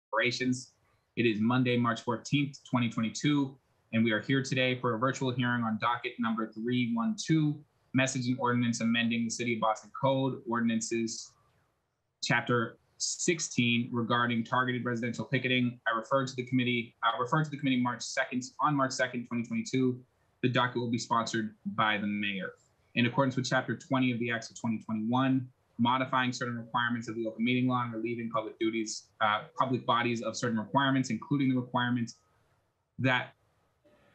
deliberations. It is Monday, March 14th, 2022, and we are here today for a virtual hearing on docket number 312, Messaging Ordinance Amending the City of Boston Code, Ordinances, Chapter 16 regarding targeted residential picketing. I referred to the committee March 2nd, on March 2nd, 2022. The docket will be sponsored by the mayor. In accordance with Chapter 20 of the Acts of 2021, modifying certain requirements of the open meeting law and relieving public bodies of certain requirements, including the requirement that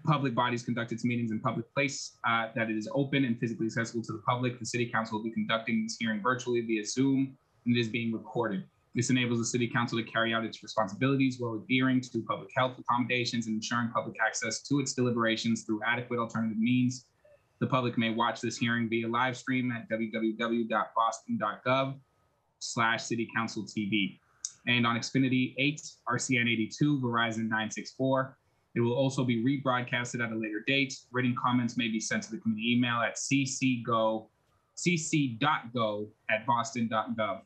public bodies conduct its meetings in public place, that it is open and physically accessible to the public. The City Council will be conducting this hearing virtually via Zoom, and it is being recorded. This enables the City Council to carry out its responsibilities while adhering to public health accommodations and ensuring public access to its deliberations through adequate alternative means. The public may watch this hearing via live stream at www.boston.gov/citycounciltv and on Xfinity 8, RCN 82, Verizon 964. It will also be rebroadcasted at a later date. Written comments may be sent to the committee email at cc.go@boston.gov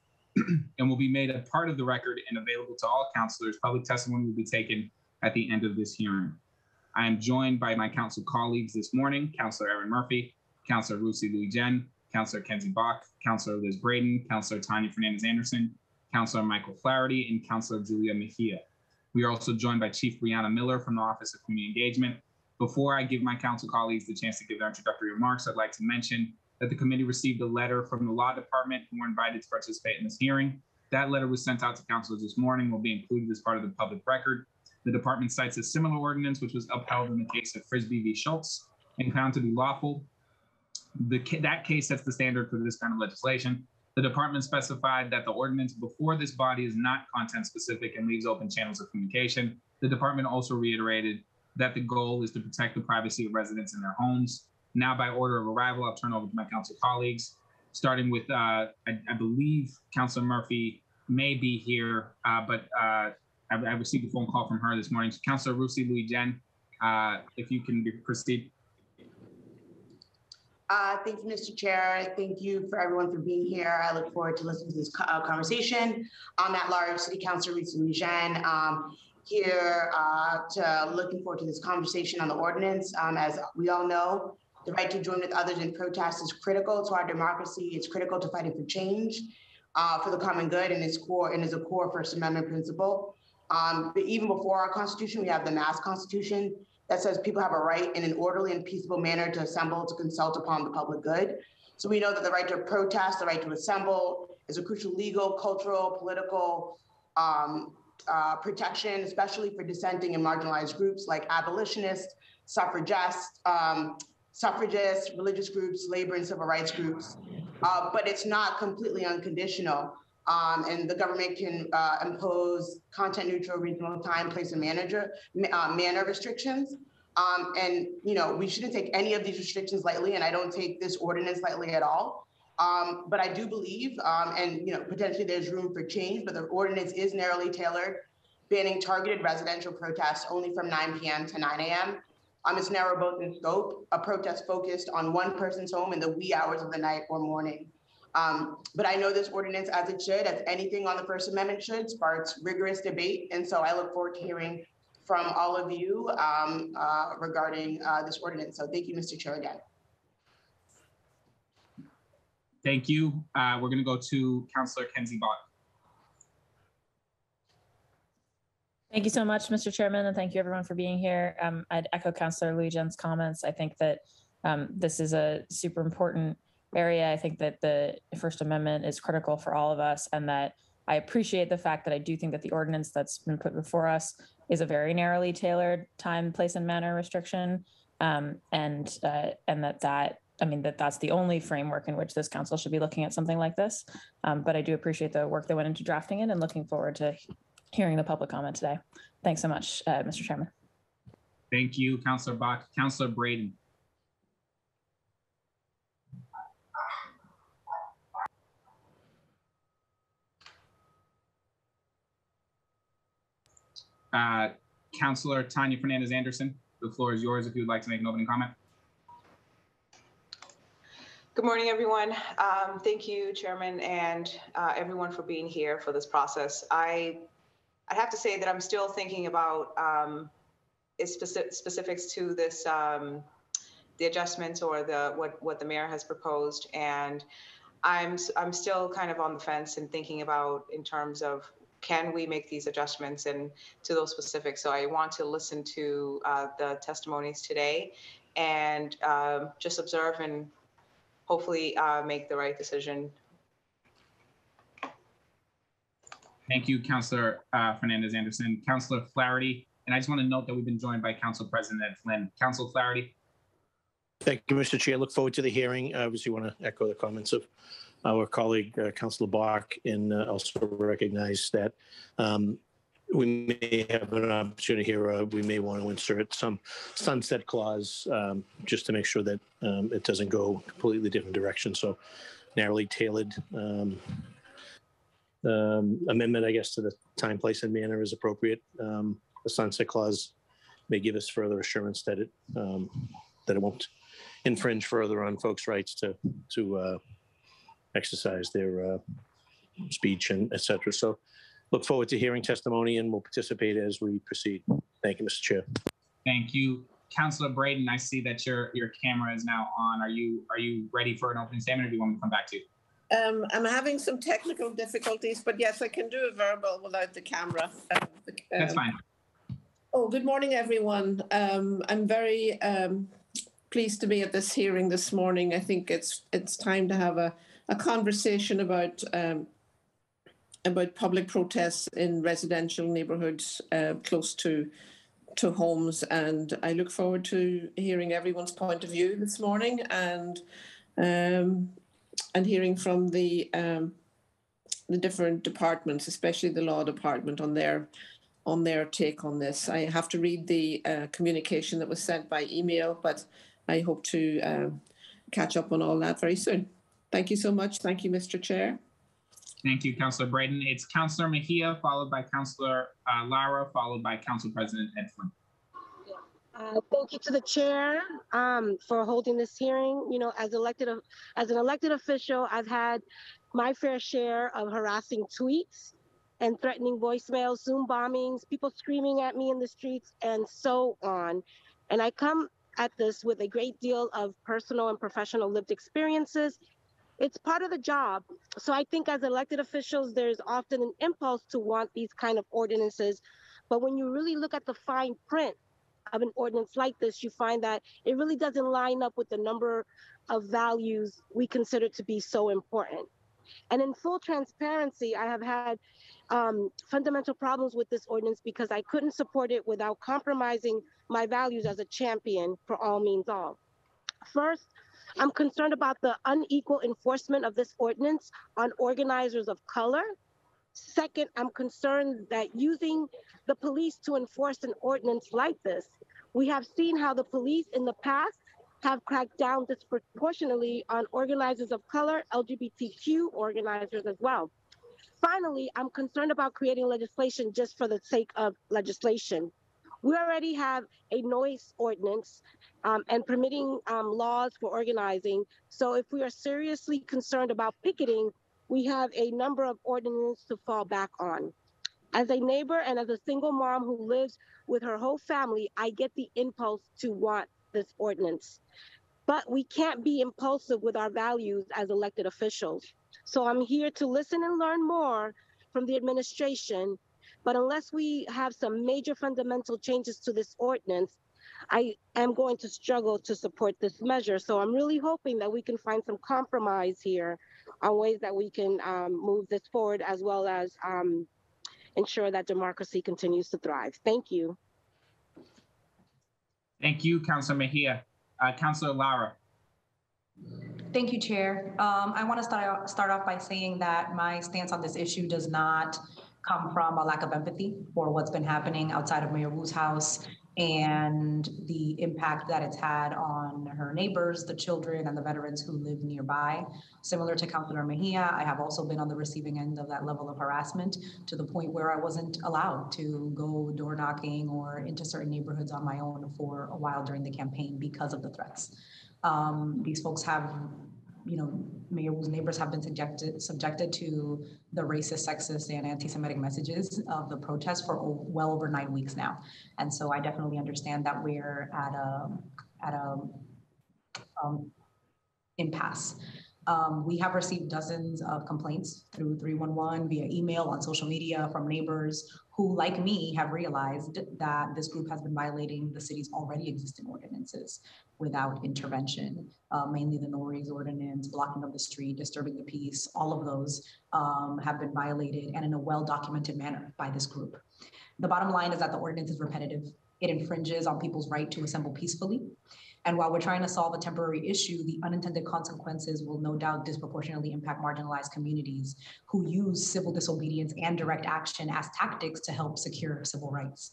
and will be made a part of the record and available to all councilors. Public testimony will be taken at the end of this hearing. I am joined by my council colleagues this morning: Councilor Erin Murphy, Councilor Lucy Louis-Jen, Councilor Kenzie Bach, Councilor Liz Braden, Councilor Tanya Fernandez-Anderson, Councilor Michael Flaherty, and Councilor Julia Mejia. We are also joined by Chief Brianna Miller from the Office of Community Engagement. Before I give my council colleagues the chance to give their introductory remarks, I'd like to mention that the committee received a letter from the law department who were invited to participate in this hearing. That letter was sent out to councilors this morning, will be included as part of the public record. The department cites a similar ordinance, which was upheld in the case of Frisbee v. Schultz and found to be lawful. That case sets the standard for this kind of legislation. The department specified that the ordinance before this body is not content specific and leaves open channels of communication. The department also reiterated that the goal is to protect the privacy of residents in their homes. Now, by order of arrival, I'll turn over to my council colleagues, starting with, I believe Councilor Murphy may be here, but I received a phone call from her this morning. So Councilor Lucy Louis-Jen, if you can proceed. Thank you, Mr. Chair. Thank you for everyone for being here. I look forward to listening to this conversation. I'm at-large City Councilor Lucy Louis-Jen, here looking forward to this conversation on the ordinance. As we all know, the right to join with others in protest is critical to our democracy. It's critical to fighting for change, for the common good, and is a core First Amendment principle. But even before our Constitution, we have the Mass Constitution that says people have a right in an orderly and peaceful manner to assemble to consult upon the public good. So we know that the right to protest, the right to assemble, is a crucial legal, cultural, political protection, especially for dissenting and marginalized groups like abolitionists, suffragists, religious groups, labor and civil rights groups. But it's not completely unconditional. And the government can impose content-neutral, reasonable time, place, and manner restrictions. And we shouldn't take any of these restrictions lightly, and I don't take this ordinance lightly at all. But I do believe, and potentially there's room for change, but the ordinance is narrowly tailored, banning targeted residential protests only from 9 p.m. to 9 a.m. It's narrow both in scope, a protest focused on one person's home in the wee hours of the night or morning. But I know this ordinance, as it should, as anything on the First Amendment should, sparks rigorous debate. And so I look forward to hearing from all of you regarding this ordinance. So thank you, Mr. Chair, again. Thank you. We're going to go to Councilor Kenzie Bach. Thank you so much, Mr. Chairman, and thank you everyone for being here. I'd echo Councilor Louis-Jen's comments. I think that this is a super important area. I think that the First Amendment is critical for all of us, and that I appreciate the fact that I do think that the ordinance that's been put before us is a very narrowly tailored time, place, and manner restriction, and that's the only framework in which this council should be looking at something like this. But I do appreciate the work that went into drafting it, and looking forward to hearing the public comment today. Thanks so much, Mr. Chairman. Thank you, Councilor Bach. Councilor Braden. Councilor Tanya Fernandez-Anderson, the floor is yours if you would like to make an opening comment. Good morning, everyone. Thank you, Chairman, and everyone for being here for this process. I I have to say that I'm still thinking about specifics to this, the adjustments or what the mayor has proposed, and I'm still kind of on the fence and thinking about in terms of can we make these adjustments and to those specifics. So I want to listen to the testimonies today and just observe and hopefully make the right decision. Thank you, Councillor Fernandez-Anderson. Councillor Flaherty, and I just want to note that we've been joined by Council President Ed Flynn. Councillor Flaherty. Thank you, Mr. Chair. Look forward to the hearing. I obviously want to echo the comments of our colleague, Councillor Bach, and also recognize that we may have an opportunity here. We may want to insert some sunset clause just to make sure that it doesn't go completely different direction. So narrowly tailored amendment, I guess, to the time, place, and manner is appropriate. The sunset clause may give us further assurance that it won't infringe further on folks' rights to exercise their speech and et cetera. So look forward to hearing testimony and we'll participate as we proceed. Thank you, Mr. Chair. Thank you. Councillor Braden, I see that your camera is now on. Are you ready for an opening statement or do you want me to come back to you? I'm having some technical difficulties, but yes, I can do a verbal without the camera. That's fine. Oh, good morning, everyone. I'm very pleased to be at this hearing this morning. I think it's time to have a conversation about public protests in residential neighbourhoods close to homes, and I look forward to hearing everyone's point of view this morning and hearing from the different departments, especially the law department, on their take on this. I have to read the communication that was sent by email, but I hope to catch up on all that very soon. Thank you so much. Thank you, Mr. Chair. Thank you, Councillor Braden. It's Councillor Mejia, followed by Councillor Lara, followed by Council President Ed Flynn. Thank you to the chair for holding this hearing. You know, as an elected official, I've had my fair share of harassing tweets and threatening voicemails, Zoom bombings, people screaming at me in the streets, and so on. And I come at this with a great deal of personal and professional lived experiences. It's part of the job. So I think as elected officials, there's often an impulse to want these kind of ordinances. But when you really look at the fine print of an ordinance like this, you find that it really doesn't line up with the number of values we consider to be so important. And in full transparency, I have had fundamental problems with this ordinance because I couldn't support it without compromising my values as a champion for all means all. First, I'm concerned about the unequal enforcement of this ordinance on organizers of color. Second, I'm concerned that using the police to enforce an ordinance like this, we have seen how the police in the past have cracked down disproportionately on organizers of color, LGBTQ organizers as well. Finally, I'm concerned about creating legislation just for the sake of legislation. We already have a noise ordinance and permitting laws for organizing. So if we are seriously concerned about picketing, we have a number of ordinances to fall back on. As a neighbor and as a single mom who lives with her whole family, I get the impulse to want this ordinance. But we can't be impulsive with our values as elected officials. So I'm here to listen and learn more from the administration. But unless we have some major fundamental changes to this ordinance, I am going to struggle to support this measure. So I'm really hoping that we can find some compromise here on ways that we can move this forward, as well as ensure that democracy continues to thrive. Thank you. Thank you, Councillor Mejia. Councillor Lara. Thank you, Chair. I want to start off by saying that my stance on this issue does not come from a lack of empathy for what's been happening outside of Mayor Wu's house and the impact that it's had on her neighbors, the children, and the veterans who live nearby. Similar to Councilor Mejia, I have also been on the receiving end of that level of harassment to the point where I wasn't allowed to go door knocking or into certain neighborhoods on my own for a while during the campaign because of the threats. These folks have Mayor Wu's neighbors have been subjected to the racist, sexist, and anti-Semitic messages of the protest for well over 9 weeks now. And so I definitely understand that we're at a impasse. We have received dozens of complaints through 311 via email, on social media, from neighbors who, like me, have realized that this group has been violating the city's already existing ordinances without intervention, mainly the noise ordinance, blocking of the street, disturbing the peace. All of those have been violated, and in a well-documented manner by this group. The bottom line is that the ordinance is repetitive. It infringes on people's right to assemble peacefully. And while we're trying to solve a temporary issue, the unintended consequences will no doubt disproportionately impact marginalized communities who use civil disobedience and direct action as tactics to help secure civil rights.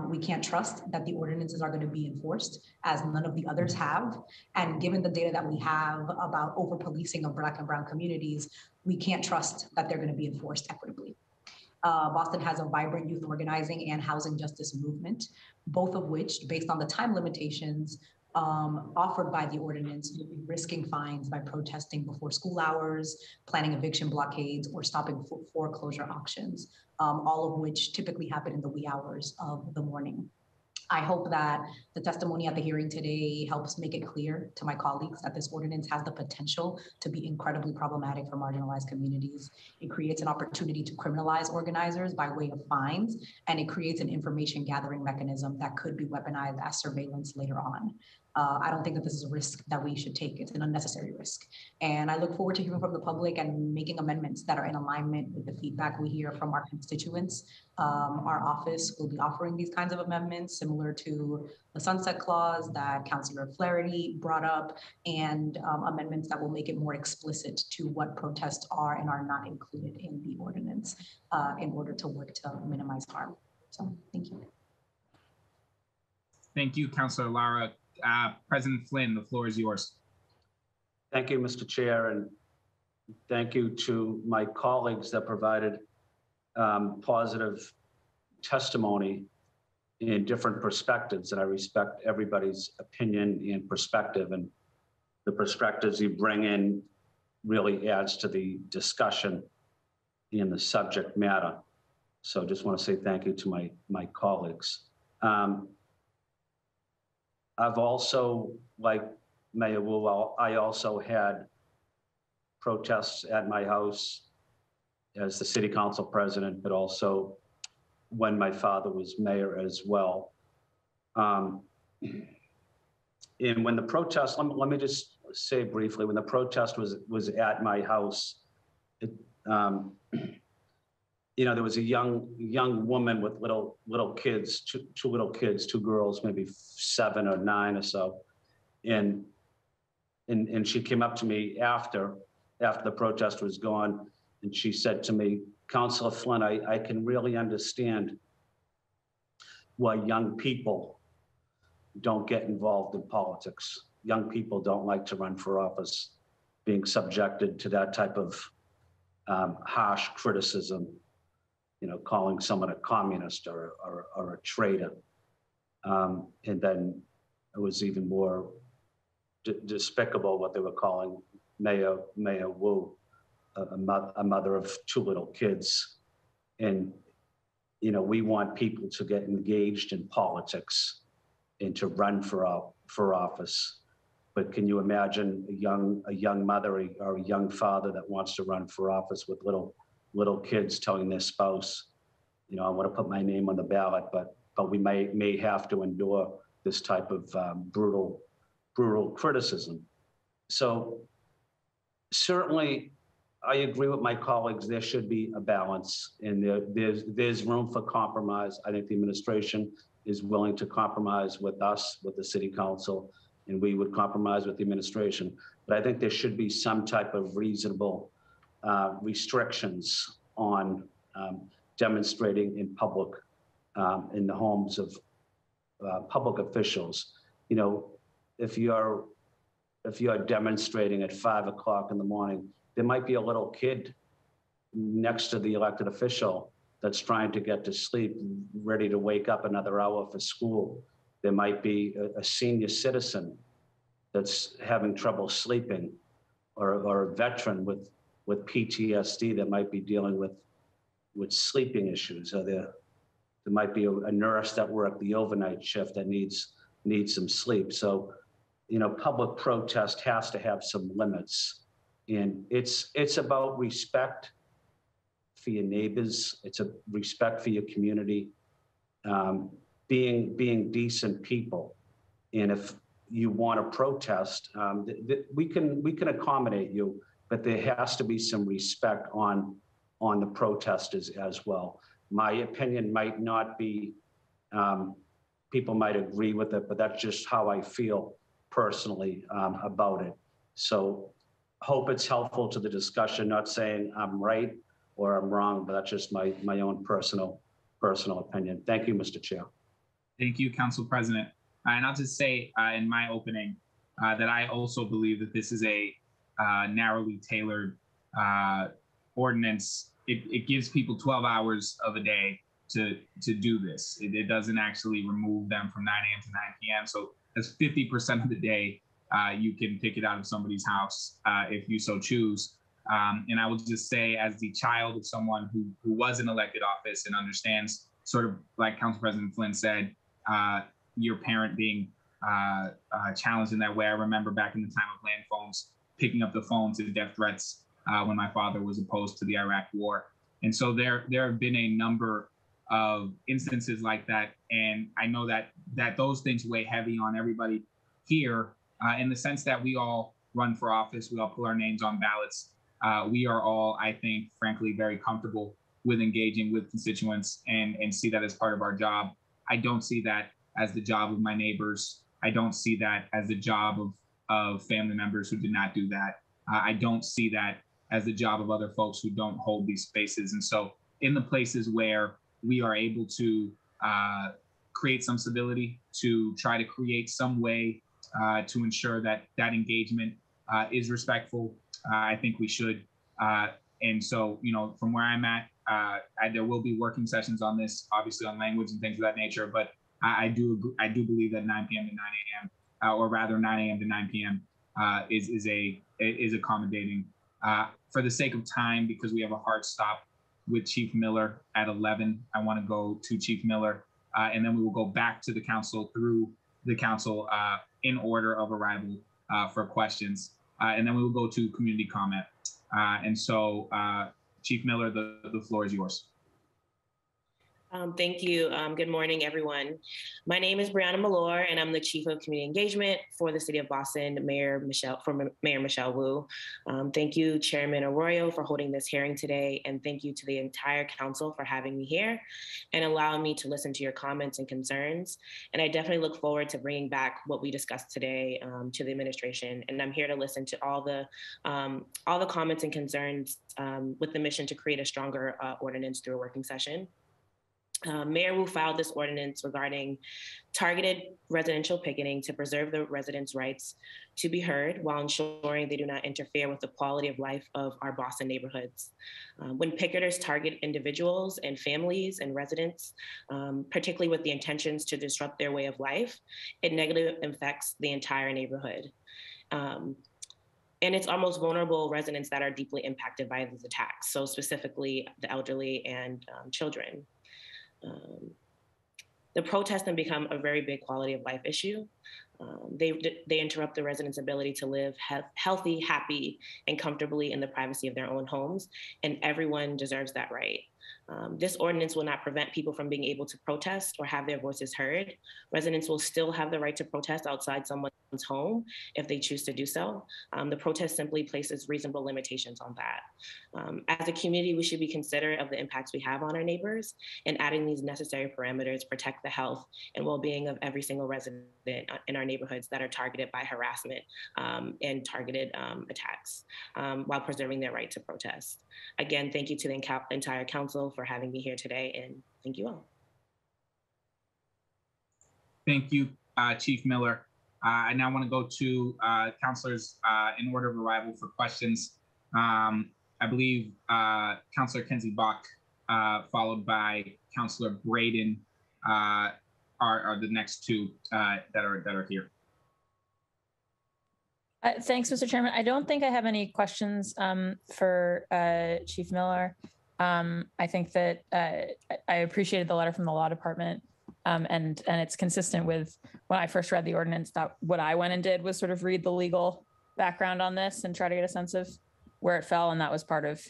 We can't trust that the ordinances are going to be enforced, as none of the others have. And given the data that we have about over-policing of Black and Brown communities, we can't trust that they're going to be enforced equitably. Boston has a vibrant youth organizing and housing justice movement, both of which, based on the time limitations offered by the ordinance, will be risking fines by protesting before school hours, planning eviction blockades, or stopping foreclosure auctions, all of which typically happen in the wee hours of the morning. I hope that the testimony at the hearing today helps make it clear to my colleagues that this ordinance has the potential to be incredibly problematic for marginalized communities. It creates an opportunity to criminalize organizers by way of fines, and it creates an information gathering mechanism that could be weaponized as surveillance later on. I don't think that this is a risk that we should take. It's an unnecessary risk. And I look forward to hearing from the public and making amendments that are in alignment with the feedback we hear from our constituents. Our office will be offering these kinds of amendments similar to the sunset clause that Councilor Flaherty brought up, and amendments that will make it more explicit to what protests are and are not included in the ordinance in order to work to minimize harm. So thank you. Thank you, Councilor Lara. President Flynn, the floor is yours. Thank you, Mr. Chair, and thank you to my colleagues that provided positive testimony in different perspectives, and I respect everybody's opinion and perspective, and the perspectives you bring in really adds to the discussion in the subject matter. So just want to say thank you to my colleagues. I've also, like Mayor Wu, I also had protests at my house as the city council president, but also when my father was mayor as well. And when the protest, let me just say briefly, when the protest was at my house, there was a young woman with little kids, two little kids, two girls, maybe 7 or 9 or so, and she came up to me after the protest was gone, and she said to me, "Councilor Flynn, I can really understand why young people don't get involved in politics. Young people don't like to run for office, being subjected to that type of harsh criticism, calling someone a communist or a traitor." And then it was even more despicable what they were calling Mayor Wu, a mother of 2 little kids. And, we want people to get engaged in politics and to run for office. But can you imagine a young mother or a young father that wants to run for office with little kids telling their spouse, I want to put my name on the ballot, but we may have to endure this type of brutal criticism. So certainly, I agree with my colleagues. There should be a balance, and there's room for compromise. I think the administration is willing to compromise with us, with the city council, and we would compromise with the administration. But I think there should be some type of reasonable restrictions on demonstrating in public, in the homes of public officials. If you're demonstrating at 5 o'clock in the morning, there might be a little kid next to the elected official that's trying to get to sleep, ready to wake up another hour for school. There might be a senior citizen that's having trouble sleeping. or a veteran with PTSD that might be dealing with sleeping issues, or there might be a nurse that worked the overnight shift that needs some sleep. So, you know, public protest has to have some limits, and it's about respect for your neighbors. It's a respect for your community, being decent people. And if you want to protest, we can accommodate you, but there has to be some respect on the protesters as well. My opinion might not be, people might agree with it, but that's just how I feel personally about it. So hope it's helpful to the discussion, not saying I'm right or I'm wrong, but that's just my own personal opinion. Thank you, Mr. Chair. Thank you, Council President. And I'll just say in my opening that I also believe that this is a narrowly tailored ordinance. It gives people 12 hours of a day to do this. It doesn't actually remove them from 9 a.m. to 9 p.m. So that's 50% of the day you can pick it out of somebody's house if you so choose. And I will just say, as the child of someone who was in elected office and understands, sort of like Council President Flynn said, your parent being challenged in that way. I remember back in the time of land phones, picking up the phone to death threats when my father was opposed to the Iraq War. And so there have been a number of instances like that. And I know that those things weigh heavy on everybody here in the sense that we all run for office, we all put our names on ballots. We are all, I think, frankly, very comfortable with engaging with constituents and see that as part of our job. I don't see that as the job of my neighbors. I don't see that as the job of family members who did not do that. I don't see that as the job of other folks who don't hold these spaces. And so in the places where we are able to create some civility, to try to create some way to ensure that engagement is respectful, I think we should. And so, you know, from where I'm at, there will be working sessions on this, obviously on language and things of that nature, but I do believe that 9 p.m. to 9 a.m. Or rather 9 a.m. to 9 p.m. is accommodating. For the sake of time, because we have a hard stop with Chief Miller at 11, I want to go to Chief Miller, and then we will go back to the council through the council in order of arrival for questions, and then we will go to community comment. And so, Chief Miller, the floor is yours. Thank you. Good morning, everyone. My name is Brianna Malore, and I'm the Chief of Community Engagement for the City of Boston, Mayor Michelle Wu. Thank you, Chairman Arroyo, for holding this hearing today, and thank you to the entire council for having me here and allowing me to listen to your comments and concerns. And I definitely look forward to bringing back what we discussed today to the administration. And I'm here to listen to all the comments and concerns with the mission to create a stronger ordinance through a working session. Mayor Wu filed this ordinance regarding targeted residential picketing to preserve the residents' rights to be heard while ensuring they do not interfere with the quality of life of our Boston neighborhoods. When picketers target individuals and families and residents, particularly with the intentions to disrupt their way of life, it negatively affects the entire neighborhood. And it's our most vulnerable residents that are deeply impacted by these attacks, so specifically the elderly and children. The protests then become a very big quality of life issue. They interrupt the residents' ability to live healthy, happy, and comfortably in the privacy of their own homes, and everyone deserves that right. This ordinance will not prevent people from being able to protest or have their voices heard. Residents will still have the right to protest outside someone's home if they choose to do so. The protest simply places reasonable limitations on that. As a community, we should be considerate of the impacts we have on our neighbors, and adding these necessary parameters protect the health and well-being of every single resident in our neighborhoods that are targeted by harassment and targeted attacks while preserving their right to protest. Again, thank you to the entire council for having me here today, and thank you all. Thank you, Chief Miller. I now want to go to councilors in order of arrival for questions. I believe Councilor Kenzie Bach, followed by Councilor Braden, are the next two that are here. Thanks, Mr. Chairman. I don't think I have any questions for Chief Miller. I think that I appreciated the letter from the law department, and it's consistent with when I first read the ordinance, that what I went and did was sort of read the legal background on this and try to get a sense of where it fell. And that was part of,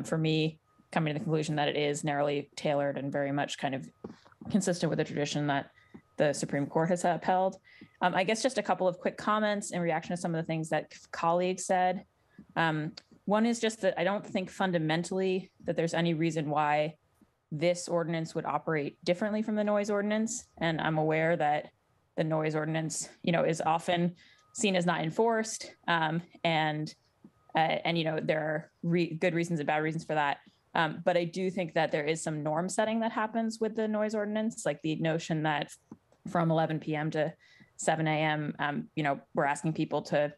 for me, coming to the conclusion that it is narrowly tailored and very much kind of consistent with the tradition that the Supreme Court has upheld. I guess just a couple of quick comments in reaction to some of the things that colleagues said. One is just that I don't think fundamentally that there's any reason why this ordinance would operate differently from the noise ordinance. And I'm aware that the noise ordinance, is often seen as not enforced. And there are good reasons and bad reasons for that. But I do think that there is some norm setting that happens with the noise ordinance, like the notion that from 11 p.m. to 7 a.m., we're asking people to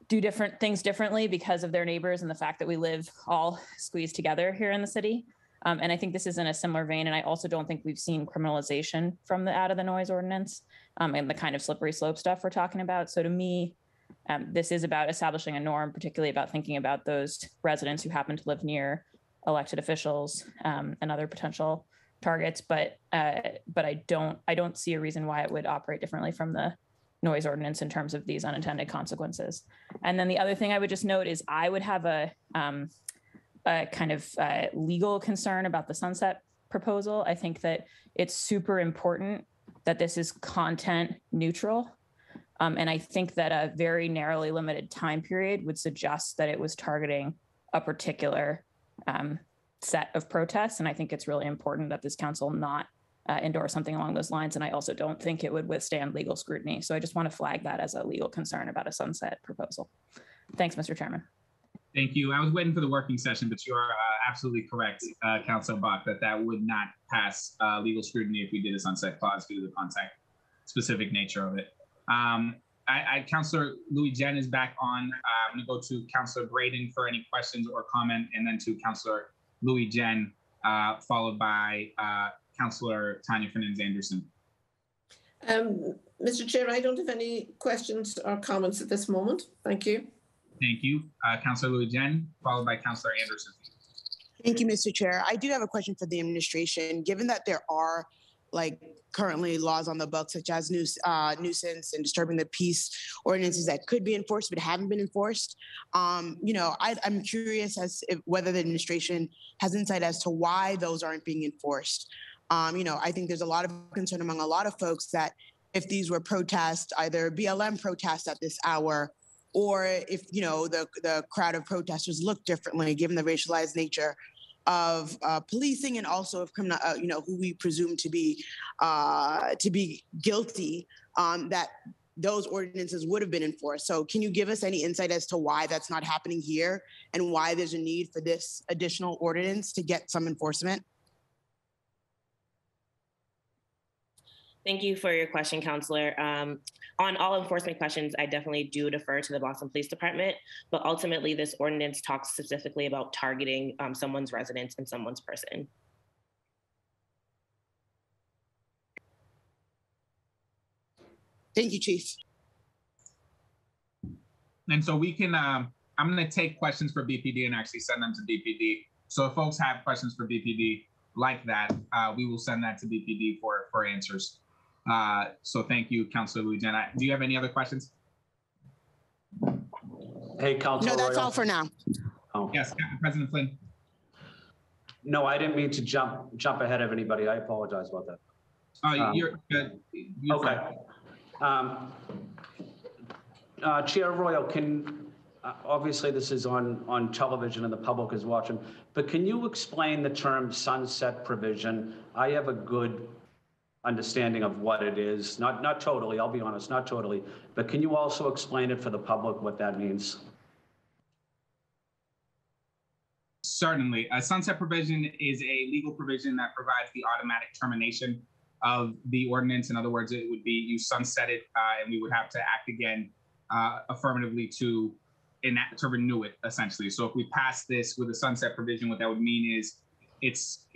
do different things differently because of their neighbors and the fact that we live all squeezed together here in the city. And I think this is in a similar vein. And I also don't think we've seen criminalization out of the noise ordinance and the kind of slippery slope stuff we're talking about. So to me, this is about establishing a norm, particularly about thinking about those residents who happen to live near elected officials and other potential targets. But I don't see a reason why it would operate differently from the noise ordinance in terms of these unintended consequences. And then the other thing I would just note is I would have a kind of legal concern about the sunset proposal. I think that it's super important that this is content neutral. And I think that a very narrowly limited time period would suggest that it was targeting a particular set of protests. And I think it's really important that this council not endorse something along those lines. And I also don't think it would withstand legal scrutiny. So I just want to flag that as a legal concern about a sunset proposal. Thanks, Mr. Chairman. Thank you. I was waiting for the working session, but you are absolutely correct, Councilor Bach, that would not pass legal scrutiny if we did a sunset clause due to the context-specific nature of it. Councilor Louis Jen is back on. I'm going to go to Councilor Braden for any questions or comment, and then to Councilor Louis Jen, followed by Councilor Tanya Fernandez-Anderson. Mr. Chair, I don't have any questions or comments at this moment. Thank you. Thank you. Councilor Louis Jen, followed by Councilor Anderson. Thank you, Mr. Chair. I do have a question for the administration. Given that there are currently laws on the books, such as nuisance and disturbing the peace ordinances that could be enforced but haven't been enforced, I'm curious as if whether the administration has insight as to why those aren't being enforced. I think there's a lot of concern among a lot of folks that if these were protests, either BLM protests at this hour, or if the crowd of protesters look differently, given the racialized nature of policing and also of criminal, who we presume to be guilty, that those ordinances would have been enforced. So can you give us any insight as to why that's not happening here and why there's a need for this additional ordinance to get some enforcement? Thank you for your question, Counselor. On all enforcement questions, I definitely do defer to the Boston Police Department, but ultimately this ordinance talks specifically about targeting someone's residence and someone's person. Thank you, Chief. And so we can, I'm going to take questions for BPD and actually send them to BPD. So if folks have questions for BPD like that, we will send that to BPD for answers. So thank you, Councilor Louis Jen. Do you have any other questions? Hey, Councilor No, that's Royal. all for now. Oh. Yes, President Flynn. No, I didn't mean to jump ahead of anybody. I apologize about that. Oh, you're good. Okay. Chair Royal, obviously this is on television and the public is watching, but can you explain the term sunset provision? I have a good understanding of what it is. Not totally, I'll be honest, not totally, but can you also explain it for the public what that means? Certainly. A sunset provision is a legal provision that provides the automatic termination of the ordinance. In other words, it would be you sunset it and we would have to act again affirmatively to renew it, essentially. So if we pass this with a sunset provision, what that would mean is it's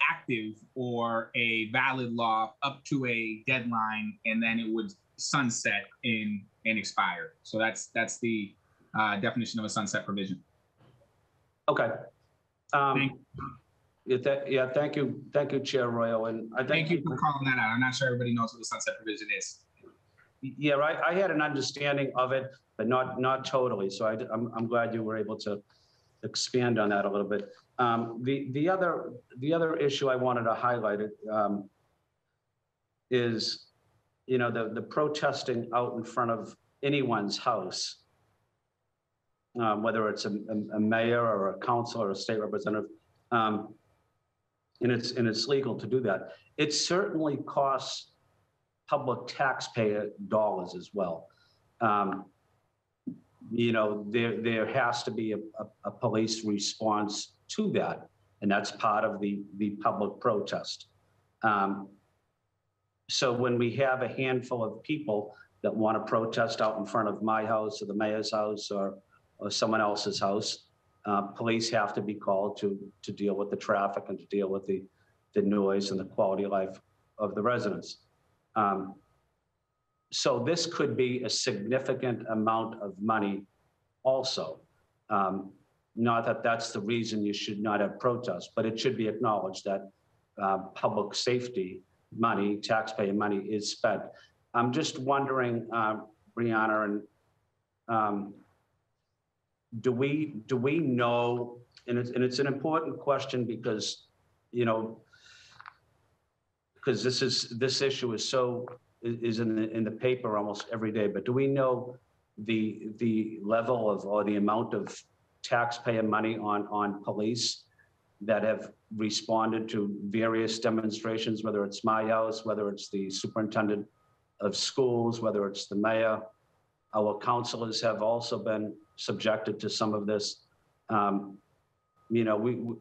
active or a valid law up to a deadline, and then it would sunset and expire. So that's the definition of a sunset provision. Okay. Yeah, thank you, Chair Royo, and I Thank you for calling that out. I'm not sure everybody knows what the sunset provision is. Yeah, I had an understanding of it, but not totally. So I'm glad you were able to expand on that a little bit. The other issue I wanted to highlight is, you know, the protesting out in front of anyone's house, whether it's a mayor or a council or a state representative, and it's legal to do that. It certainly costs public taxpayer dollars as well. You know, there has to be a police response to that, and that's part of the public protest. So when we have a handful of people that want to protest out in front of my house or the mayor's house or someone else's house, police have to be called to deal with the traffic and to deal with the noise and the quality of life of the residents. So this could be a significant amount of money also. Not that that's the reason you should not have protests, but it should be acknowledged that public safety money, taxpayer money is spent. I'm just wondering, Brianna, and do we know, and it's an important question because, you know, because this issue is in the paper almost every day, but do we know the level of, or the amount of taxpayer money on police that have responded to various demonstrations, whether it's my house, whether it's the superintendent of schools, whether it's the mayor? Our councilors have also been subjected to some of this. You know,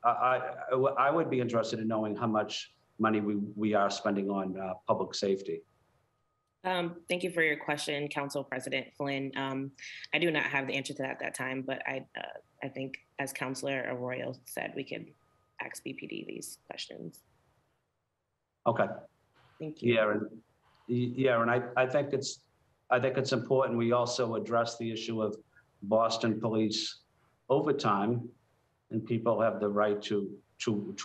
I would be interested in knowing how much money we are spending on public safety. Thank you for your question, Council President Flynn. I do not have the answer to that at that time, but I think, as Councilor Arroyo said, we could ask BPD these questions. Okay. Thank you. Yeah, and I think it's important we also address the issue of Boston police overtime, and people have the right to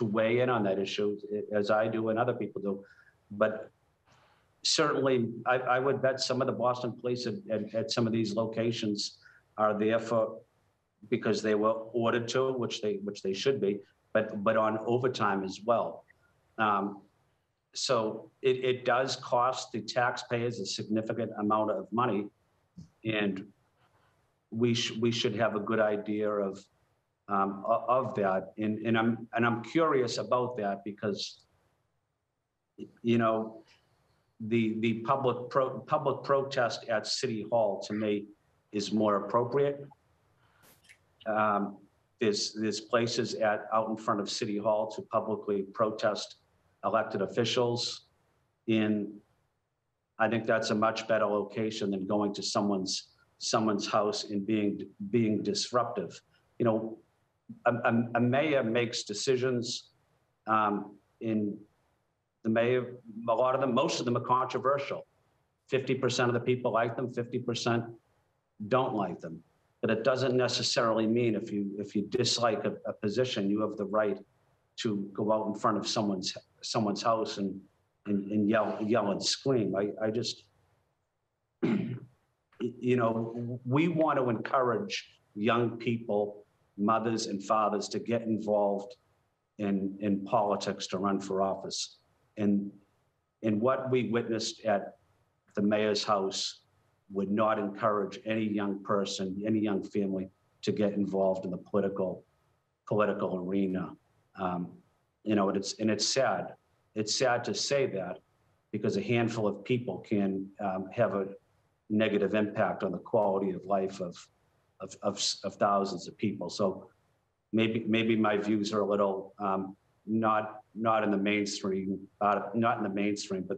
weigh in on that issue, as I do and other people do. But certainly, I would bet some of the Boston police at some of these locations are there because they were ordered to, which they should be, but on overtime as well. So it does cost the taxpayers a significant amount of money, and we should have a good idea of that. And I'm curious about that because, you know, the public protest at City Hall to me is more appropriate. There's places out in front of City Hall to publicly protest elected officials, and I think that's a much better location than going to someone's house and being disruptive. You know, a mayor makes decisions, in the mayor, a lot of them, most of them are controversial. 50% of the people like them, 50% don't like them. But it doesn't necessarily mean if you dislike a position, you have the right to go out in front of someone's house and yell and scream. I just, you know, we want to encourage young people, mothers and fathers, to get involved in politics, to run for office. And what we witnessed at the mayor's house would not encourage any young person, any young family to get involved in the political arena. You know, it's sad. It's sad to say that because a handful of people can have a negative impact on the quality of life of thousands of people. So maybe my views are a little not in the mainstream, but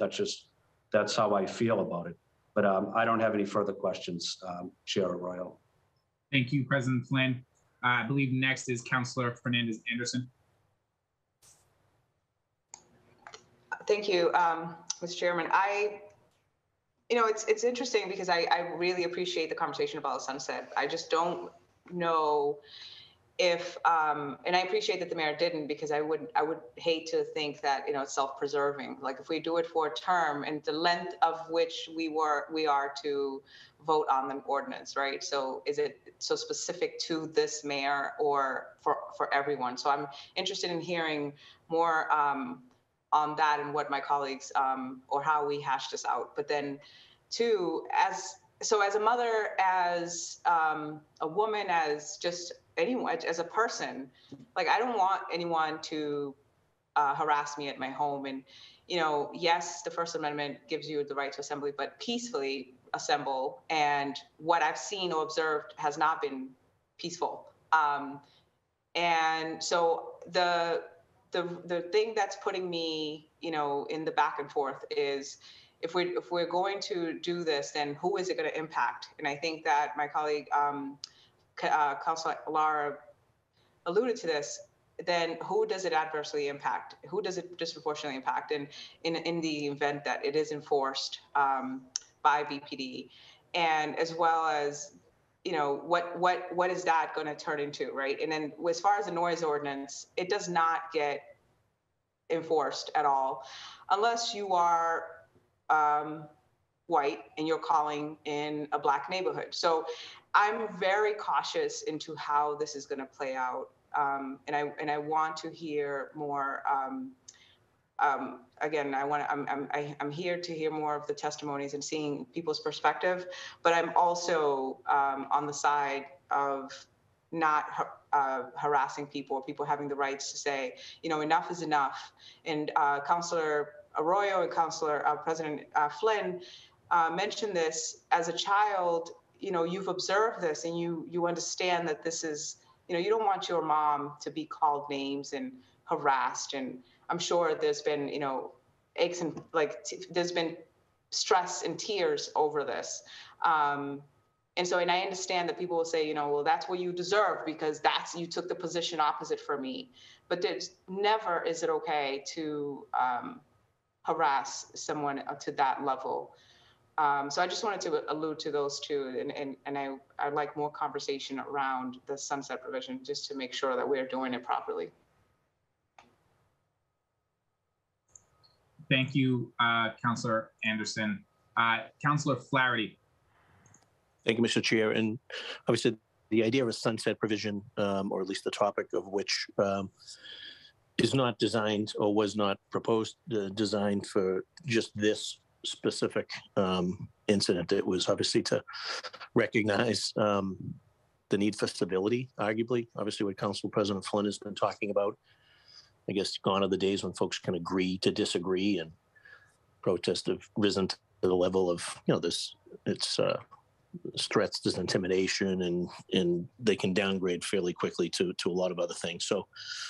that's how I feel about it. But I don't have any further questions, Chair Arroyo. Thank you, President Flynn. I believe next is Councilor Fernandez Anderson. Thank you, Mr. Chairman. It's interesting because I really appreciate the conversation about the sunset. I just don't know if and I appreciate that the mayor didn't, because I would hate to think that it's self-preserving. Like if we do it for a term and the length of which we are to vote on the ordinance, right? So is it so specific to this mayor or for everyone? So I'm interested in hearing more on that and what my colleagues or how we hash this out. But then two, as a mother, as a woman, as just anyone, as a person, like I don't want anyone to harass me at my home. And yes, the First Amendment gives you the right to assembly, but peacefully assemble. And what I've seen or observed has not been peaceful. And so the thing that's putting me, in the back and forth is, if we're going to do this, then who is it going to impact? And I think that my colleague, Councilor Lara, alluded to this. Then who does it adversely impact? Who does it disproportionately impact? And in the event that it is enforced by BPD, and as well as what is that going to turn into, right? And then as far as the noise ordinance, it does not get enforced at all unless you are white and you're calling in a Black neighborhood. So I'm very cautious into how this is going to play out. And I want to hear more. Again, I'm here to hear more of the testimonies and seeing people's perspective, but I'm also on the side of not harassing people, or people having the rights to say, enough is enough. And Councilor Arroyo and President Flynn mentioned this. As a child, you've observed this, and you understand that this is, you don't want your mom to be called names and harassed. And I'm sure there's been, aches and there's been stress and tears over this. And I understand that people will say, well, that's what you deserve because you took the position opposite for me. But there's never is it okay to harass someone to that level. So I just wanted to allude to those two, and I'd like more conversation around the sunset provision, just to make sure that we're doing it properly. Thank you, Councilor Anderson. Councilor Flaherty. Thank you, Mr. Chair. And obviously, the idea of a sunset provision, or at least the topic of which is not designed or was not proposed, designed for just this specific incident. It was obviously to recognize the need for stability, arguably. Obviously, what Council President Flynn has been talking about. I guess gone are the days when folks can agree to disagree, and protests have risen to the level of, it's threats, there's intimidation, and they can downgrade fairly quickly to a lot of other things. So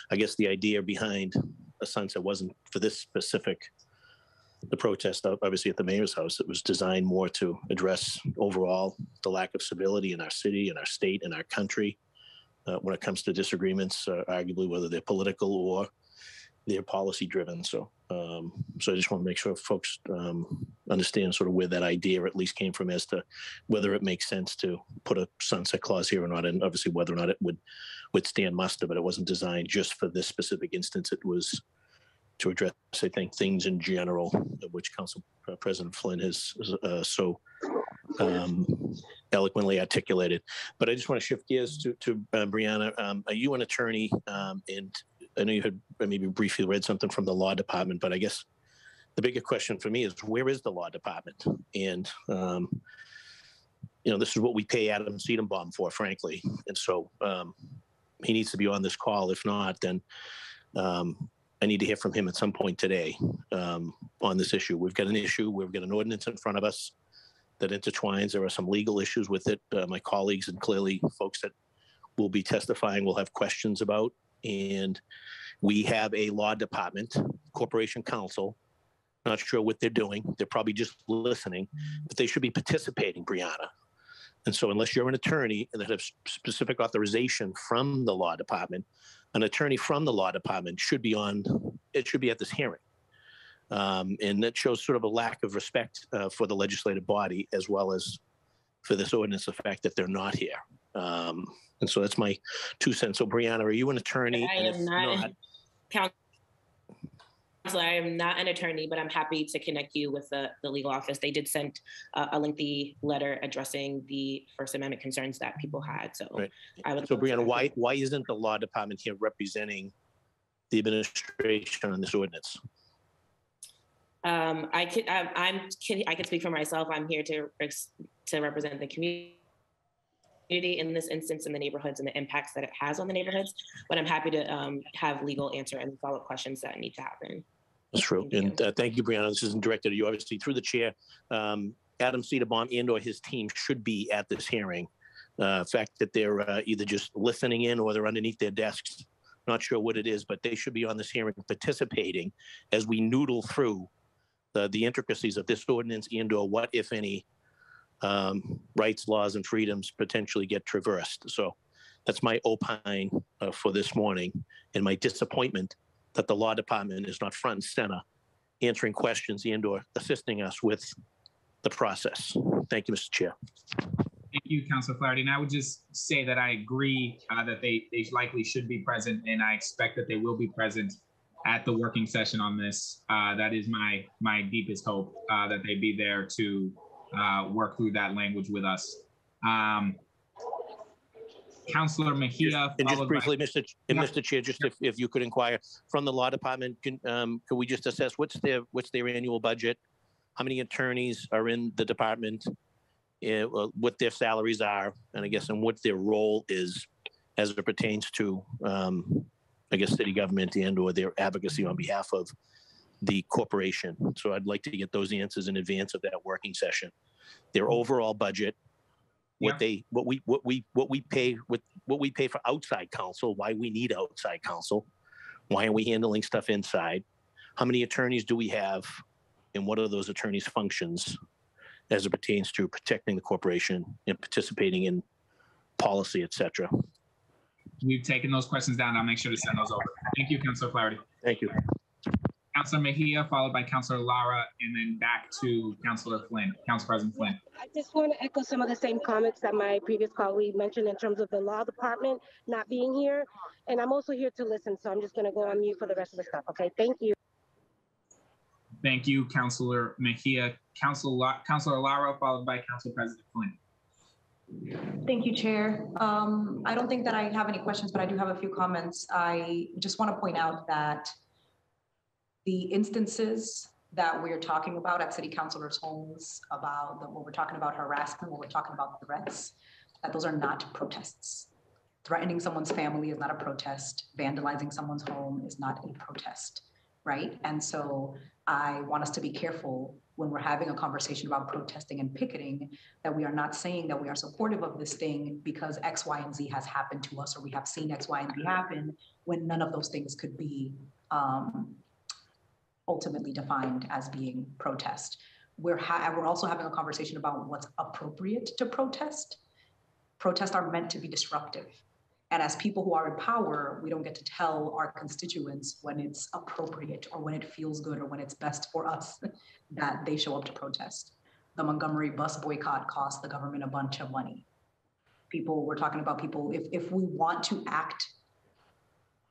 I guess the idea behind a sunset wasn't for this specific, the protest obviously at the mayor's house. It was designed more to address overall the lack of stability in our city, in our state, in our country, when it comes to disagreements, arguably whether they're political or they're policy driven. So I just want to make sure folks understand sort of where that idea at least came from as to whether it makes sense to put a sunset clause here or not, and obviously whether or not it would withstand muster. But it wasn't designed just for this specific instance. It was to address, I think, things in general, which Council President Flynn has so eloquently articulated. But I just want to shift gears to Brianna. Are you an attorney? And I know you had maybe briefly read something from the law department, but I guess the bigger question for me is, where is the law department? And, this is what we pay Adam Seidenbaum for, frankly. And so he needs to be on this call. If not, then I need to hear from him at some point today on this issue. We've got an issue. We've got an ordinance in front of us that intertwines. There are some legal issues with it. My colleagues and clearly folks that will be testifying will have questions about. And we have a law department, corporation counsel, not sure what they're doing. They're probably just listening, but they should be participating, Brianna. And so unless you're an attorney that has specific authorization from the law department, an attorney from the law department should be at this hearing. And that shows sort of a lack of respect for the legislative body, as well as for this ordinance, the fact that they're not here. And so that's my 2 cents. So Brianna, are you an attorney? I am not. Counselor, I am not an attorney, but I'm happy to connect you with the legal office. They did send a lengthy letter addressing the First Amendment concerns that people had. So, right. I would. So Brianna, why isn't the law department here representing the administration on this ordinance? I can speak for myself. I'm here to represent the community in this instance, in the neighborhoods and the impacts that it has on the neighborhoods. But I'm happy to have legal answer any follow-up questions that need to happen. That's true. And thank you, Brianna. This isn't directed at you, obviously, through the chair. Adam Cedarbaum and or his team should be at this hearing. The fact that they're either just listening in or they're underneath their desks, not sure what it is, but they should be on this hearing participating as we noodle through the intricacies of this ordinance and or what, if any, rights, laws, and freedoms potentially get traversed. So that's my opine for this morning, and my disappointment that the law department is not front and center answering questions and or assisting us with the process. Thank you, Mr. Chair. Thank you, Councilor Flaherty. And I would just say that I agree that they likely should be present, and I expect that they will be present at the working session on this. That is my deepest hope, that they be there to work through that language with us. Councilor Mejia. And just briefly, Mr. Chair, just if you could inquire from the law department, could we just assess what's their annual budget? How many attorneys are in the department? What their salaries are, and I guess, and what their role is as it pertains to, I guess, city government and or their advocacy on behalf of the corporation. So I'd like to get those answers in advance of that working session. Their overall budget, what we pay for outside counsel, why we need outside counsel, why are we handling stuff inside, how many attorneys do we have, and what are those attorneys' functions as it pertains to protecting the corporation and participating in policy, et cetera. We've taken those questions down. I'll make sure to send those over. Thank you, Councilor Flaherty. Thank you. Councilor Mejia, followed by Councilor Lara, and then back to Councilor Flynn, Council President Flynn. I just want to echo some of the same comments that my previous colleague mentioned in terms of the law department not being here. And I'm also here to listen, so I'm just going to go on mute for the rest of the stuff. Okay, thank you. Thank you, Councilor Mejia. Councilor Lara, followed by Council President Flynn. Thank you, Chair. I don't think that I have any questions, but I do have a few comments. I just want to point out that the instances that we're talking about at city councilors' homes, about when we're talking about harassment, when we're talking about threats, that those are not protests. Threatening someone's family is not a protest. Vandalizing someone's home is not a protest, right? And so I want us to be careful when we're having a conversation about protesting and picketing, that we are not saying that we are supportive of this thing because X, Y, and Z has happened to us, or we have seen X, Y, and Z happen, when none of those things could be ultimately defined as being protest. We're also having a conversation about what's appropriate to protest. Protests are meant to be disruptive. And as people who are in power, we don't get to tell our constituents when it's appropriate or when it feels good or when it's best for us that they show up to protest. The Montgomery bus boycott cost the government a bunch of money. We're talking about people, if we want to act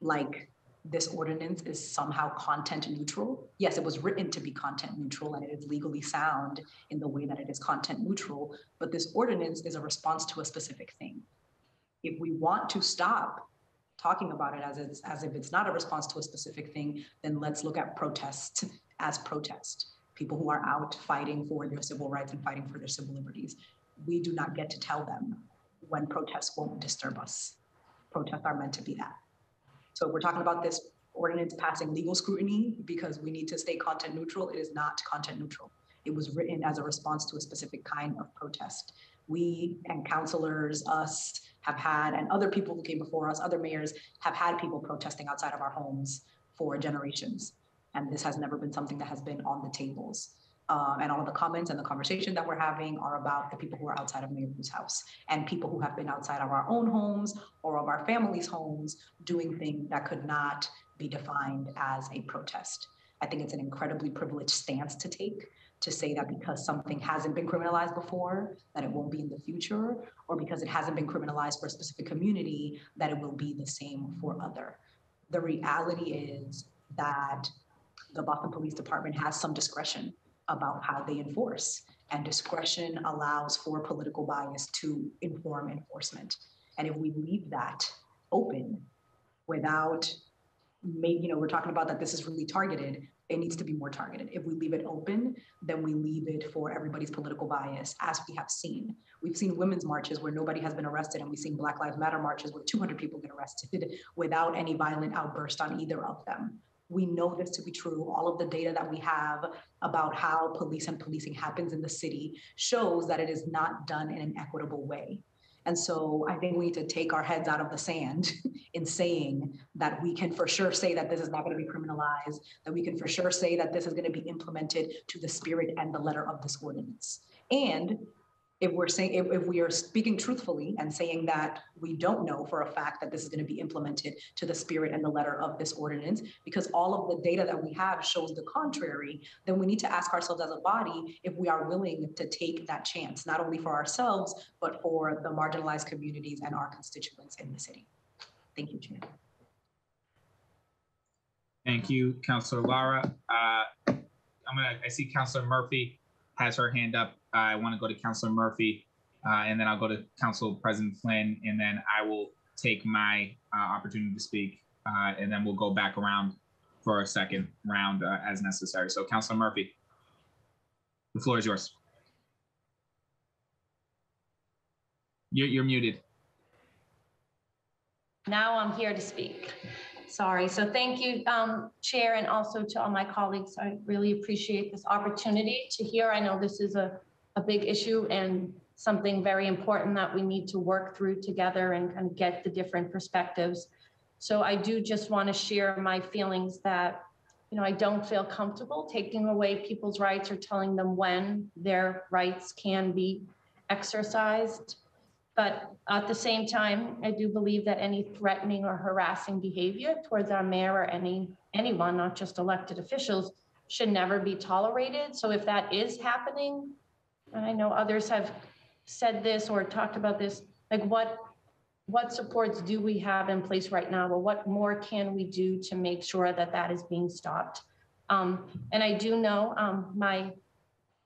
like this ordinance is somehow content neutral, yes, it was written to be content neutral and it is legally sound in the way that it is content neutral, but this ordinance is a response to a specific thing. If we want to stop talking about it as if it's not a response to a specific thing, then let's look at protest as protest. People who are out fighting for their civil rights and fighting for their civil liberties. We do not get to tell them when protests won't disturb us. Protests are meant to be that. So we're talking about this ordinance passing legal scrutiny because we need to stay content neutral. It is not content neutral. It was written as a response to a specific kind of protest. We and councilors, us, have had, and other people who came before us, other mayors, have had people protesting outside of our homes for generations. And this has never been something that has been on the tables. And all of the comments and the conversation that we're having are about the people who are outside of Mayor Wu's house and people who have been outside of our own homes or of our families' homes doing things that could not be defined as a protest. I think it's an incredibly privileged stance to take, to say that because something hasn't been criminalized before, that it won't be in the future, or because it hasn't been criminalized for a specific community, that it will be the same for other. The reality is that the Boston Police Department has some discretion about how they enforce, and discretion allows for political bias to inform enforcement. And if we leave that open without, maybe, we're talking about that this is really targeted, it needs to be more targeted. If we leave it open, then we leave it for everybody's political bias, as we have seen. We've seen women's marches where nobody has been arrested, and we've seen Black Lives Matter marches where 200 people get arrested without any violent outburst on either of them. We know this to be true. All of the data that we have about how police and policing happens in the city shows that it is not done in an equitable way. And so I think we need to take our heads out of the sand in saying that we can for sure say that this is not going to be criminalized, that we can for sure say that this is going to be implemented to the spirit and the letter of this ordinance. And if we're saying, if we are speaking truthfully and saying that we don't know for a fact that this is going to be implemented to the spirit and the letter of this ordinance, because all of the data that we have shows the contrary, then we need to ask ourselves as a body if we are willing to take that chance, not only for ourselves, but for the marginalized communities and our constituents in the city. Thank you, Chair. Thank you, Councilor Lara. I see Councilor Murphy has her hand up. I want to go to Councilor Murphy, and then I'll go to Council President Flynn, and then I will take my opportunity to speak, and then we'll go back around for a second round as necessary. So Councilor Murphy, the floor is yours. You're muted. Now I'm here to speak. Sorry. So thank you, Chair, and also to all my colleagues. I really appreciate this opportunity to hear. I know this is a big issue and something very important that we need to work through together and kind of get the different perspectives. So I do just want to share my feelings that, I don't feel comfortable taking away people's rights or telling them when their rights can be exercised. But at the same time, I do believe that any threatening or harassing behavior towards our mayor or anyone, not just elected officials, should never be tolerated. So if that is happening, and I know others have said this or talked about this, like what supports do we have in place right now? Or what more can we do to make sure that that is being stopped? And I do know my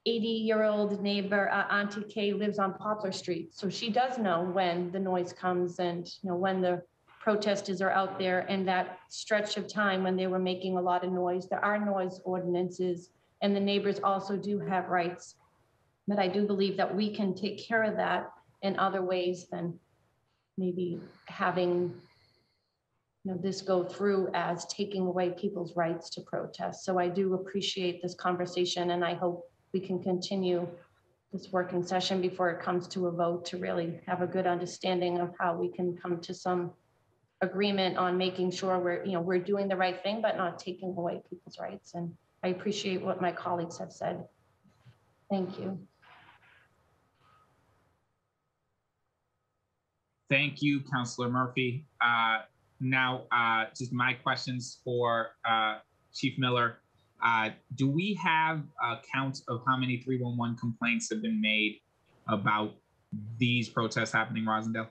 80-year-old neighbor, Auntie Kay, lives on Poplar Street. So she does know when the noise comes and when the protesters are out there, and that stretch of time when they were making a lot of noise. There are noise ordinances, and the neighbors also do have rights. But I do believe that we can take care of that in other ways than maybe having this go through as taking away people's rights to protest. So I do appreciate this conversation, and I hope we can continue this working session before it comes to a vote to really have a good understanding of how we can come to some agreement on making sure we're doing the right thing, but not taking away people's rights. And I appreciate what my colleagues have said. Thank you. Thank you, Councilor Murphy. Now, just my questions for Chief Miller. Do we have a count of how many 311 complaints have been made about these protests happening in Rosendale?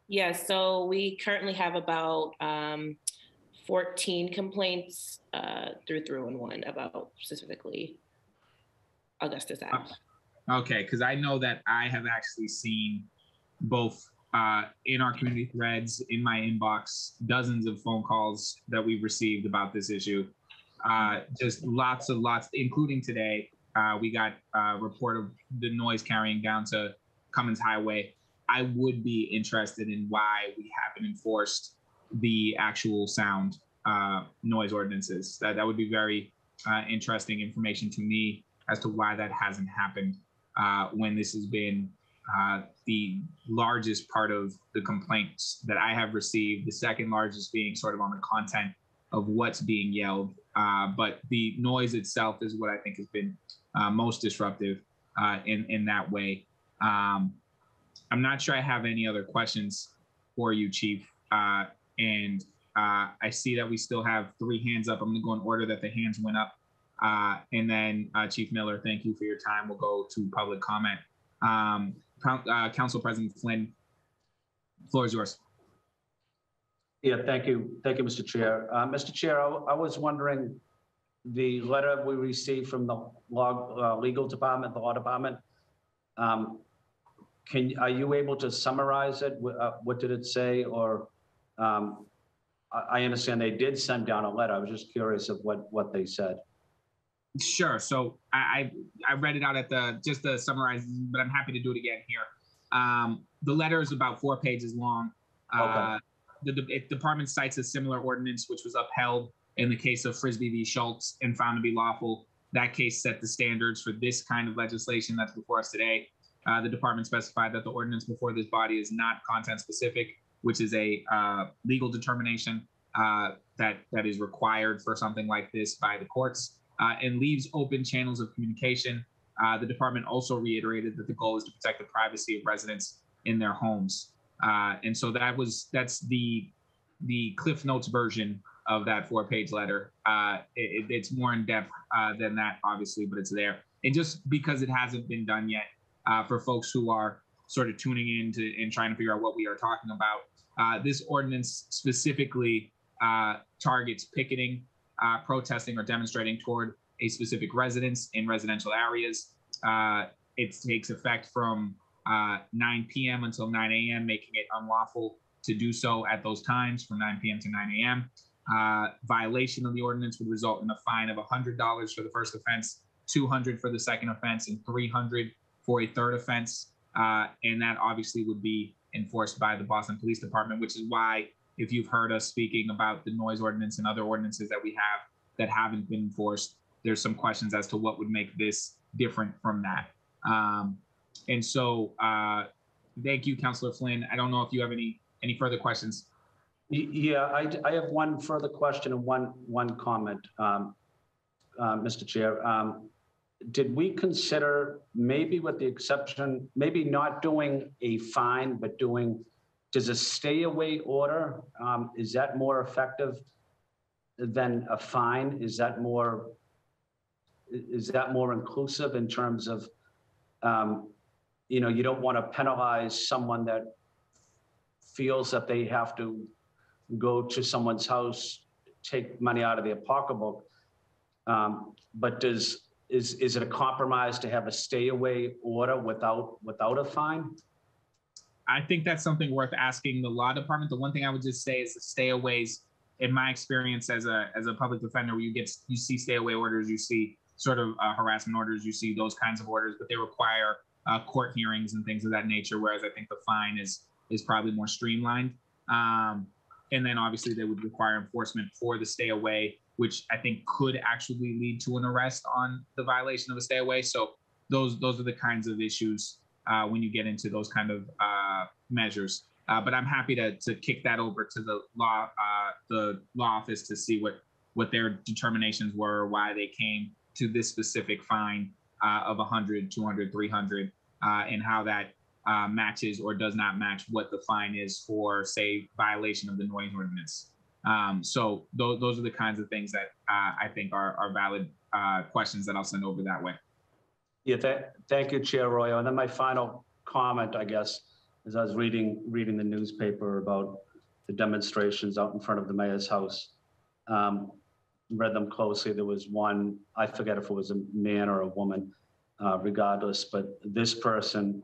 Yes, so we currently have about 14 complaints through 311 about specifically Augustus Ave. Okay, because I know that I have actually seen both in our community threads, in my inbox, dozens of phone calls that we've received about this issue. Just lots, including today. We got a report of the noise carrying down to Cummins Highway. I would be interested in why we haven't enforced the actual sound noise ordinances. That would be very interesting information to me as to why that hasn't happened when this has been the largest part of the complaints that I have received, the second largest being sort of on the content of what's being yelled. But the noise itself is what I think has been most disruptive in that way. I'm not sure I have any other questions for you, Chief. And I see that we still have 3 hands up. I'm going to go in order that the hands went up. And then Chief Miller, thank you for your time. We'll go to public comment. Council President Flynn, the floor is yours. Yeah, thank you. Thank you, Mr. Chair. Mr. Chair, I was wondering, the letter we received from the legal department, the law department, are you able to summarize it? What did it say? Or I understand they did send down a letter. I was just curious of what they said. Sure. So I read it out at just to summarize, but I'm happy to do it again here. The letter is about 4 pages long. Okay. The department cites a similar ordinance, which was upheld in the case of Frisbee v. Schultz and found to be lawful. That case set the standards for this kind of legislation that's before us today. The department specified that the ordinance before this body is not content specific, which is a legal determination that is required for something like this by the courts, and leaves open channels of communication. The department also reiterated that the goal is to protect the privacy of residents in their homes. And so that's the Cliff Notes version of that 4-page letter. It's more in depth than that, obviously, but it's there. And just because it hasn't been done yet, for folks who are sort of tuning in and trying to figure out what we are talking about, this ordinance specifically targets picketing, protesting or demonstrating toward a specific residence in residential areas. It takes effect from 9 p.m. until 9 a.m., making it unlawful to do so at those times from 9 p.m. to 9 a.m. Violation of the ordinance would result in a fine of $100 for the first offense, $200 for the second offense, and $300 for a third offense. And that obviously would be enforced by the Boston Police Department, which is why, if you've heard us speaking about the noise ordinance and other ordinances that we have that haven't been enforced, there's some questions as to what would make this different from that. And so thank you, Councilor Flynn. I don't know if you have any further questions. Yeah, I have one further question and one comment, Mr. Chair. Did we consider, maybe with the exception, maybe not doing a fine, but does a stay away order, is that more effective than a fine? Is that more inclusive in terms of, you don't want to penalize someone that feels that they have to go to someone's house, take money out of their pocketbook, but is it a compromise to have a stay away order without a fine? I think that's something worth asking the law department. The one thing I would just say is the stay aways, in my experience as a public defender, where you see stay away orders, you see sort of harassment orders, you see those kinds of orders, but they require court hearings and things of that nature. Whereas I think the fine is probably more streamlined. And then obviously they would require enforcement for the stay away, which I think could actually lead to an arrest on the violation of a stay away. So those are the kinds of issues when you get into those kind of measures. But I'm happy to kick that over to the law office to see what their determinations were, why they came to this specific fine of 100, 200, 300, and how that matches or does not match what the fine is for, say, violation of the noise ordinance. So those are the kinds of things that I think are valid questions that I'll send over that way. Yeah, thank you, Chair Arroyo. And then my final comment, I guess, as I was reading the newspaper about the demonstrations out in front of the mayor's house. Read them closely. There was one, I forget if it was a man or a woman, regardless, but this person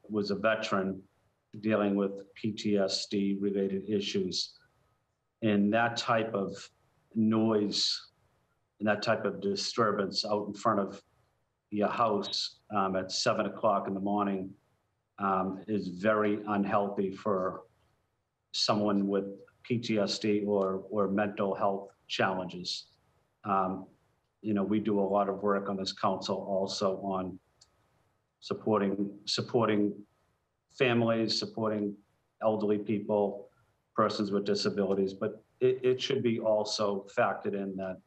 was a veteran dealing with PTSD related issues. And that type of noise and that type of disturbance out in front of your house at 7 o'clock in the morning is very unhealthy for someone with PTSD or mental health challenges. We do a lot of work on this council also on supporting families, supporting elderly people, persons with disabilities, but it should be also factored in that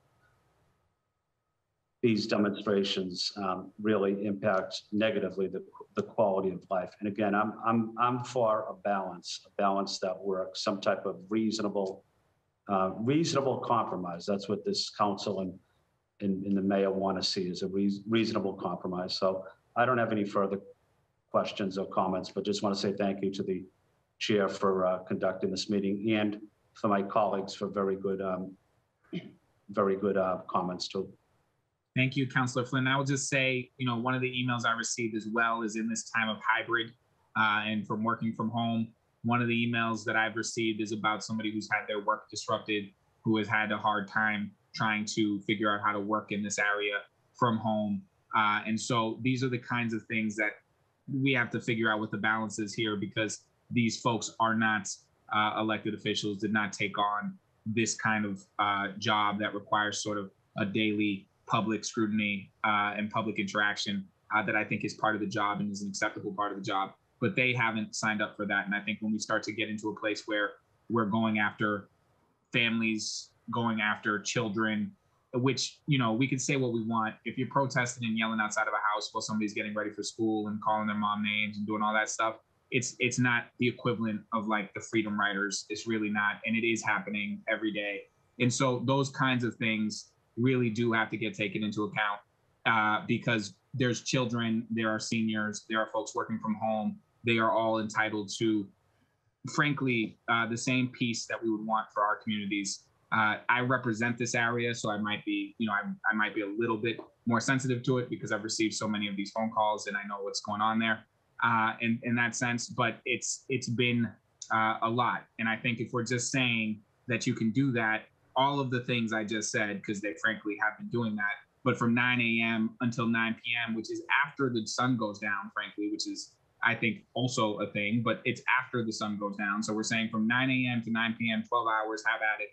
these demonstrations really impact negatively the quality of life. And again, I'm for a balance that works, some type of reasonable reasonable compromise. That's what this council and the mayor want to see, is a reasonable compromise. So I don't have any further questions or comments, but just want to say thank you to the chair for conducting this meeting, and for my colleagues for very good comments too. Thank you, Councilor Flynn. I will just say, one of the emails I received as well is in this time of hybrid and from working from home. One of the emails that I've received is about somebody who's had their work disrupted, who has had a hard time trying to figure out how to work in this area from home. And so these are the kinds of things that we have to figure out what the balance is here, because these folks are not elected officials, did not take on this kind of job that requires sort of a daily public scrutiny and public interaction that I think is part of the job and is an acceptable part of the job. But they haven't signed up for that. And I think when we start to get into a place where we're going after families, going after children, which, we can say what we want. If you're protesting and yelling outside of a house while somebody's getting ready for school and calling their mom names and doing all that stuff, it's not the equivalent of like the freedom riders. It's really not. And it is happening every day. And so those kinds of things really do have to get taken into account because there's children, there are seniors, there are folks working from home. They are all entitled to, frankly, the same peace that we would want for our communities. I represent this area, so I might be, I might be a little bit more sensitive to it because I've received so many of these phone calls and I know what's going on there in that sense. But it's been a lot, and I think if we're just saying that you can do that, all of the things I just said, because they frankly have been doing that, but from 9 a.m. until 9 p.m., which is after the sun goes down, frankly, which is, I think, also a thing, but it's after the sun goes down. So we're saying from 9 a.m. to 9 p.m., 12 hours, have at it.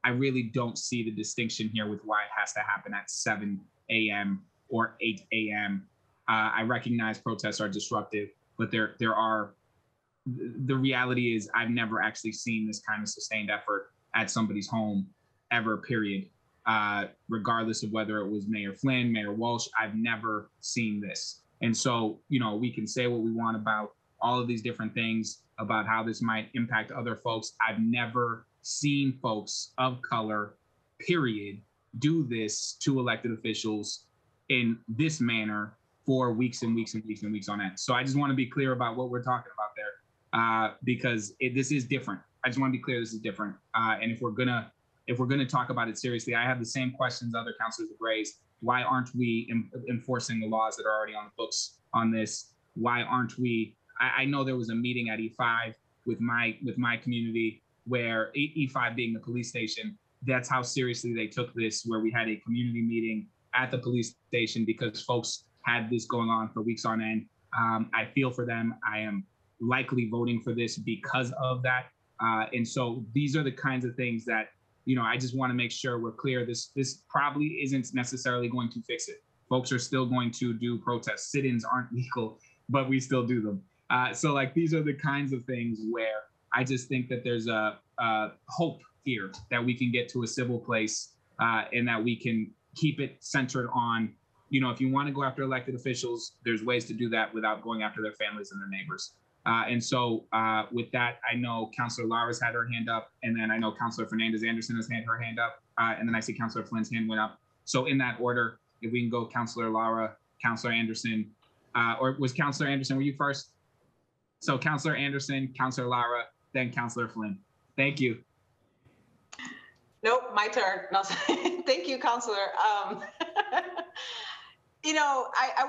I really don't see the distinction here with why it has to happen at 7 a.m. or 8 a.m. I recognize protests are disruptive, but the reality is I've never actually seen this kind of sustained effort at somebody's home ever, period. Regardless of whether it was Mayor Flynn, Mayor Walsh, I've never seen this. And so, we can say what we want about all of these different things, about how this might impact other folks. I've never seen folks of color, period, do this to elected officials in this manner for weeks and weeks and weeks and weeks on end. So I just want to be clear about what we're talking about there, because this is different. I just want to be clear, this is different. And if we're gonna talk about it seriously, I have the same questions other councilors have raised. Why aren't we enforcing the laws that are already on the books on this? Why aren't we? I know there was a meeting at E5 with my community where E5 being the police station, that's how seriously they took this, where we had a community meeting at the police station because folks had this going on for weeks on end. I feel for them. I am likely voting for this because of that. And so these are the kinds of things that, I just want to make sure we're clear. This probably isn't necessarily going to fix it. Folks are still going to do protests. Sit-ins aren't legal, but we still do them. So like, these are the kinds of things where I just think that there's a hope here that we can get to a civil place and that we can keep it centered on, if you want to go after elected officials, there's ways to do that without going after their families and their neighbors. And so with that, I know Councilor Lara's had her hand up, and then I know Councilor Fernandez-Anderson has had her hand up, and then I see Councilor Flynn's hand went up. So in that order, if we can go Councilor Lara, Councilor Anderson, or was Councilor Anderson, were you first? So Councilor Anderson, Councilor Lara, then Councilor Flynn. Thank you. Nope, my turn. No, thank you, Councilor. I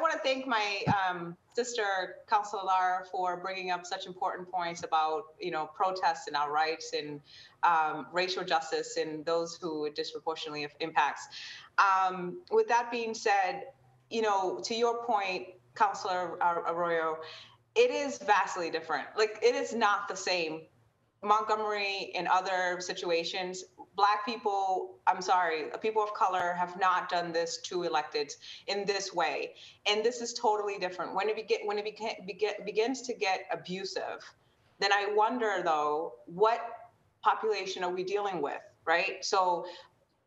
want to thank my sister, Councilor Lara, for bringing up such important points about, protests and our rights and racial justice and those who it disproportionately impacts. With that being said, to your point, Councilor Arroyo, it is vastly different. Like, it is not the same. Montgomery and other situations, Black people, I'm sorry, people of color have not done this to electeds in this way. And this is totally different. When it begins to get abusive, then I wonder, though, what population are we dealing with, right? So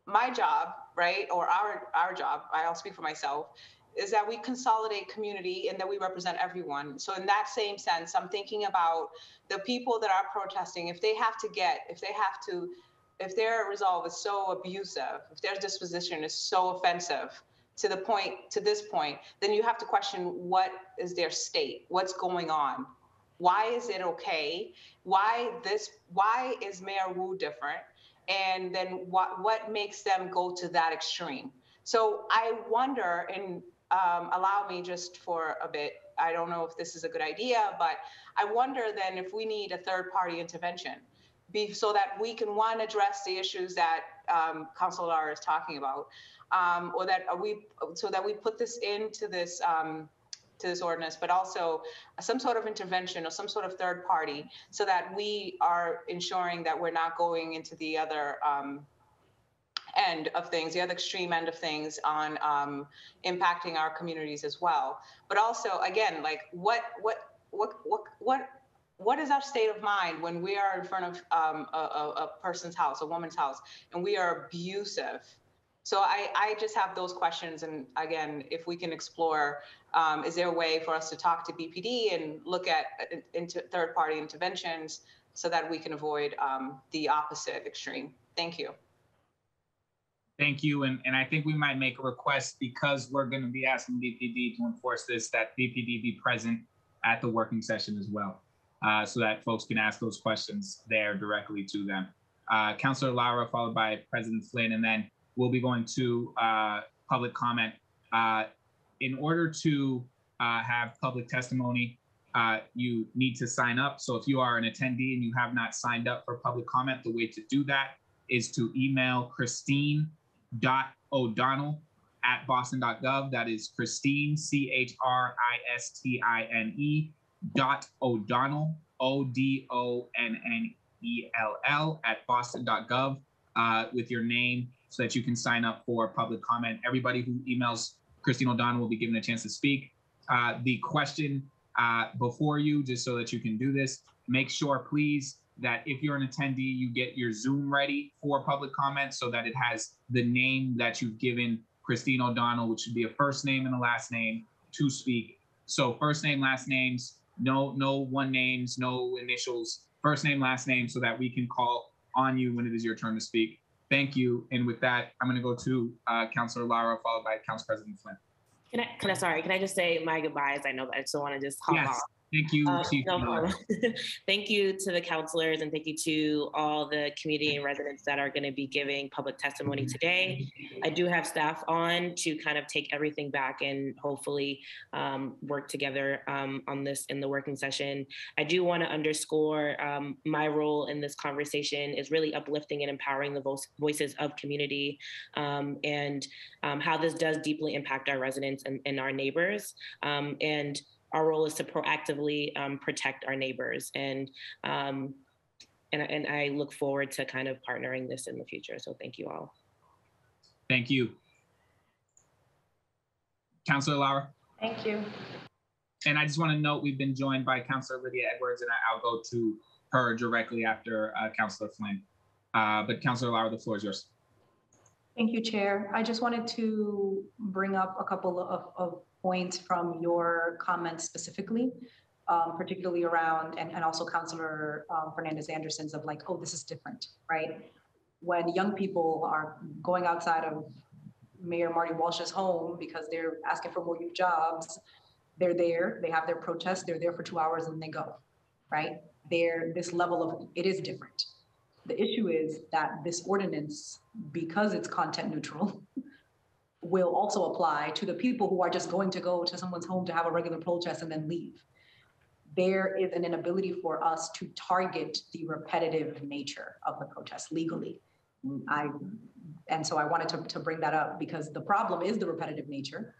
my job, right, or our job, I'll speak for myself, is that we consolidate community and that we represent everyone. So in that same sense, I'm thinking about the people that are protesting. If their resolve is so abusive, if their disposition is so offensive to this point, then you have to question, what is their state? What's going on? Why is it okay? Why is Mayor Wu different? And then what makes them go to that extreme? So I wonder, and allow me just for a bit, I don't know if this is a good idea, but I wonder then if we need a third-party intervention so that we can, one, address the issues that Councilor Lara is talking about, so that we put this into this to this ordinance, but also some sort of intervention or some sort of third party, so that we are ensuring that we're not going into the other end of things, the other extreme end of things on impacting our communities as well. But also, again, like what is our state of mind when we are in front of a person's house, a woman's house, and we are abusive? So I just have those questions. And again, if we can explore, is there a way for us to talk to BPD and look at third-party interventions so that we can avoid the opposite extreme? Thank you. Thank you. And I think we might make a request, because we're going to be asking BPD to enforce this, that BPD be present at the working session as well, so that folks can ask those questions there directly to them. Councilor Lara, followed by President Flynn, and then we'll be going to public comment. In order to have public testimony, you need to sign up. So if you are an attendee and you have not signed up for public comment, the way to do that is to email Christine.O'Donnell@boston.gov. That is Christine, CHRISTINE.O'Donnell, ODONNELL @boston.gov with your name, so that you can sign up for public comment. Everybody who emails Christine O'Donnell will be given a chance to speak. The question before you, just so that you can do this, make sure, please, that if you're an attendee, you get your Zoom ready for public comment, so that it has the name that you've given Christine O'Donnell, which should be a first name and a last name, to speak. So first name, last names, no one names, no initials, first name, last name, so that we can call on you when it is your turn to speak. Thank you. And with that, I'm going to go to Councilor Lara, followed by Council President Flynn. Can I just say my goodbyes? I know that I still want to just hop off. Thank you, Chief. No problem. Thank you to the counselors, and thank you to all the community and residents that are going to be giving public testimony today. I do have staff on to kind of take everything back and hopefully work together on this in the working session. I do want to underscore my role in this conversation is really uplifting and empowering the voices of community, and how this does deeply impact our residents and our neighbors. And our role is to proactively protect our neighbors, and I look forward to kind of partnering this in the future. So thank you all. Thank you. Councilor Lara. Thank you. And I just want to note, we've been joined by Councilor Lydia Edwards, and I'll go to her directly after Councilor Flynn. But Councilor Lara, the floor is yours. Thank you, Chair. I just wanted to bring up a couple of points from your comments specifically, particularly around, and also Councilor Fernandez-Anderson's of like, oh, this is different, right? When young people are going outside of Mayor Marty Walsh's home because they're asking for more youth jobs, they're there, they have their protest, they're there for 2 hours and they go, right? This level of, it is different. The issue is that this ordinance, because it's content neutral, will also apply to the people who are just going to go to someone's home to have a regular protest and then leave. There is an inability for us to target the repetitive nature of the protest legally. And so I wanted to bring that up, because the problem is the repetitive nature,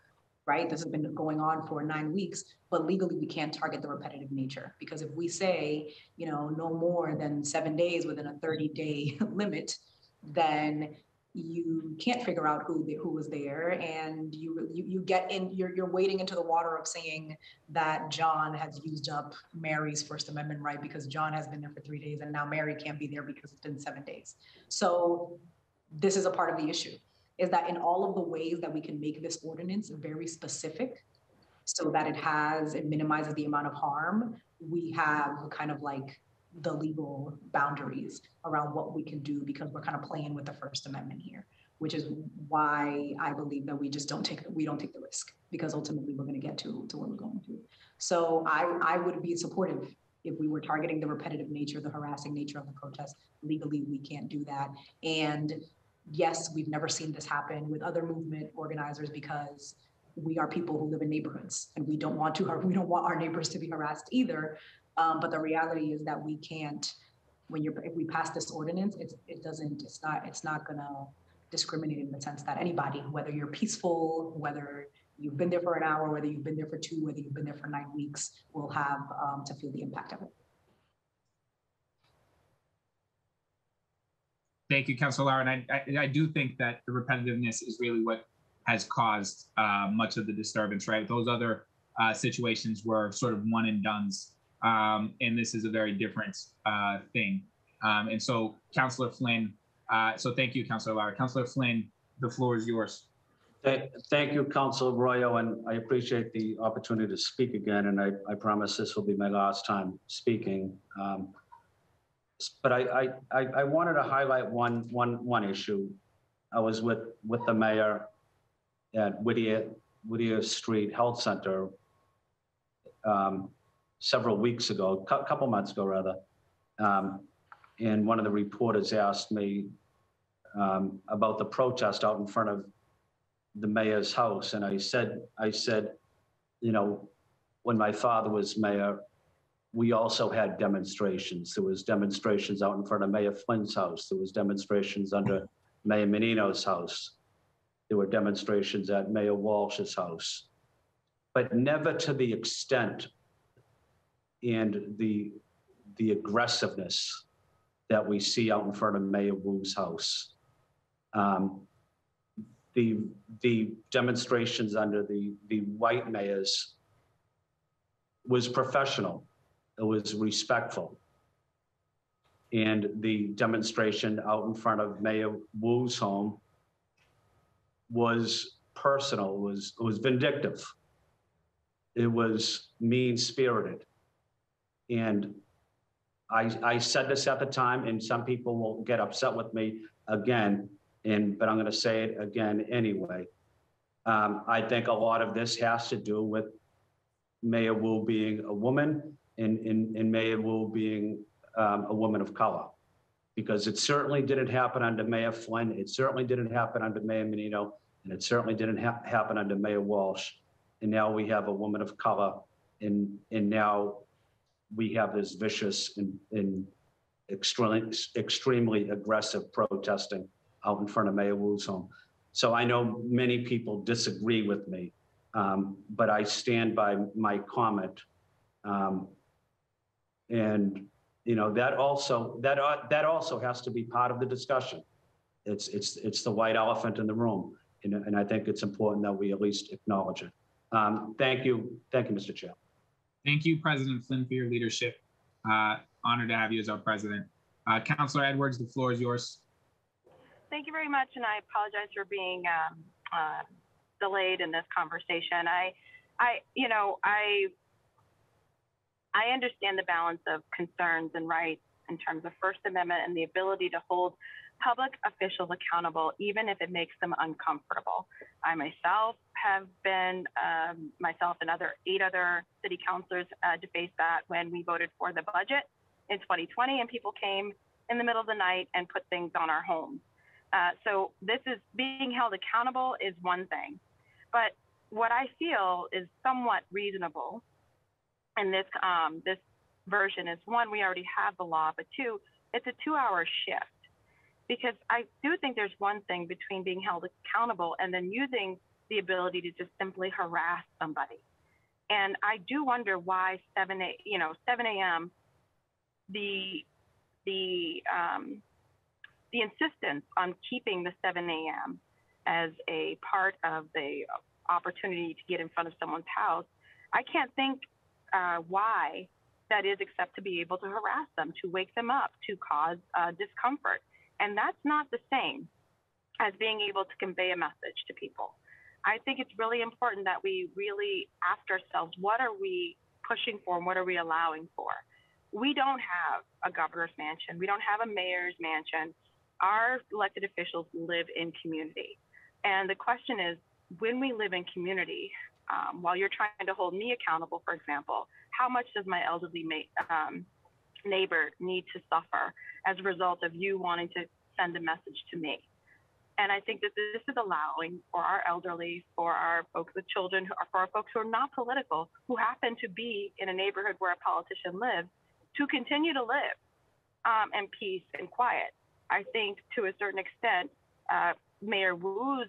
right? This has been going on for 9 weeks, but legally we can't target the repetitive nature, because if we say, no more than 7 days within a 30-day limit, then you can't figure out who was there, and you get in, you're wading into the water of saying that John has used up Mary's First Amendment right because John has been there for 3 days, and now Mary can't be there because it's been 7 days. So this is a part of the issue. is that in all of the ways that we can make this ordinance very specific so that it minimizes the amount of harm, we have kind of like the legal boundaries around what we can do, because we're kind of playing with the First Amendment here, which is why I believe that we don't take the risk, because ultimately we're going to get to where we're going to. So I would be supportive if we were targeting the repetitive nature, the harassing nature of the protest. Legally, we can't do that. And yes, we've never seen this happen with other movement organizers, because we are people who live in neighborhoods and we don't want our neighbors to be harassed either. But the reality is that we can't, if we pass this ordinance, it's not gonna discriminate in the sense that anybody, whether you're peaceful, whether you've been there for an hour, whether you've been there for 2, whether you've been there for 9 weeks, will have to feel the impact of it. Thank you, Councilor Lara. And I do think that the repetitiveness is really what has caused much of the disturbance, right? Those other situations were sort of one and dones. And this is a very different thing. And so, Councilor Flynn, so thank you, Councilor Lara. Councilor Flynn, the floor is yours. Thank you, Councilor Arroyo, and I appreciate the opportunity to speak again, and I promise this will be my last time speaking. But I wanted to highlight one issue. I was with the mayor at Whittier Street Health Center several weeks ago, a couple months ago rather, and one of the reporters asked me about the protest out in front of the mayor's house, and I said, you know, when my father was mayor, we also had demonstrations. There was demonstrations out in front of Mayor Flynn's house. There was demonstrations under Mayor Menino's house. There were demonstrations at Mayor Walsh's house, but never to the extent and the aggressiveness that we see out in front of Mayor Wu's house. The demonstrations under the white mayors was professional. It was respectful. And the demonstration out in front of Mayor Wu's home was personal, it was vindictive. It was mean-spirited. And I said this at the time, and some people will get upset with me again, but I'm gonna say it again anyway. I think a lot of this has to do with Mayor Wu being a woman and Mayor Wu being a woman of color, because it certainly didn't happen under Mayor Flynn. It certainly didn't happen under Mayor Menino, and it certainly didn't happen under Mayor Walsh. And now we have a woman of color, and now we have this vicious and extremely aggressive protesting out in front of Mayor Wu's home. So I know many people disagree with me, but I stand by my comment. And you know, that also has to be part of the discussion. It's the white elephant in the room, and I think it's important that we at least acknowledge it. Thank you, Mr. Chair. Thank you, President Flynn, for your leadership. Honored to have you as our president. Councilor Edwards, the floor is yours. Thank you very much, and I apologize for being delayed in this conversation. I understand the balance of concerns and rights in terms of First Amendment and the ability to hold public officials accountable, even if it makes them uncomfortable. I myself have been, myself and 8 other city councilors faced that when we voted for the budget in 2020, and people came in the middle of the night and put things on our homes. So this is being held accountable is one thing, but what I feel is somewhat reasonable in this this version is, one, we already have the law, but 2, it's a 2-hour shift. Because I do think there's one thing between being held accountable and then using the ability to just simply harass somebody. And I do wonder why 7 a.m. the insistence on keeping the 7 a.m. as a part of the opportunity to get in front of someone's house. I can't think why that is, except to be able to harass them, to wake them up, to cause discomfort. And that's not the same as being able to convey a message to people. I think it's really important that we really ask ourselves, what are we pushing for and what are we allowing for? We don't have a governor's mansion. We don't have a mayor's mansion. Our elected officials live in community. And the question is, when we live in community, while you're trying to hold me accountable, for example, how much does my elderly neighbor need to suffer as a result of you wanting to send a message to me? And I think that this is allowing for our elderly, for our folks with children, for our folks who are not political, who happen to be in a neighborhood where a politician lives, to continue to live in peace and quiet. I think to a certain extent, Mayor Wu's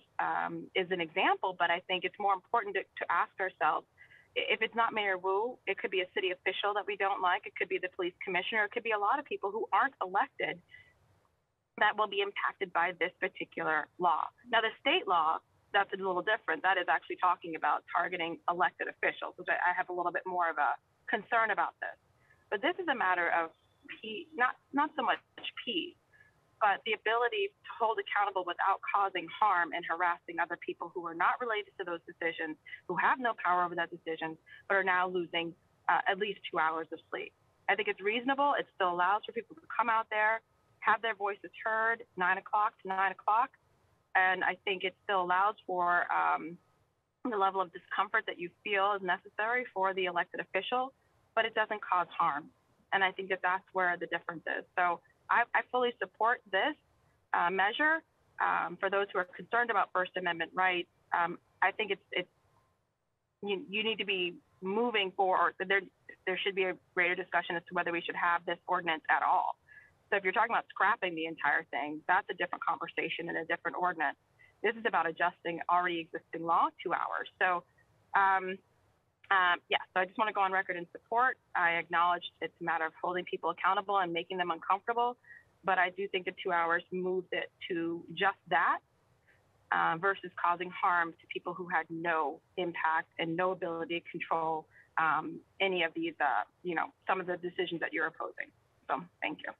is an example, but I think it's more important to ask ourselves, if it's not Mayor Wu, it could be a city official that we don't like, it could be the police commissioner, it could be a lot of people who aren't elected that will be impacted by this particular law. Now, the state law, that's a little different. That is actually talking about targeting elected officials, which I have a little bit more of a concern about this. But this is a matter of peace, not so much peace, but the ability to hold accountable without causing harm and harassing other people who are not related to those decisions, who have no power over that decision, but are now losing at least 2 hours of sleep. I think it's reasonable. It still allows for people to come out there, have their voices heard, 9 o'clock to 9 o'clock. And I think it still allows for the level of discomfort that you feel is necessary for the elected official, but it doesn't cause harm. And I think that that's where the difference is. So I fully support this measure. For those who are concerned about First Amendment rights, I think you need to be moving forward. There should be a greater discussion as to whether we should have this ordinance at all. So if you're talking about scrapping the entire thing, that's a different conversation and a different ordinance. This is about adjusting already existing law, 2 hours. So yeah, so I just want to go on record in support. I acknowledge it's a matter of holding people accountable and making them uncomfortable, but I do think the 2 hours moves it to just that versus causing harm to people who had no impact and no ability to control any of these, some of the decisions that you're opposing. So thank you.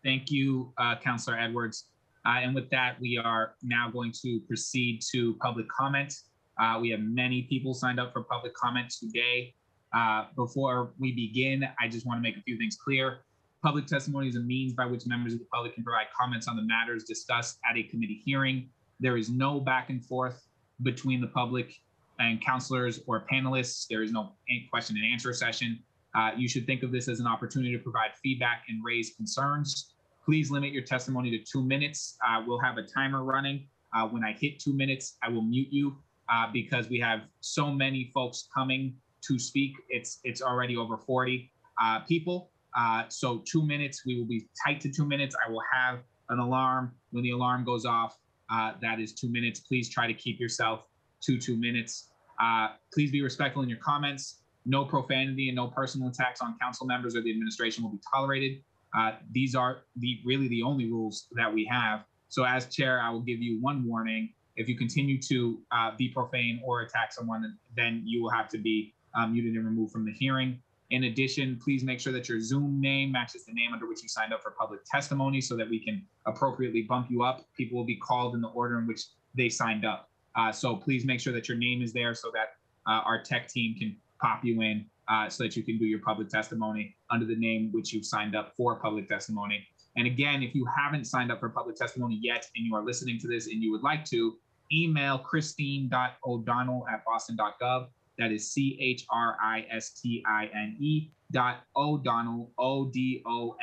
Thank you, Councilor Edwards. And with that, we are now going to proceed to public comment. We have many people signed up for public comment today. Before we begin, I just want to make a few things clear. Public testimony is a means by which members of the public can provide comments on the matters discussed at a committee hearing. There is no back and forth between the public and councilors or panelists. There is no question and answer session. You should think of this as an opportunity to provide feedback and raise concerns. Please limit your testimony to 2 minutes. We'll have a timer running. When I hit 2 minutes, I will mute you because we have so many folks coming to speak. It's already over 40 people. So 2 minutes, we will be tight to 2 minutes. I will have an alarm. When the alarm goes off, that is 2 minutes. Please try to keep yourself to 2 minutes. Please be respectful in your comments. No profanity and no personal attacks on council members or the administration will be tolerated. These are really the only rules that we have. So as chair, I will give you one warning. If you continue to be profane or attack someone, then you will have to be muted and removed from the hearing. In addition, please make sure that your Zoom name matches the name under which you signed up for public testimony so that we can appropriately bump you up. People will be called in the order in which they signed up. So please make sure that your name is there so that our tech team can pop you in so that you can do your public testimony under the name which you've signed up for public testimony. And again, if you haven't signed up for public testimony yet and you are listening to this and you would like to, email christine.o'donnell@boston.gov. That is CHRISTINE.O'Donnell, ODONNELL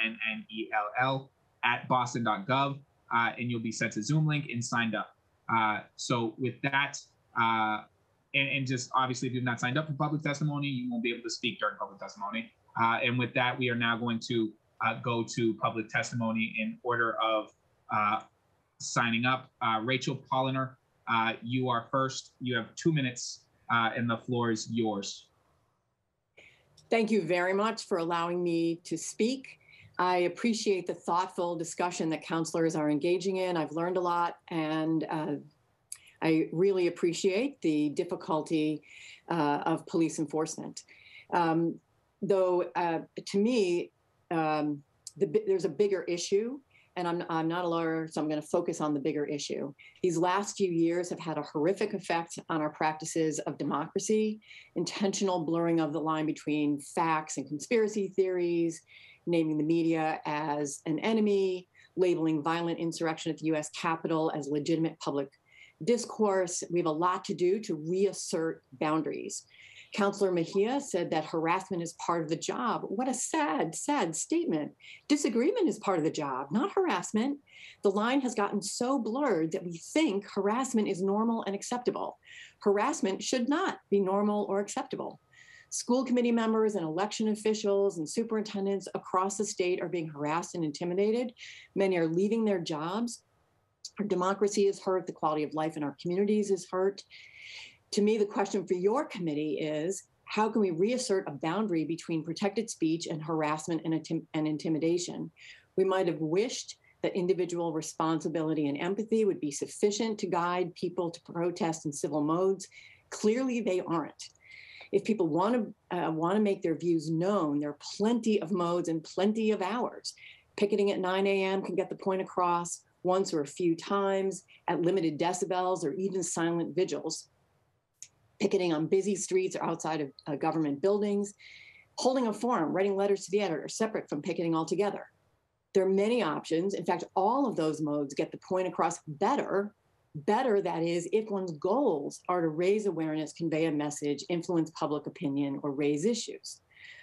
@boston.gov. And you'll be sent a Zoom link and signed up. So with that, and just obviously if you've not signed up for public testimony, you won't be able to speak during public testimony. And with that, we are now going to go to public testimony in order of signing up. Rachel Polliner, you are first. You have 2 minutes and the floor is yours. Thank you very much for allowing me to speak. I appreciate the thoughtful discussion that councilors are engaging in. I've learned a lot, and I really appreciate the difficulty of police enforcement. Though to me, there's a bigger issue, and I'm not a lawyer, so I'm going to focus on the bigger issue. These last few years have had a horrific effect on our practices of democracy, intentional blurring of the line between facts and conspiracy theories, naming the media as an enemy, labeling violent insurrection at the US Capitol as legitimate public discourse. We have a lot to do to reassert boundaries. Councillor Mejia said that harassment is part of the job. What a sad, sad statement. Disagreement is part of the job, not harassment. The line has gotten so blurred that we think harassment is normal and acceptable. Harassment should not be normal or acceptable. School committee members and election officials and superintendents across the state are being harassed and intimidated. Many are leaving their jobs. Our democracy is hurt. The quality of life in our communities is hurt. To me, the question for your committee is, how can we reassert a boundary between protected speech and harassment and intimidation? We might have wished that individual responsibility and empathy would be sufficient to guide people to protest in civil modes. Clearly, they aren't. If people want to make their views known, there are plenty of modes and plenty of hours. Picketing at 9 a.m. can get the point across once or a few times at limited decibels or even silent vigils. Picketing on busy streets or outside of government buildings, holding a forum, writing letters to the editor, separate from picketing altogether. There are many options. In fact, all of those modes get the point across better, that is, if one's goals are to raise awareness, convey a message, influence public opinion, or raise issues.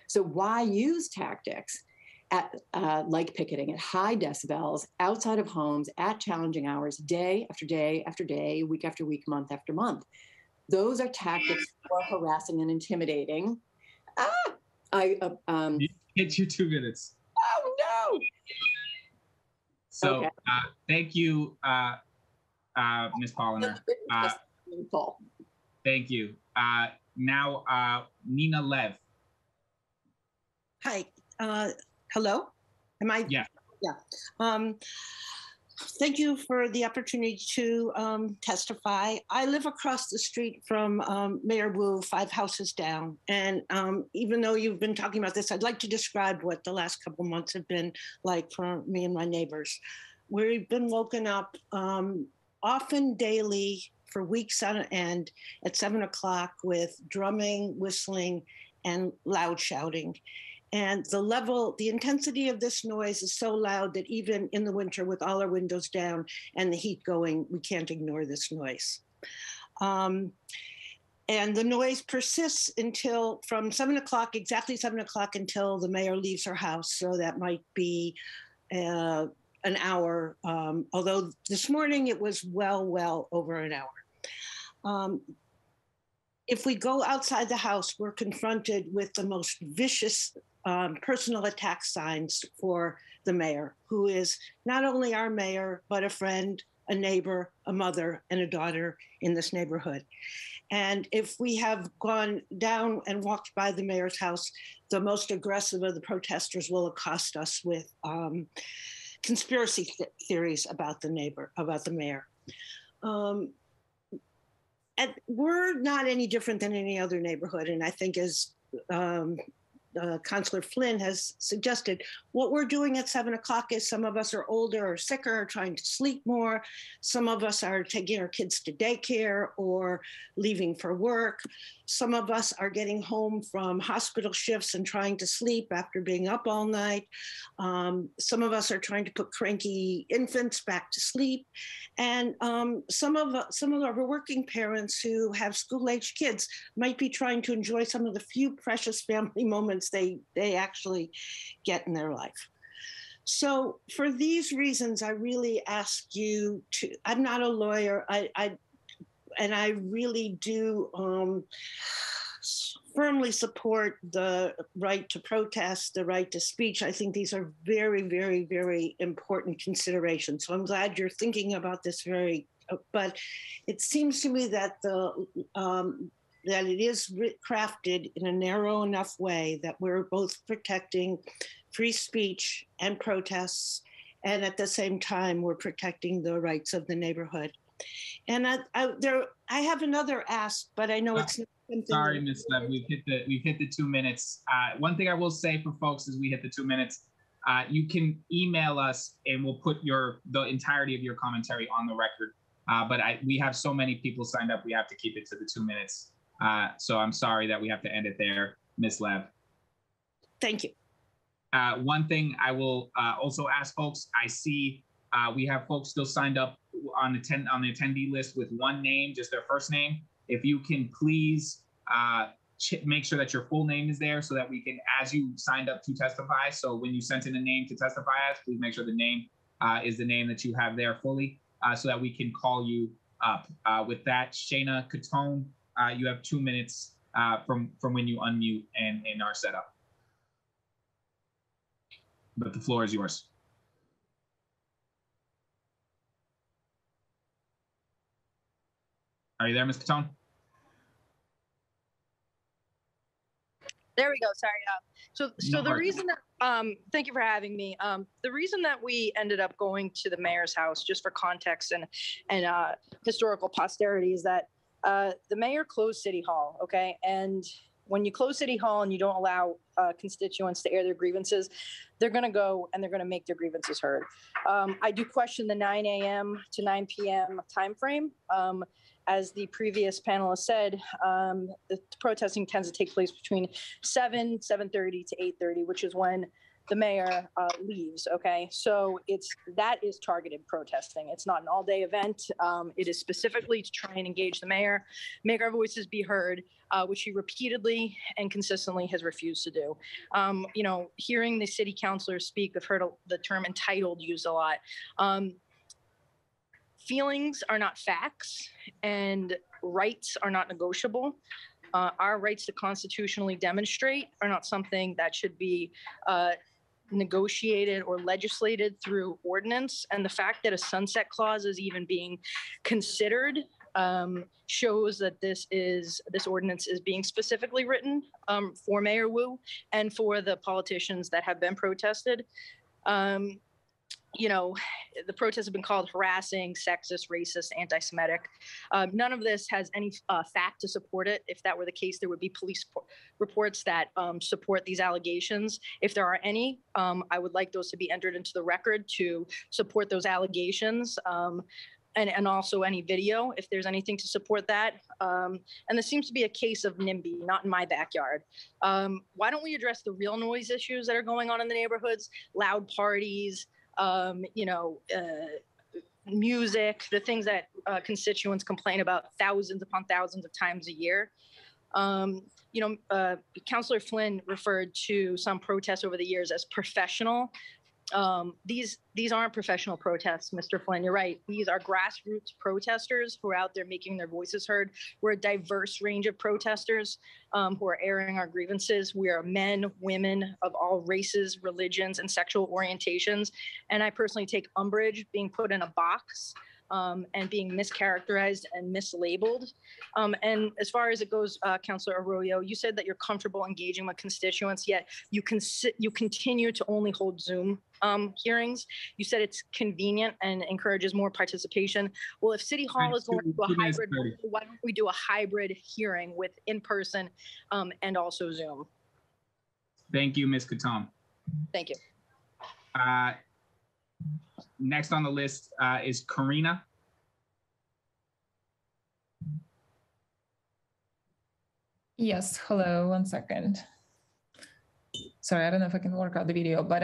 So why use tactics like picketing at high decibels, outside of homes, at challenging hours, day after day after day, week after week, month after month? Those are tactics for harassing and intimidating. It's your 2 minutes. Oh no! So okay. Thank you, Ms. Polliner. Thank you. Now, Nina Lev. Hi. Hello. Am I? Yeah. Yeah. Thank you for the opportunity to testify. I live across the street from Mayor Wu, 5 houses down. And even though you've been talking about this, I'd like to describe what the last couple months have been like for me and my neighbors. We've been woken up often daily for weeks on end at 7 o'clock with drumming, whistling, and loud shouting. And the intensity of this noise is so loud that even in the winter with all our windows down and the heat going, we can't ignore this noise. And the noise persists until from 7 o'clock, exactly 7 o'clock, until the mayor leaves her house. So that might be an hour, although this morning it was well over an hour. If we go outside the house, we're confronted with the most vicious personal attack signs for the mayor, who is not only our mayor, but a friend, a neighbor, a mother, and a daughter in this neighborhood. And if we have gone down and walked by the mayor's house, the most aggressive of the protesters will accost us with conspiracy theories about the mayor. And we're not any different than any other neighborhood. And I think as Councillor Flynn has suggested, what we're doing at 7 o'clock is some of us are older or sicker, or trying to sleep more. Some of us are taking our kids to daycare or leaving for work. Some of us are getting home from hospital shifts and trying to sleep after being up all night. Some of us are trying to put cranky infants back to sleep. And some of our working parents who have school-aged kids might be trying to enjoy some of the few precious family moments they actually get in their life. So for these reasons, I really ask you to, I'm not a lawyer, and I really do firmly support the right to protest, the right to speech. I think these are very, very, very important considerations. So I'm glad you're thinking about this but it seems to me that that it is crafted in a narrow enough way that we're both protecting free speech and protests, and at the same time, we're protecting the rights of the neighborhood. And I have another ask, but I know it's not something. Sorry, Ms. Lev, we've hit the 2 minutes. One thing I will say for folks as we hit the 2 minutes, You can email us and we'll put the entirety of your commentary on the record. But we have so many people signed up, we have to keep it to the 2 minutes. So I'm sorry that we have to end it there, Ms. Lev. Thank you. One thing I will also ask folks, I see we have folks still signed up on the attendee list with one name, just their first name. If you can please make sure that your full name is there so that we can, as you signed up to testify, so when you sent in a name to testify as, please make sure the name is the name that you have there fully so that we can call you up. With that, Shayna Catone, you have 2 minutes from when you unmute and in our setup. But the floor is yours. Are you there, Ms. Catone? There we go. Sorry. So the reason that, thank you for having me. The reason that we ended up going to the mayor's house, just for context and historical posterity, is that the mayor closed City Hall, okay? And when you close City Hall and you don't allow constituents to air their grievances, they're going to go and they're going to make their grievances heard. I do question the 9 a.m. to 9 p.m. timeframe. As the previous panelist said, the protesting tends to take place between 7:30 to 8:30, which is when the mayor leaves, okay? So that is targeted protesting. It's not an all-day event. It is specifically to try and engage the mayor, make our voices be heard, which he repeatedly and consistently has refused to do. You know, hearing the city councilors speak, I've heard the term entitled used a lot. Feelings are not facts, and rights are not negotiable. Our rights to constitutionally demonstrate are not something that should be negotiated or legislated through ordinance. And the fact that a sunset clause is even being considered shows that this ordinance is being specifically written for Mayor Wu and for the politicians that have been protested. You know, the protests have been called harassing, sexist, racist, anti-Semitic. None of this has any fact to support it. If that were the case, there would be police reports that support these allegations. If there are any, I would like those to be entered into the record to support those allegations. And also any video, if there's anything to support that. And this seems to be a case of NIMBY, not in my backyard. Why don't we address the real noise issues that are going on in the neighborhoods, loud parties, you know, music, the things that constituents complain about thousands upon thousands of times a year. You know, Councillor Flynn referred to some protests over the years as professional. These aren't professional protests, Mr. Flynn. You're right. These are grassroots protesters who are out there making their voices heard. We're a diverse range of protesters who are airing our grievances. We are men, women of all races, religions, and sexual orientations. And I personally take umbrage being put in a box and being mischaracterized and mislabeled. And as far as it goes, Councillor Arroyo, you said that you're comfortable engaging with constituents, yet you continue to only hold Zoom hearings. You said it's convenient and encourages more participation. Well, if City Hall is going to do a hybrid, why don't we do a hybrid hearing with in-person and also Zoom? Thank you, Ms. Catone. Thank you. Next on the list is Karina. Yes, hello, 1 second. Sorry, I don't know if I can work out the video, but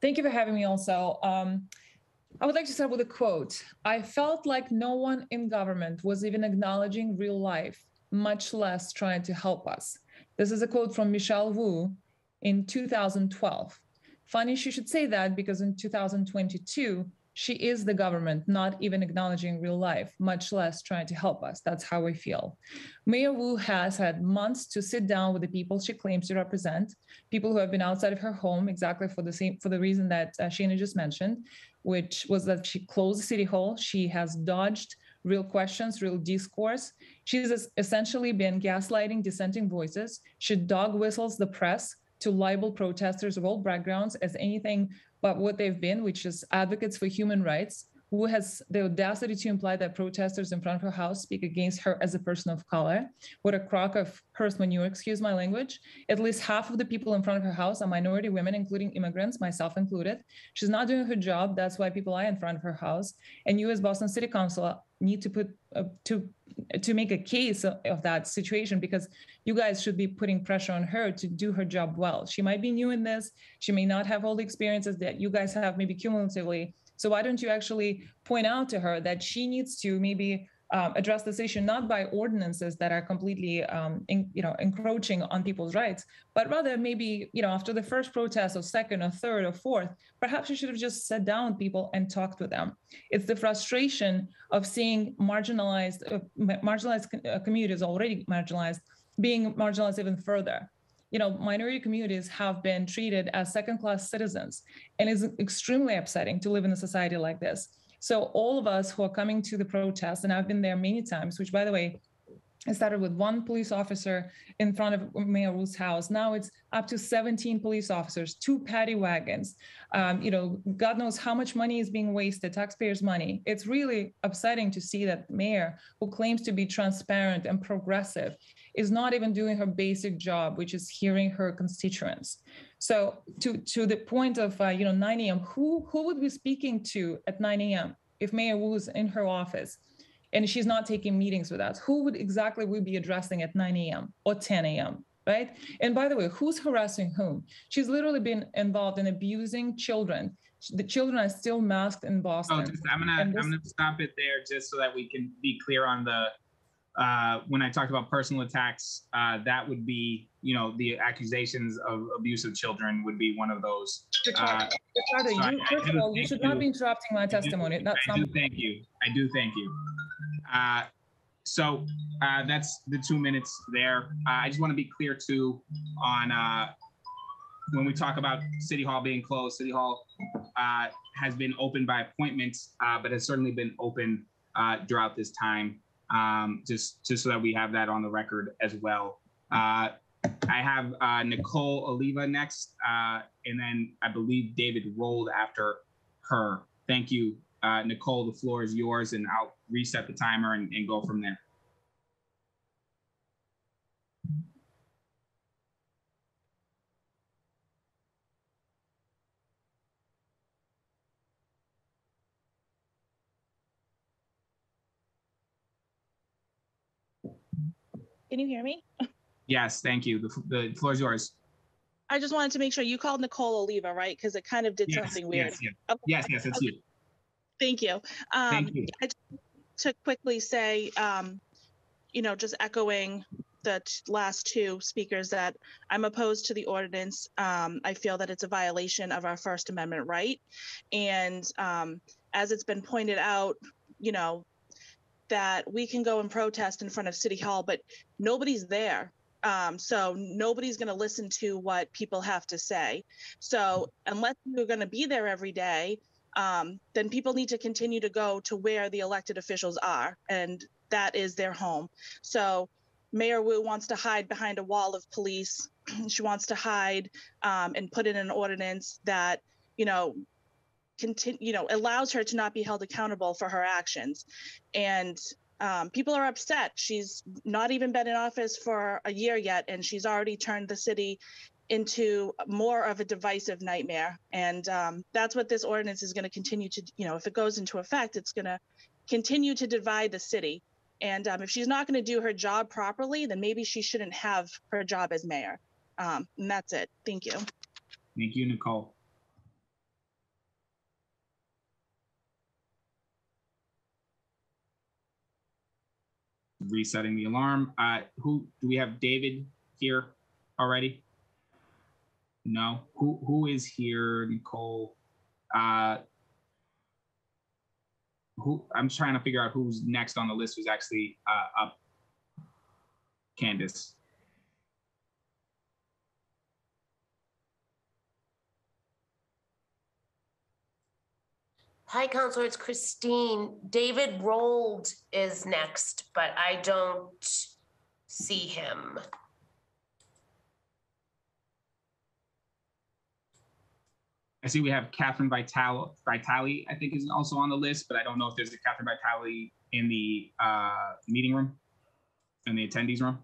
thank you for having me also. I would like to start with a quote. I felt like no one in government was even acknowledging real life, much less trying to help us. This is a quote from Michelle Wu in 2012. Funny she should say that because in 2022, she is the government, not even acknowledging real life, much less trying to help us. That's how I feel. Mayor Wu has had months to sit down with the people she claims to represent, people who have been outside of her home exactly for the reason that Shayna just mentioned, which was that she closed the City Hall. She has dodged real questions, real discourse. She's essentially been gaslighting dissenting voices. She dog whistles the press to libel protesters of all backgrounds as anything but what they've been, which is advocates for human rights, Wu has the audacity to imply that protesters in front of her house speak against her as a person of color. What a crock of horse manure, excuse my language. At least half of the people in front of her house are minority women, including immigrants, myself included. She's not doing her job. That's why people are in front of her house. And you as Boston City Council need to put to make a case of that situation, because you guys should be putting pressure on her to do her job well. She might be new in this. She may not have all the experiences that you guys have, maybe cumulatively. So why don't you actually point out to her that she needs to maybe address this issue, not by ordinances that are completely encroaching on people's rights, but rather maybe, after the first protest or second or third or fourth, perhaps you should have just sat down with people and talked with them. It's the frustration of seeing marginalized communities, already marginalized, being marginalized even further. Minority communities have been treated as second-class citizens, and it's extremely upsetting to live in a society like this. So all of us who are coming to the protest, and I've been there many times, which, by the way, it started with one police officer in front of Mayor Wu's house. Now it's up to 17 police officers, 2 paddy wagons. God knows how much money is being wasted, taxpayers' money. It's really upsetting to see that mayor, who claims to be transparent and progressive, is not even doing her basic job, which is hearing her constituents. So to the point of 9 a.m., who would be speaking to at 9 a.m. if Mayor Wu is in her office and she's not taking meetings with us? Who would exactly we be addressing at 9 a.m. or 10 a.m., right? And by the way, who's harassing whom? She's literally been involved in abusing children. The children are still masked in Boston. I'm gonna stop it there just so that we can be clear on the when I talked about personal attacks, that would be, the accusations of abuse of children would be one of those. Ricardo, first of all, you should not be interrupting my testimony. I do thank you. So that's the 2 minutes there. I just want to be clear too on when we talk about City Hall being closed. City Hall has been open by appointment, but has certainly been open throughout this time. Just so that we have that on the record as well. I have Nicole Oliva next, and then I believe David rolled after her. Thank you, Nicole. The floor is yours, and I'll reset the timer and go from there. Can you hear me? Yes, thank you. The floor is yours. I just wanted to make sure you called Nicole Oliva, right? Because it kind of did something weird. Yes, okay. yes, it's you. Thank you. Thank you. I just to quickly say, just echoing the last 2 speakers, that I'm opposed to the ordinance. I feel that it's a violation of our First Amendment right. And as it's been pointed out, that we can go and protest in front of City Hall, but nobody's there. So nobody's going to listen to what people have to say. So unless you're going to be there every day, then people need to continue to go to where the elected officials are, and that is their home. So Mayor Wu wants to hide behind a wall of police. She wants to hide and put in an ordinance that, allows her to not be held accountable for her actions. And people are upset. She's not even been in office for a year yet, and she's already turned the city into more of a divisive nightmare. And that's what this ordinance is going to continue to, if it goes into effect, it's going to continue to divide the city. And if she's not going to do her job properly, then maybe she shouldn't have her job as mayor. And that's it. Thank you. Thank you, Nicole. Resetting the alarm. Do we have David here already? No. Who is here, Nicole? Who? I'm trying to figure out who's next on the list. Who's actually up? Candace. Hi, Counselor, it's Christine. David Rold is next, but I don't see him. I see we have Catherine Vitale, I think is also on the list, but I don't know if there's a Catherine Vitale in the meeting room, in the attendees room.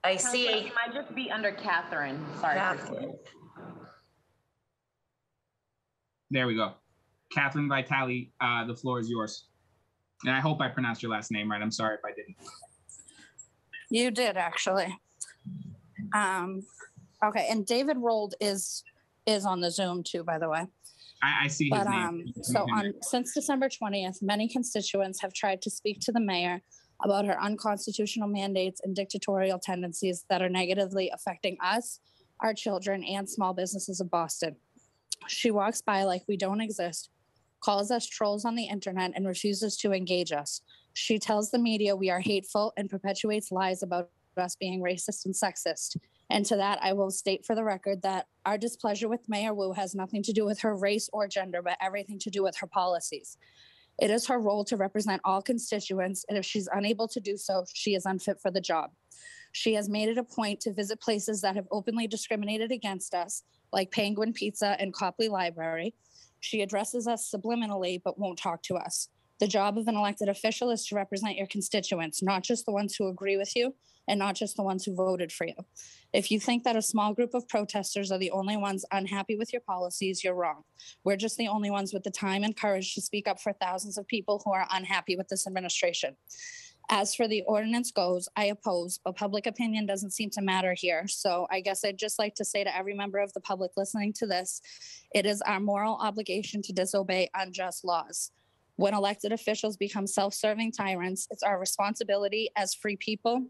I see. It might just be under Catherine. Sorry, Christine. There we go. Catherine Vitale, the floor is yours. And I hope I pronounced your last name right. I'm sorry if I didn't. You did, actually. Okay, and David Rold is on the Zoom too, by the way. I see his name. So since December 20th, many constituents have tried to speak to the mayor about her unconstitutional mandates and dictatorial tendencies that are negatively affecting us, our children, and small businesses of Boston. She walks by like we don't exist, calls us trolls on the internet, and refuses to engage us. She tells the media we are hateful and perpetuates lies about us being racist and sexist. And to that, I will state for the record that our displeasure with Mayor Wu has nothing to do with her race or gender, but everything to do with her policies. It is her role to represent all constituents, and if she's unable to do so, she is unfit for the job. She has made it a point to visit places that have openly discriminated against us, like Penguin Pizza and Copley Library. She addresses us subliminally, but won't talk to us. The job of an elected official is to represent your constituents, not just the ones who agree with you and not just the ones who voted for you. If you think that a small group of protesters are the only ones unhappy with your policies, you're wrong. We're just the only ones with the time and courage to speak up for thousands of people who are unhappy with this administration. As for the ordinance goes, I oppose, but public opinion doesn't seem to matter here. So I guess I'd just like to say to every member of the public listening to this, it is our moral obligation to disobey unjust laws. When elected officials become self-serving tyrants, it's our responsibility as free people,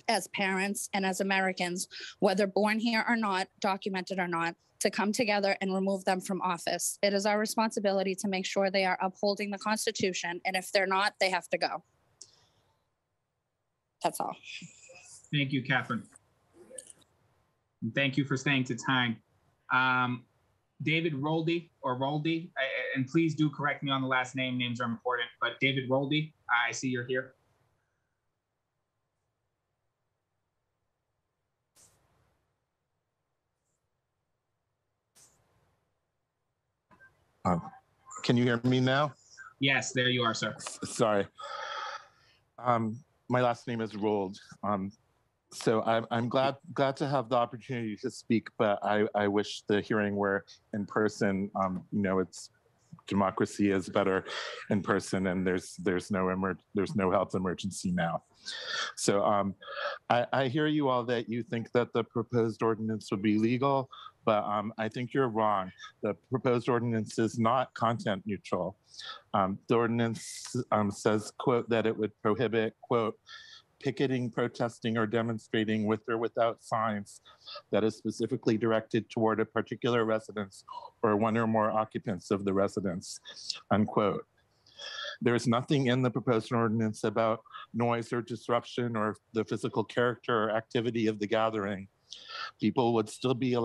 as parents, and as Americans, whether born here or not, documented or not, to come together and remove them from office. It is our responsibility to make sure they are upholding the Constitution, and if they're not, they have to go. That's all. Thank you, Catherine. And thank you for staying to time. David Roldy, or Roldy, and please do correct me on the last name. Names are important, but David Roldy, I see you're here. Can you hear me now? Yes, there you are, sir. Sorry. My last name is Rold. So I'm glad to have the opportunity to speak, but I wish the hearing were in person. You know, it's democracy is better in person, and there's no health emergency now. So I hear you all that you think that the proposed ordinance would be legal, but I think you're wrong. The proposed ordinance is not content neutral. The ordinance says, quote, that it would prohibit, quote, picketing, protesting, or demonstrating with or without signs that is specifically directed toward a particular residence or one or more occupants of the residence, unquote. There is nothing in the proposed ordinance about noise or disruption or the physical character or activity of the gathering. People would still be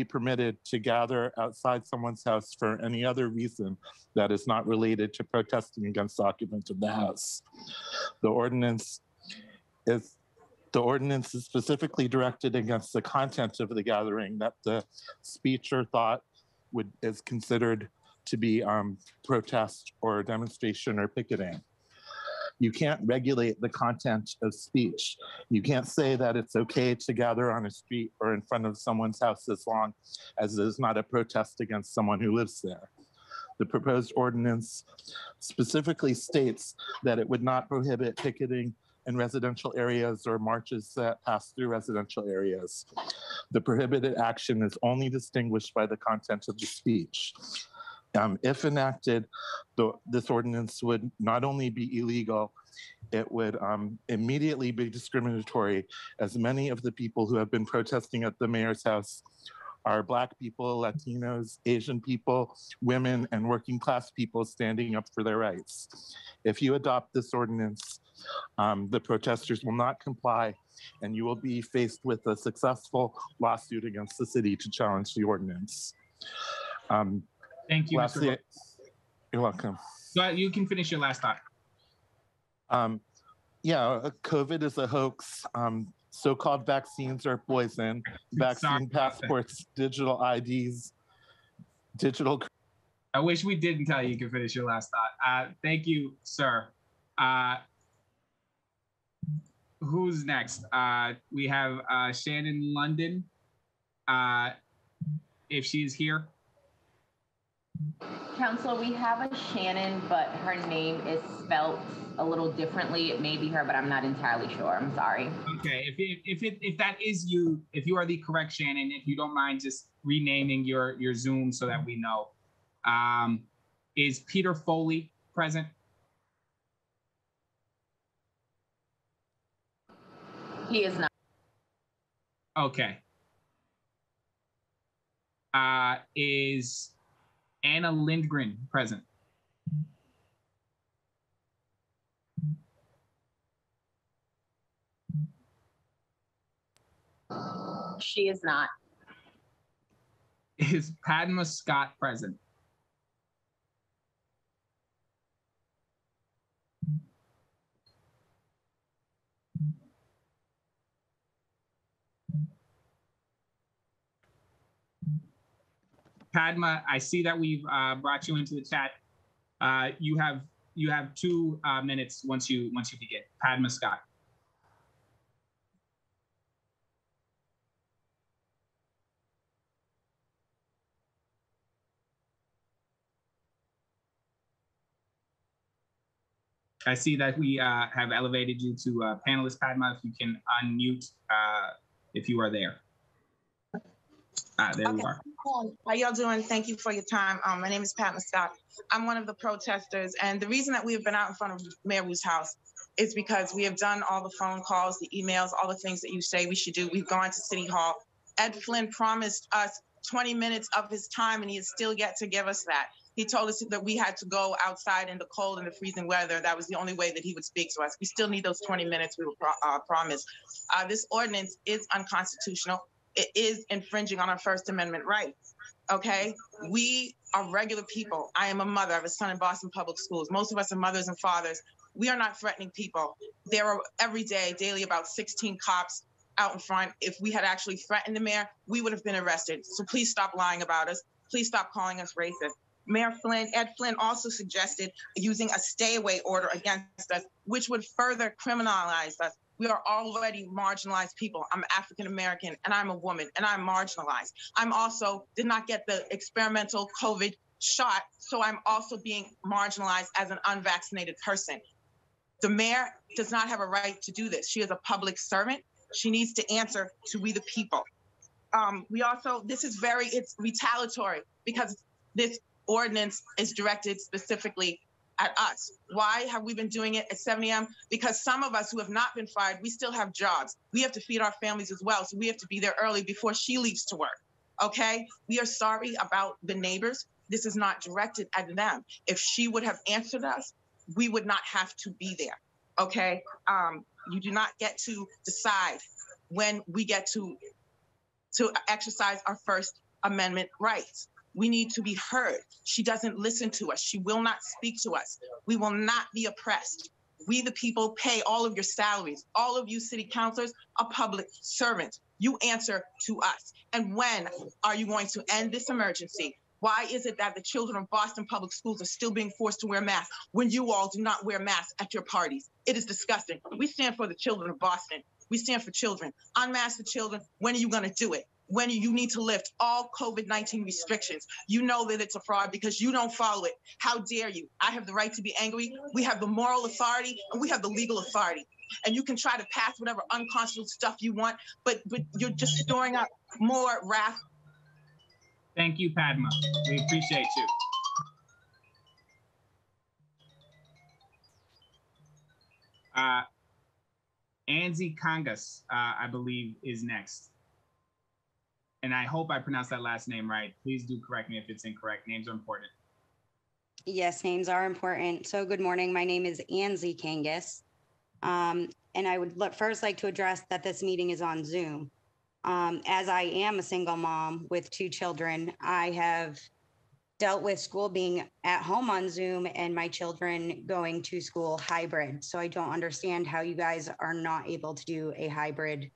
permitted to gather outside someone's house for any other reason that is not related to protesting against the occupant of the house. The ordinance is specifically directed against the content of the gathering, that the speech or thought is considered to be protest or demonstration or picketing. You can't regulate the content of speech. You can't say that it's okay to gather on a street or in front of someone's house as long as it is not a protest against someone who lives there. The proposed ordinance specifically states that it would not prohibit picketing in residential areas or marches that pass through residential areas. The prohibited action is only distinguished by the content of the speech. If enacted, this ordinance would not only be illegal, it would immediately be discriminatory, as many of the people who have been protesting at the mayor's house are Black people, Latinos, Asian people, women, and working class people standing up for their rights. If you adopt this ordinance, the protesters will not comply, and you will be faced with a successful lawsuit against the city to challenge the ordinance. Thank you, lastly, Mr. You're welcome. You can finish your last thought. Yeah, COVID is a hoax. So-called vaccines are poison. Vaccine passports, digital IDs, digital. I wish we didn't tell you could finish your last thought. Thank you, sir. Who's next? We have Shannon London, if she's here. Councilor, we have a Shannon, but her name is spelt a little differently. It may be her, but I'm not entirely sure. I'm sorry. Okay, if that is you, if you are the correct Shannon, if you don't mind just renaming your Zoom so that we know. Is Peter Foley present? He is not. Okay. Is Anna Lindgren present? She is not. Is Padma Scott present? Padma, I see that we've brought you into the chat. You have 2 minutes once you begin. Padma Scott. I see that we have elevated you to panelist, Padma. If you can unmute if you are there. There you are. How y'all doing? Thank you for your time. My name is Padma Scott. I'm one of the protesters, and the reason that we have been out in front of Mayor Wu's house is because we have done all the phone calls, the emails, all the things that you say we should do. We've gone to City Hall. Ed Flynn promised us 20 minutes of his time, and he has still yet to give us that. He told us that we had to go outside in the cold and the freezing weather. That was the only way that he would speak to us. We still need those 20 minutes we were promised. This ordinance is unconstitutional. It is infringing on our First Amendment rights, okay? We are regular people. I am a mother. I have a son in Boston Public Schools. Most of us are mothers and fathers. We are not threatening people. There are every day, daily, about 16 cops out in front. If we had actually threatened the mayor, we would have been arrested. So please stop lying about us. Please stop calling us racist. Mayor Flynn, Ed Flynn also suggested using a stay-away order against us, which would further criminalize us. We are already marginalized people. I'm African-American and I'm a woman and I'm marginalized. I'm also did not get the experimental COVID shot, so I'm also being marginalized as an unvaccinated person. The mayor does not have a right to do this. She is a public servant. She needs to answer to we the people. It's retaliatory because this ordinance is directed specifically at us. Why have we been doing it at 7 a.m.? Because some of us who have not been fired, we still have jobs. We have to feed our families as well. So we have to be there early before she leaves to work. Okay? We are sorry about the neighbors. This is not directed at them. If she would have answered us, we would not have to be there. Okay? You do not get to decide when we get to exercise our First Amendment rights. We need to be heard. She doesn't listen to us. She will not speak to us. We will not be oppressed. We, the people, pay all of your salaries. All of you city councilors are public servants. You answer to us. And when are you going to end this emergency? Why is it that the children of Boston Public Schools are still being forced to wear masks when you all do not wear masks at your parties? It is disgusting. We stand for the children of Boston. We stand for children. Unmask the children. When are you going to do it? When you need to lift all COVID-19 restrictions? You know that it's a fraud because you don't follow it. How dare you? I have the right to be angry. We have the moral authority and we have the legal authority. And you can try to pass whatever unconstitutional stuff you want, but you're just storing up more wrath. Thank you, Padma. We appreciate you. Anzi Kangas, I believe, is next. And I hope I pronounced that last name right. Please do correct me if it's incorrect. Names are important. Yes, names are important. So good morning. My name is Anzi Kangas. And I would first like to address that this meeting is on Zoom. As I am a single mom with 2 children, I have dealt with school being at home on Zoom and my children going to school hybrid. So I don't understand how you guys are not able to do a hybrid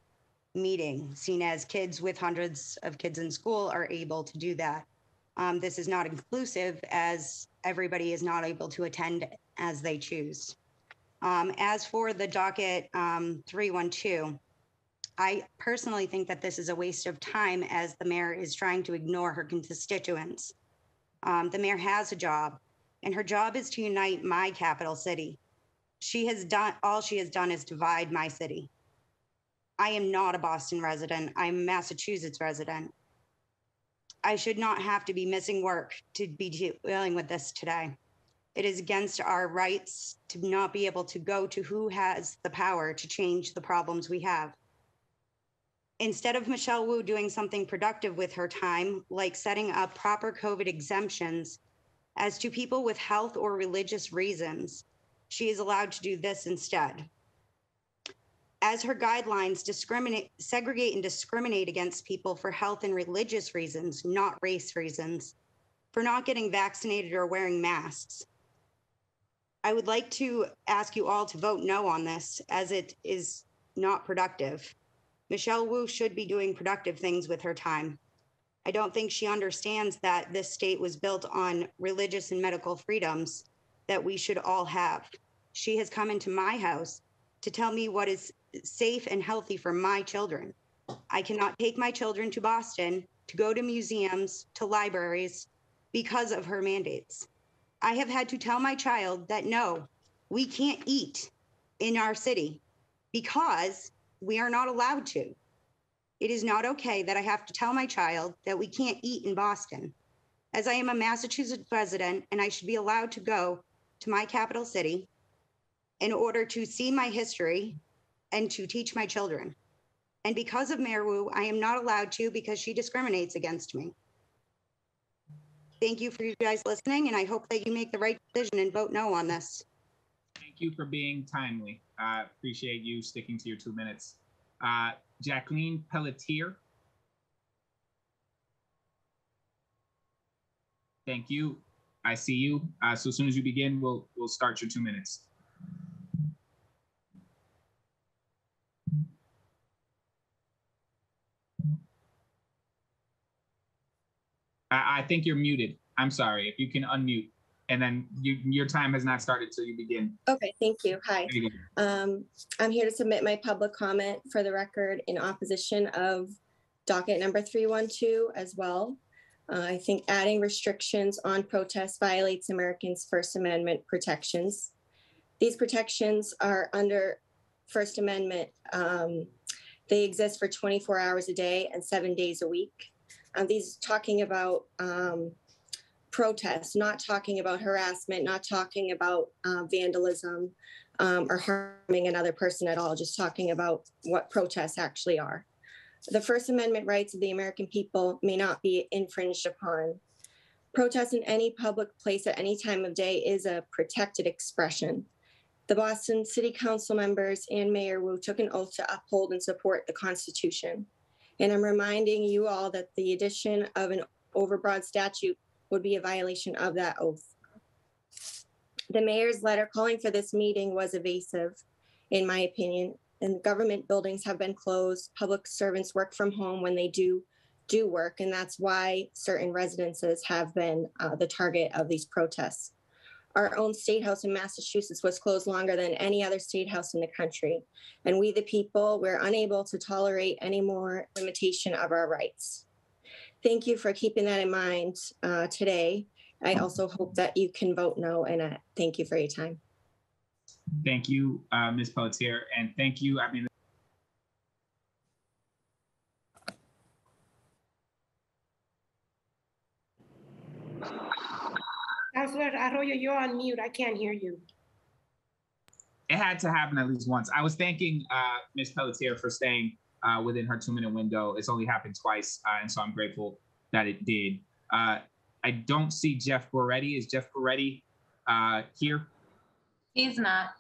meeting, seen as kids with hundreds of kids in school are able to do that. This is not inclusive, as everybody is not able to attend as they choose. As for the docket 312, I personally think that this is a waste of time, as the mayor is trying to ignore her constituents. The mayor has a job, and her job is to unite my capital city. All she has done is divide my city. I am not a Boston resident. I'm a Massachusetts resident. I should not have to be missing work to be dealing with this today. It is against our rights to not be able to go to who has the power to change the problems we have. Instead of Michelle Wu doing something productive with her time, like setting up proper COVID exemptions as to people with health or religious reasons, she is allowed to do this instead. As her guidelines segregate and discriminate against people for health and religious reasons, not race reasons, for not getting vaccinated or wearing masks. I would like to ask you all to vote no on this, as it is not productive. Michelle Wu should be doing productive things with her time. I don't think she understands that this state was built on religious and medical freedoms that we should all have. She has come into my house to tell me what is safe and healthy for my children. I cannot take my children to Boston to go to museums, to libraries, because of her mandates. I have had to tell my child that no, we can't eat in our city because we are not allowed to. It is not okay that I have to tell my child that we can't eat in Boston, as I am a Massachusetts resident and I should be allowed to go to my capital city in order to see my history and to teach my children. And because of Mayor Wu, I am not allowed to because she discriminates against me. Thank you for you guys listening, and I hope that you make the right decision and vote no on this. Thank you for being timely. Appreciate you sticking to your 2 minutes. Jacqueline Pelletier. Thank you. I see you. So as soon as you begin, we'll start your 2 minutes. I think you're muted. I'm sorry. If you can unmute, and then your time has not started till you begin. Okay, thank you. Hi. There you go. I'm here to submit my public comment for the record in opposition of docket number 312 as well. I think adding restrictions on protests violates Americans' First Amendment protections. These protections are under First Amendment. They exist for 24 hours a day and 7 days a week. These talking about protests, not talking about harassment, not talking about vandalism or harming another person at all, just talking about what protests actually are. The First Amendment rights of the American people may not be infringed upon. Protest in any public place at any time of day is a protected expression. The Boston City Council members and Mayor Wu took an oath to uphold and support the Constitution. And I'm reminding you all that the addition of an overbroad statute would be a violation of that oath. The mayor's letter calling for this meeting was evasive, in my opinion, and government buildings have been closed. Public servants work from home when they do work, and that's why certain residences have been the target of these protests. Our own state house in Massachusetts was closed longer than any other state house in the country. And we, the people, we're unable to tolerate any more limitation of our rights. Thank you for keeping that in mind today. I also hope that you can vote no, and thank you for your time. Thank you, Ms. Pelletier, and thank you. I mean, Councilor Arroyo, you're on mute. I can't hear you. it had to happen at least once. I was thanking Ms. Pelletier for staying within her 2-minute window. It's only happened twice, and so I'm grateful that it did. I don't see Jeff Boretti. Is Jeff Boretti here? He's not.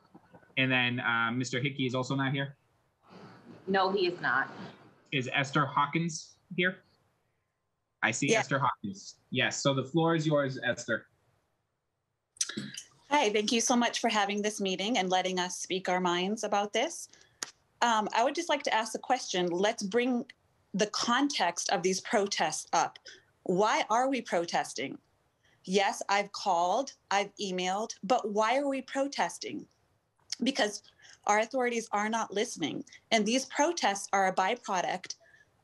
And then Mr. Hickey is also not here? No, he is not. Is Esther Hawkins here? I see Esther Hawkins. Yes, so the floor is yours, Esther. Hi, thank you so much for having this meeting and letting us speak our minds about this. I would just like to ask the question, let's bring the context of these protests up. Why are we protesting? Yes, I've called, I've emailed, but why are we protesting? Because our authorities are not listening. And these protests are a byproduct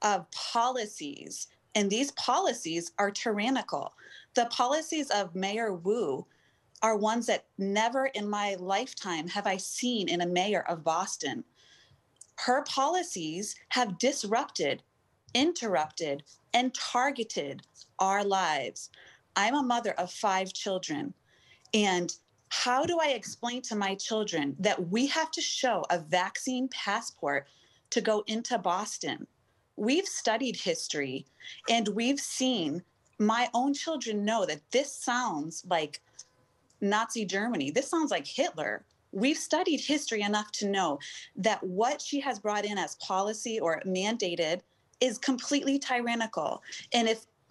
of policies, and these policies are tyrannical. The policies of Mayor Wu are ones that never in my lifetime have I seen in a mayor of Boston. Her policies have disrupted, interrupted, and targeted our lives. I'm a mother of 5 children, and how do I explain to my children that we have to show a vaccine passport to go into Boston? We've studied history, and we've seen, my own children know that this sounds like Nazi Germany. This sounds like Hitler. We've studied history enough to know that what she has brought in as policy or mandated is completely tyrannical. And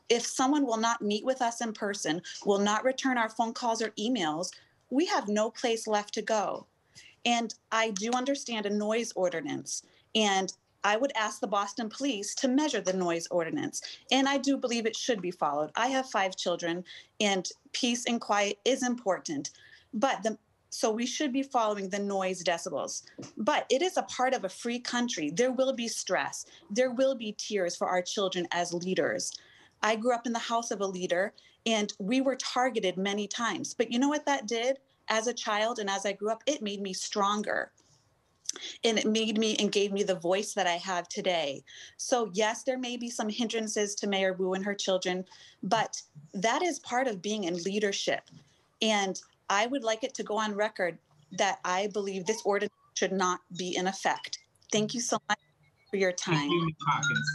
if someone will not meet with us in person, will not return our phone calls or emails, we have no place left to go. And I do understand a noise ordinance, and I would ask the Boston Police to measure the noise ordinance. And I do believe it should be followed. I have 5 children, and peace and quiet is important. So we should be following the noise decibels. But it is a part of a free country. There will be stress. There will be tears for our children as leaders. I grew up in the house of a leader, and we were targeted many times. But you know what that did? As a child and as I grew up, it made me stronger. And it made me and gave me the voice that I have today. So yes, there may be some hindrances to Mayor Wu and her children, but that is part of being in leadership. And I would like it to go on record that I believe this ordinance should not be in effect. Thank you so much for your time. Thank you, Ms. Hawkins.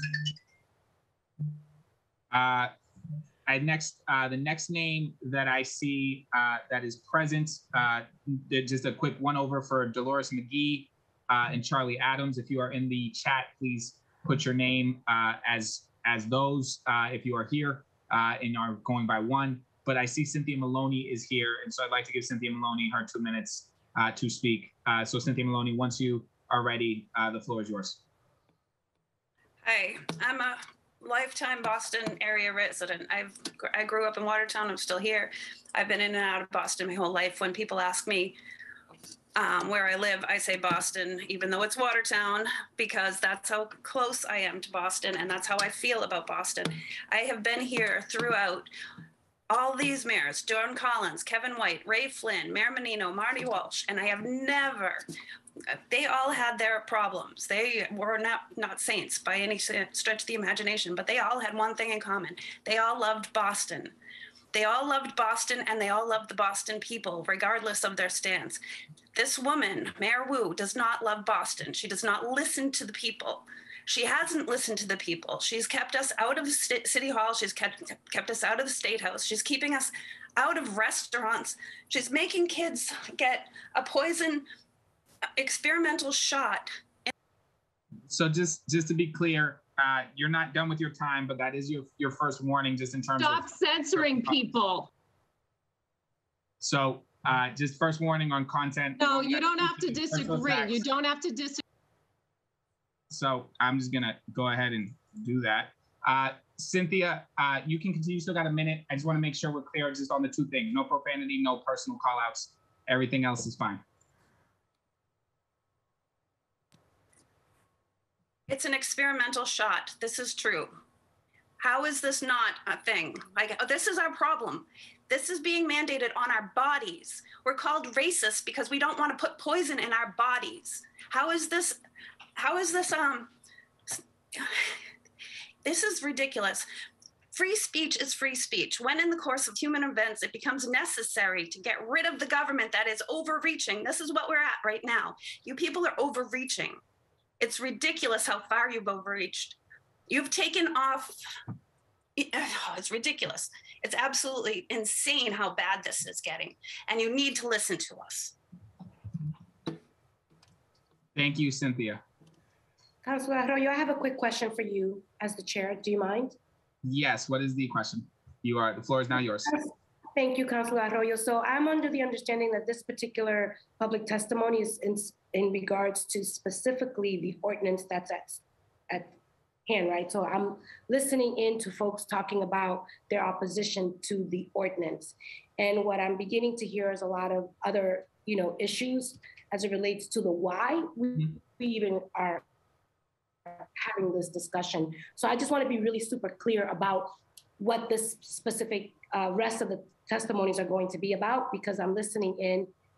The next name that I see that is present, just a quick one over for Dolores McGee and Charlie Adams. If you are in the chat, please put your name as those if you are here and are going by one. But I see Cynthia Maloney is here, and so I'd like to give Cynthia Maloney her 2 minutes to speak. So Cynthia Maloney, once you are ready, the floor is yours. Hi, I'm a lifetime Boston area resident. I grew up in Watertown. I'm still here. I've been in and out of Boston my whole life. When people ask me where I live, I say Boston, even though it's Watertown, because that's how close I am to Boston, and that's how I feel about Boston. I have been here throughout all these mayors: Dawn Collins, Kevin White, Ray Flynn, Mayor Menino, Marty Walsh, and I have never, they all had their problems. They were not saints by any stretch of the imagination, but they all had one thing in common. They all loved Boston. They all loved Boston, and they all loved the Boston people, regardless of their stance. This woman, Mayor Wu, does not love Boston. She does not listen to the people. She hasn't listened to the people. She's kept us out of City Hall. She's kept us out of the State House. She's keeping us out of restaurants. She's making kids get a poison experimental shot. So just to be clear, you're not done with your time, but that is your first warning, just in terms of— Stop censoring people. So just first warning on content. No, you don't have to disagree. You don't have to disagree. So I'm just gonna go ahead and do that. Cynthia, you can continue. You still got a minute. I just want to make sure we're clear just on the 2 things: no profanity, no personal call outs. Everything else is fine. It's an experimental shot. This is true. How is this not a thing? Like, this is our problem. This is being mandated on our bodies. We're called racist because we don't want to put poison in our bodies. How is this, this is ridiculous. Free speech is free speech. When in the course of human events, it becomes necessary to get rid of the government that is overreaching. This is what we're at right now. You people are overreaching. It's ridiculous how far you've overreached. You've taken off, it's ridiculous. It's absolutely insane how bad this is getting, and you need to listen to us. Thank you, Cynthia. Councilor Arroyo, I have a quick question for you as the chair. Do you mind? Yes, what is the question? The floor is now yours. Thank you, Councilor Arroyo. So I'm under the understanding that this particular public testimony is in regards to specifically the ordinance that's at hand, right? So I'm listening in to folks talking about their opposition to the ordinance. And what I'm beginning to hear is a lot of other, issues as it relates to the why we even are having this discussion. So I just want to be really super clear about what this specific rest of the testimonies are going to be about, because I'm listening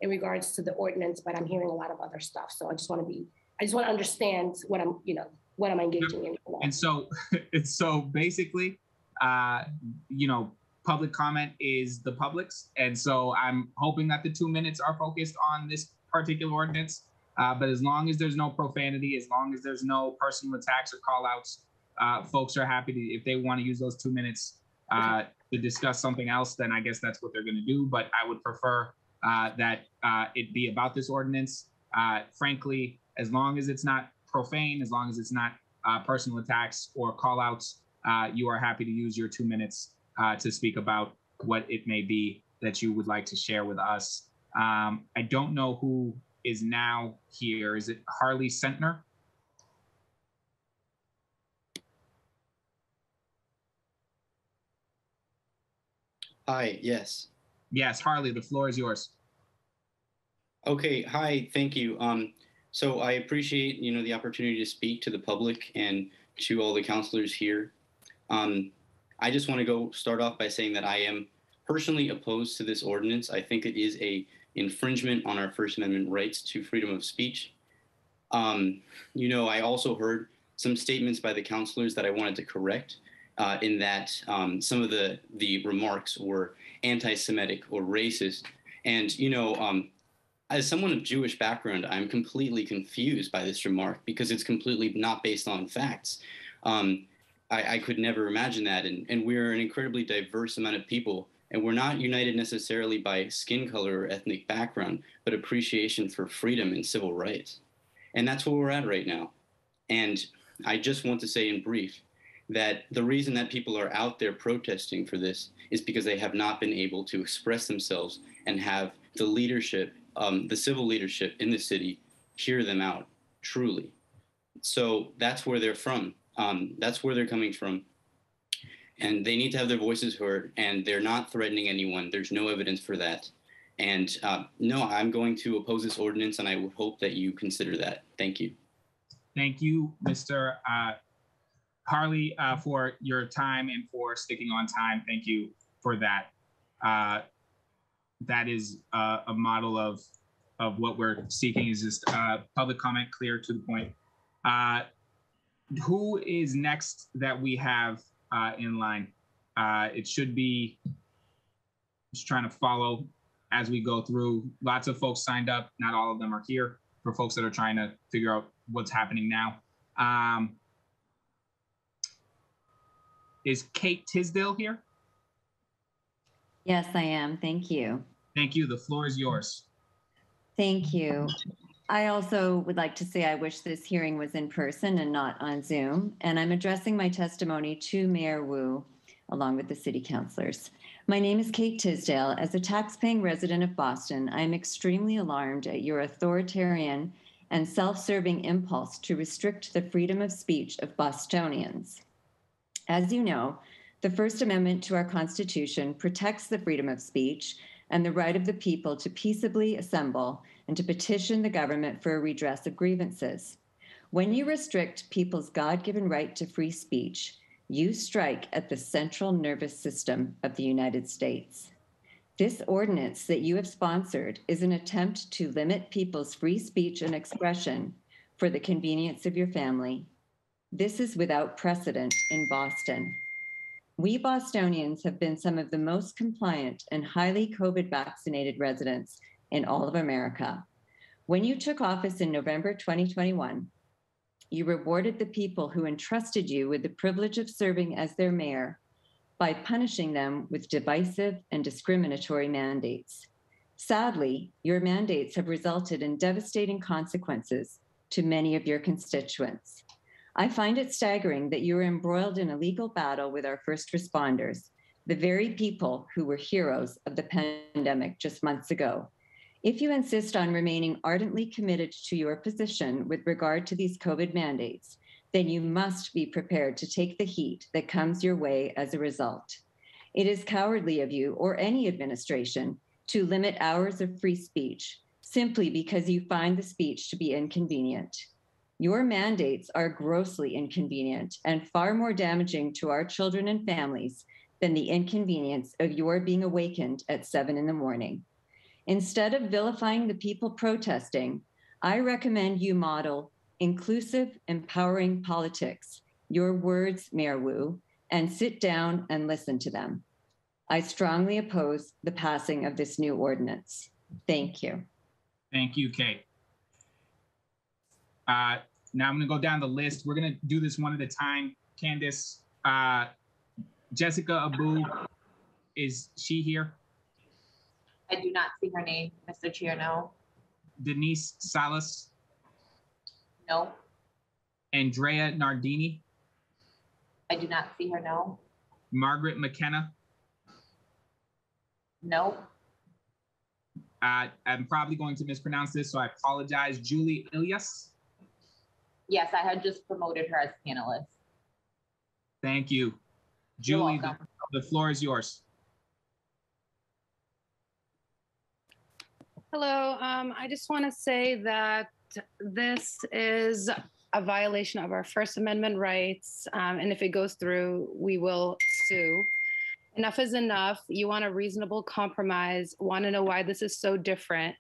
in regards to the ordinance, but I'm hearing a lot of other stuff. So I just want to understand what I'm engaging in. And so basically, public comment is the public's. And so I'm hoping that the 2 minutes are focused on this particular ordinance. But as long as there's no profanity, as long as there's no personal attacks or call outs, folks are happy to, if they want to use those 2 minutes to discuss something else, then I guess that's what they're going to do. But I would prefer that it be about this ordinance. Frankly, as long as it's not profane, as long as it's not personal attacks or call outs, you are happy to use your 2 minutes to speak about what it may be that you would like to share with us. I don't know who is now here. Is it Harley Sentner? Hi, yes. Yes, Harley, the floor is yours. Okay, hi, thank you. So I appreciate, the opportunity to speak to the public and to all the counselors here. I just want to start off by saying that I am personally opposed to this ordinance. I think it is a infringement on our First Amendment rights to freedom of speech. I also heard some statements by the counselors that I wanted to correct in that some of the remarks were anti-Semitic or racist. And, as someone of Jewish background, I'm completely confused by this remark because it's completely not based on facts. I could never imagine that. And we're an incredibly diverse amount of people. And we're not united necessarily by skin color or ethnic background, but appreciation for freedom and civil rights. And that's where we're at right now. And I just want to say in brief that the reason that people are out there protesting for this is because they have not been able to express themselves and have the leadership, the civil leadership in the city, hear them out truly. So that's where they're from. That's where they're coming from. And they need to have their voices heard, and they're not threatening anyone. There's no evidence for that. And no, I'm going to oppose this ordinance, and I would hope that you consider that. Thank you. Thank you, Mr. Harley, for your time and for sticking on time. Thank you for that. That is a model of what we're seeking, is just public comment, clear, to the point. Who is next that we have in line? It should be, just trying to follow as we go through. Lots of folks signed up. Not all of them are here, for folks that are trying to figure out what's happening now. Is Kate Tisdale here? Yes, I am. Thank you. Thank you. The floor is yours. Thank you. I also would like to say I wish this hearing was in person and not on Zoom, and I'm addressing my testimony to Mayor Wu along with the city councilors. My name is Kate Tisdale. As a taxpaying resident of Boston, I am extremely alarmed at your authoritarian and self-serving impulse to restrict the freedom of speech of Bostonians. As you know, the First Amendment to our Constitution protects the freedom of speech and the right of the people to peaceably assemble and to petition the government for a redress of grievances. When you restrict people's God-given right to free speech, you strike at the central nervous system of the United States. This ordinance that you have sponsored is an attempt to limit people's free speech and expression for the convenience of your family. This is without precedent in Boston. We Bostonians have been some of the most compliant and highly COVID vaccinated residents in all of America. When you took office in November 2021, you rewarded the people who entrusted you with the privilege of serving as their mayor by punishing them with divisive and discriminatory mandates. Sadly, your mandates have resulted in devastating consequences to many of your constituents. I find it staggering that you are embroiled in a legal battle with our first responders, the very people who were heroes of the pandemic just months ago. If you insist on remaining ardently committed to your position with regard to these COVID mandates, then you must be prepared to take the heat that comes your way as a result. It is cowardly of you or any administration to limit hours of free speech simply because you find the speech to be inconvenient. Your mandates are grossly inconvenient and far more damaging to our children and families than the inconvenience of your being awakened at 7 in the morning. Instead of vilifying the people protesting, I recommend you model inclusive, empowering politics, your words, Mayor Wu, and sit down and listen to them. I strongly oppose the passing of this new ordinance. Thank you. Thank you, Kate. Now I'm gonna go down the list. We're gonna do this one at a time. Candace, Jessica Abu, is she here? I do not see her name, Mr. Chair, no. Denise Salas? No. Andrea Nardini? I do not see her, no. Margaret McKenna? No. I'm probably going to mispronounce this, so I apologize. Julie Ilias? Yes, I had just promoted her as panelist. Thank you. Julie, the floor is yours. Hello, I just want to say that this is a violation of our First Amendment rights, and if it goes through, we will sue. Enough is enough. You want a reasonable compromise, want to know why this is so different.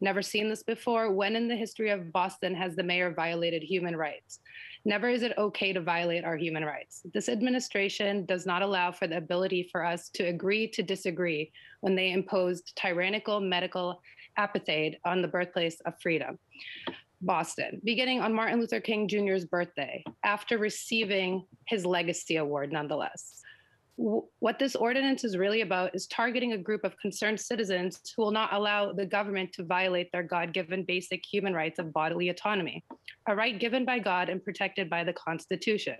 Never seen this before. When in the history of Boston has the mayor violated human rights? Never is it okay to violate our human rights. This administration does not allow for the ability for us to agree to disagree when they imposed tyrannical medical apartheid on the birthplace of freedom, Boston, beginning on Martin Luther King Jr.'s birthday, after receiving his legacy award nonetheless. What this ordinance is really about is targeting a group of concerned citizens who will not allow the government to violate their God-given basic human rights of bodily autonomy, a right given by God and protected by the Constitution.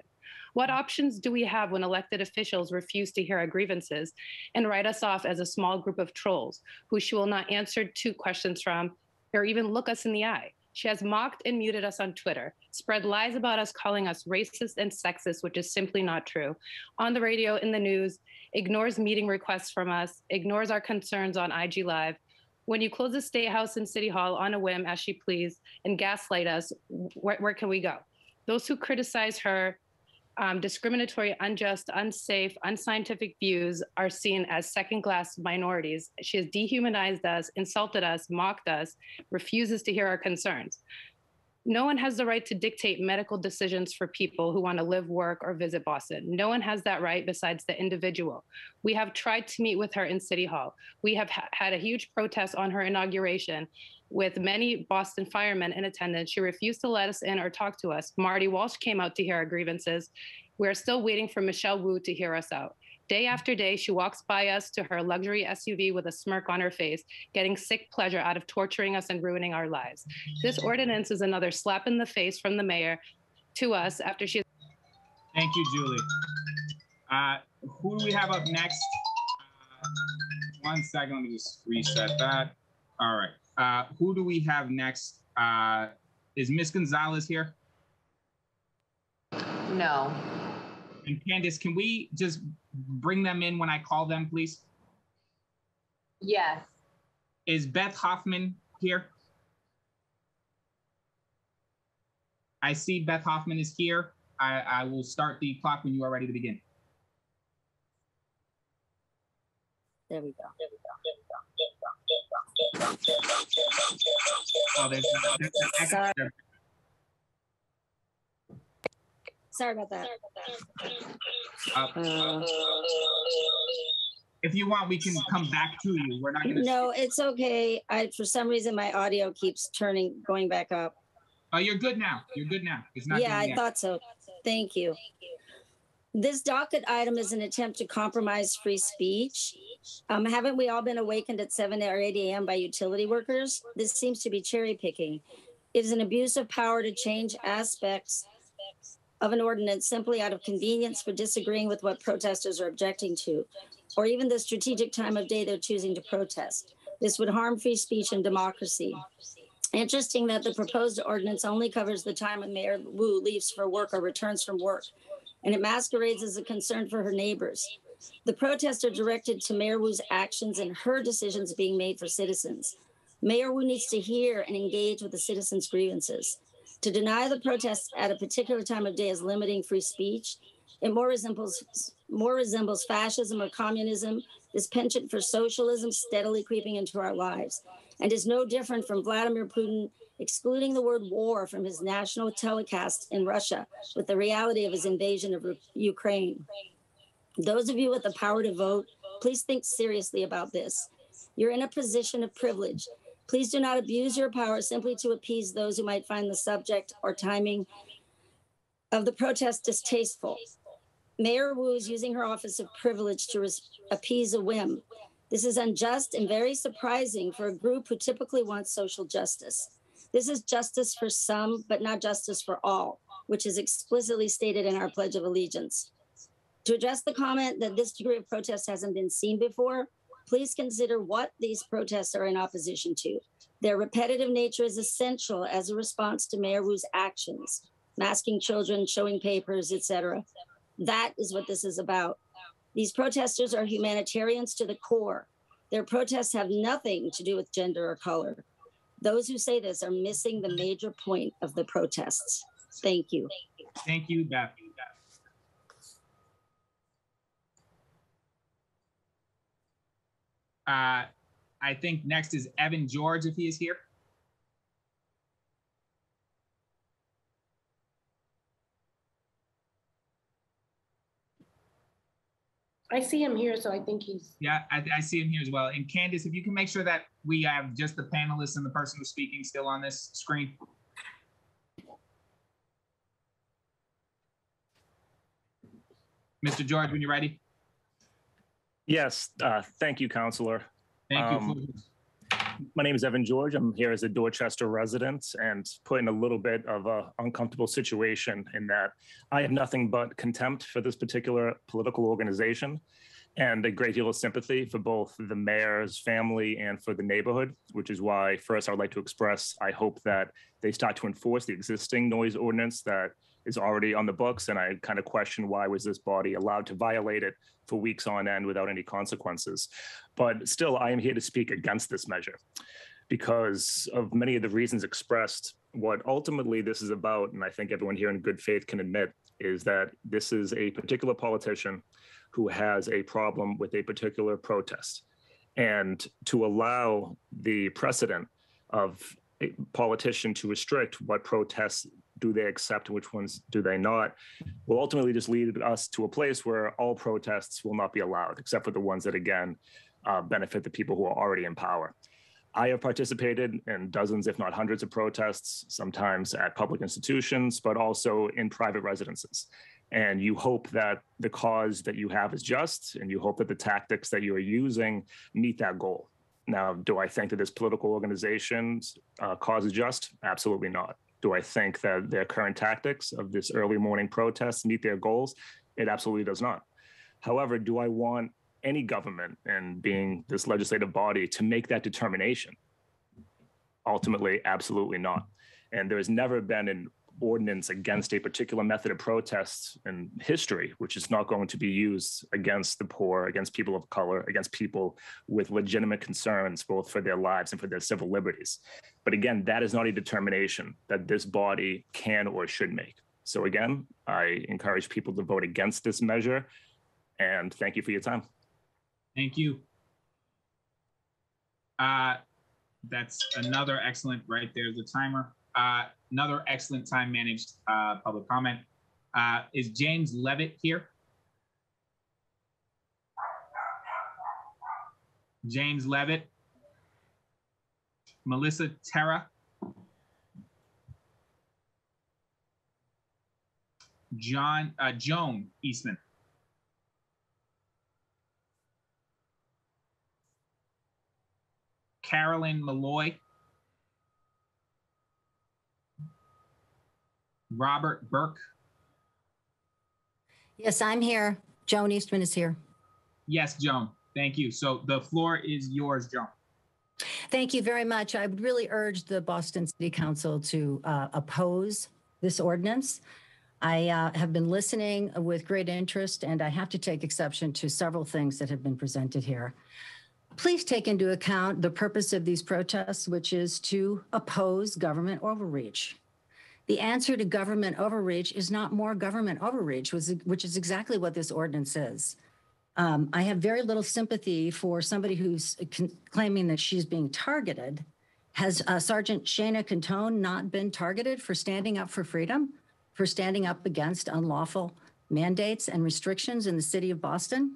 What options do we have when elected officials refuse to hear our grievances and write us off as a small group of trolls who she will not answer 2 questions from or even look us in the eye? She has mocked and muted us on Twitter, spread lies about us, calling us racist and sexist, which is simply not true, on the radio, in the news, ignores meeting requests from us, ignores our concerns on IG Live. When you close the State House and City Hall on a whim as she pleased and gaslight us, where can we go? Those who criticize her discriminatory, unjust, unsafe, unscientific views are seen as second-class minorities. She has dehumanized us, insulted us, mocked us, refuses to hear our concerns. No one has the right to dictate medical decisions for people who want to live, work, or visit Boston. No one has that right besides the individual. We have tried to meet with her in City Hall. We have had a huge protest on her inauguration with many Boston firemen in attendance. She refused to let us in or talk to us. Marty Walsh came out to hear our grievances. We're still waiting for Michelle Wu to hear us out. Day after day, she walks by us to her luxury SUV with a smirk on her face, getting sick pleasure out of torturing us and ruining our lives. This ordinance is another slap in the face from the mayor to us after she... Thank you, Julie. Who do we have up next? 1 second, let me just reset that. All right. Who do we have next? Is Ms. Gonzalez here? No. And Candace, can we just bring them in when I call them, please? Yes. Is Beth Hoffman here? I see Beth Hoffman is here. I will start the clock when you are ready to begin. There we go. Oh, there's Sorry about that. If you want, we can come back to you. We're not going to. No, it's okay. For some reason, my audio keeps going back up. Oh, you're good now. You're good now. It's not. Yeah, I thought so. Thank you. This docket item is an attempt to compromise free speech. Haven't we all been awakened at 7 or 8 a.m. by utility workers? This seems to be cherry picking. It is an abuse of power to change aspects of an ordinance simply out of convenience for disagreeing with what protesters are objecting to, or even the strategic time of day they're choosing to protest. This would harm free speech and democracy. Interesting that the proposed ordinance only covers the time when Mayor Wu leaves for work or returns from work, and it masquerades as a concern for her neighbors. The protests are directed to Mayor Wu's actions and her decisions being made for citizens. Mayor Wu needs to hear and engage with the citizens' grievances. To deny the protests at a particular time of day as limiting free speech, it more resembles fascism or communism, this penchant for socialism steadily creeping into our lives, and is no different from Vladimir Putin excluding the word war from his national telecast in Russia with the reality of his invasion of Ukraine. Those of you with the power to vote, please think seriously about this. You're in a position of privilege. Please do not abuse your power simply to appease those who might find the subject or timing of the protest distasteful. Mayor Wu is using her office of privilege to appease a whim. This is unjust and very surprising for a group who typically wants social justice. This is justice for some, but not justice for all, which is explicitly stated in our Pledge of Allegiance. To address the comment that this degree of protest hasn't been seen before, please consider what these protests are in opposition to. Their repetitive nature is essential as a response to Mayor Wu's actions, masking children, showing papers, etc. That is what this is about. These protesters are humanitarians to the core. Their protests have nothing to do with gender or color. Those who say this are missing the major point of the protests. Thank you. Thank you, Beth. I think next is Evan George, if he is here. I see him here, so I think he's... Yeah, I see him here as well. And Candace, if you can make sure that we have just the panelists and the person who's speaking still on this screen. Mr. George, when you're ready. Yes, thank you, Counselor. Thank you. My name is Evan George. I'm here as a Dorchester resident and put in a little bit of an uncomfortable situation in that I have nothing but contempt for this particular political organization and a great deal of sympathy for both the mayor's family and for the neighborhood, which is why first I would like to express, I hope that they start to enforce the existing noise ordinance that is already on the books. And I kind of question why was this body allowed to violate it for weeks on end without any consequences. But still, I am here to speak against this measure because of many of the reasons expressed. What ultimately this is about, and I think everyone here in good faith can admit, is that this is a particular politician who has a problem with a particular protest. And to allow the precedent of a politician to restrict what protests do they accept and which ones do they not, will ultimately just lead us to a place where all protests will not be allowed, except for the ones that, again, benefit the people who are already in power. I have participated in dozens, if not hundreds of protests, sometimes at public institutions, but also in private residences. And you hope that the cause that you have is just, and you hope that the tactics that you are using meet that goal. Now, do I think that this political organization's cause is just? Absolutely not. Do I think that their current tactics of this early morning protest meet their goals? It absolutely does not. However, do I want any government, and being this legislative body, to make that determination? Ultimately, absolutely not. And there has never been an ordinance against a particular method of protests in history, which is not going to be used against the poor, against people of color, against people with legitimate concerns, both for their lives and for their civil liberties. But again, that is not a determination that this body can or should make. So again, I encourage people to vote against this measure, and thank you for your time. Thank you. That's another excellent, right there's the timer. Another excellent time managed public comment. Is James Levitt here? James Levitt. Melissa Terra. Joan Eastman. Carolyn Malloy. Robert Burke. Yes, I'm here. Joan Eastman is here. Yes, Joan. Thank you. So the floor is yours, Joan. Thank you very much. I would really urge the Boston City Council to oppose this ordinance. I have been listening with great interest, and I have to take exception to several things that have been presented here. Please take into account the purpose of these protests, which is to oppose government overreach. The answer to government overreach is not more government overreach, which is exactly what this ordinance is. I have very little sympathy for somebody who's claiming that she's being targeted. Has Sergeant Shana Cantone not been targeted for standing up for freedom, for standing up against unlawful mandates and restrictions in the city of Boston?